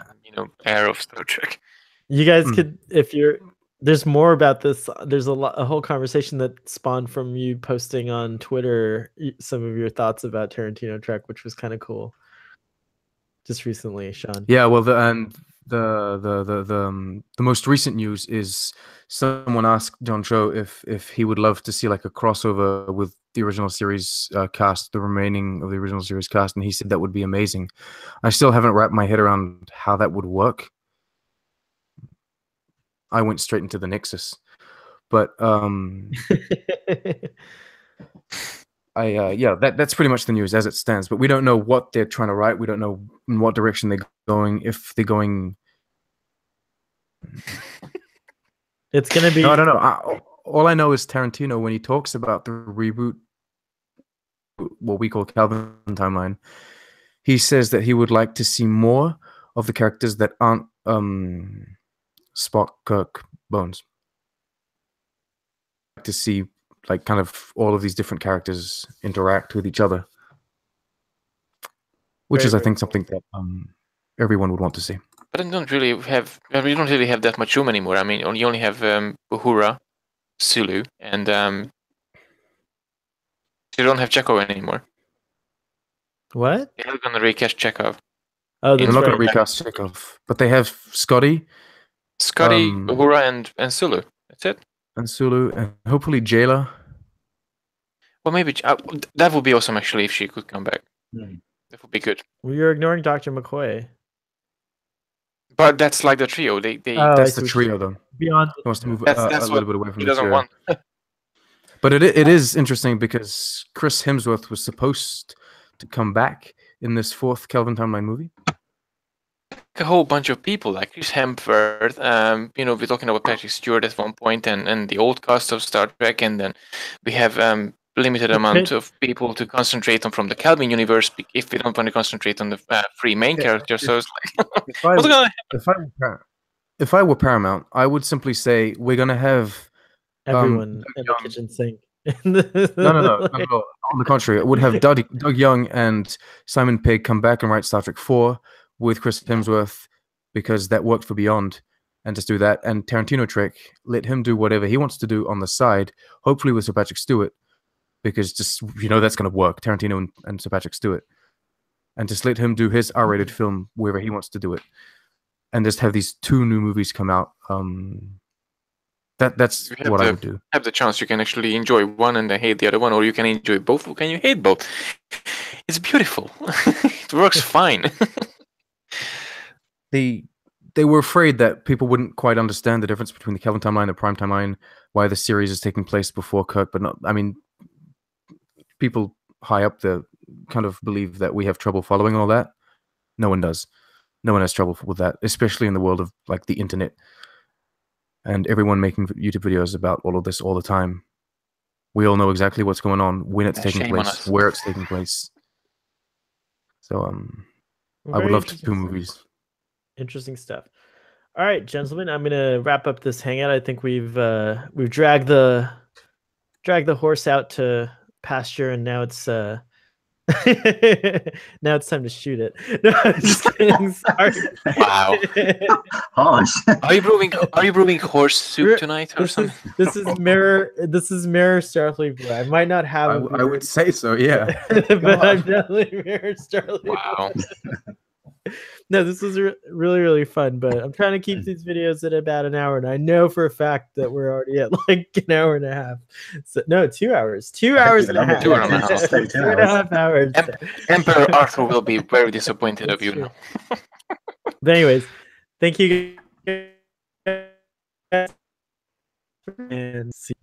air of Star Trek. You guys could, if you're, there's more about this. There's a whole conversation that spawned from you posting on Twitter some of your thoughts about Tarantino Trek, which was kind of cool. Just recently, Sean. Yeah, well, the most recent news is someone asked John Cho if he would love to see like a crossover with the original series cast, the remaining of the original series cast, and he said that would be amazing. I still haven't wrapped my head around how that would work. I went straight into the Nexus, but that's pretty much the news as it stands. But we don't know what they're trying to write. We don't know in what direction they're going. If they're going, it's gonna be. No, I don't know. All I know is Tarantino, when he talks about the reboot, what we call Calvin timeline, he says that he would like to see more of the characters that aren't Spock, Kirk, Bones. To see like kind of all of these different characters interact with each other, which is, I think, something that everyone would want to see. But we don't really have that much room anymore. I mean, you only have Uhura, Sulu, and you don't have Chekhov anymore. What? They're going to recast Chekhov. Oh, they're not going to recast Chekhov, but they have Scotty, Uhura, and Sulu. That's it. And Sulu, and hopefully Jayla. Well, maybe that would be awesome actually if she could come back. That would be good. Well, you're ignoring Dr. McCoy. But that's like the trio. That's the trio, though. Beyond, he wants to move that's a little bit away from he the doesn't trio. want. But it is interesting because Chris Hemsworth was supposed to come back in this fourth Kelvin timeline movie. A whole bunch of people like Chris Hemsworth. We're talking about Patrick Stewart at one point, and the old cast of Star Trek, and then we have limited amount of people to concentrate on from the Kelvin universe if we don't want to concentrate on the three main characters. So it's like, what's going to happen? If I were Paramount, I would simply say we're going to have everyone in the kitchen sink. No, on the contrary, it would have Doug Young and Simon Pegg come back and write Star Trek 4 with Chris Hemsworth, because that worked for Beyond, and just do that. And Tarantino Trek, let him do whatever he wants to do on the side, hopefully with Sir Patrick Stewart, because just that's going to work, Tarantino and Sir Patrick Stewart, and just let him do his R-rated film wherever he wants to do it, and just have these two new movies come out. That's what I would do. Have the chance, you can actually enjoy one and then hate the other one, or you can enjoy both, or can you hate both? It's beautiful. It works fine. They were afraid that people wouldn't quite understand the difference between the Kelvin timeline and Prime timeline, why the series is taking place before Kirk, but not. I mean, people high up there kind of believe that we have trouble following all that. No one does. No one has trouble with that, especially in the world of like the internet and everyone making YouTube videos about all of this all the time. We all know exactly what's going on, when it's taking place, where it's taking place. So I would love to do movies. Interesting stuff. All right, gentlemen, I'm gonna wrap up this hangout. I think we've dragged the horse out to pasture, and now it's now it's time to shoot it. No, I'm just kidding. Sorry. Wow. Are you brewing horse soup tonight or something? This is Mirror Starfleet Boy. I might not have. I would say so, yeah. But I'm definitely Mirror Starfleet. Wow. No, this was really, really fun, but I'm trying to keep these videos at about an hour, and I know for a fact that we're already at like an hour and a half. So, no, 2 hours. 2 hours and a half. 2 and a half. 2.5 hours. Emperor Arthur will be very disappointed of you now. But anyways, thank you. And see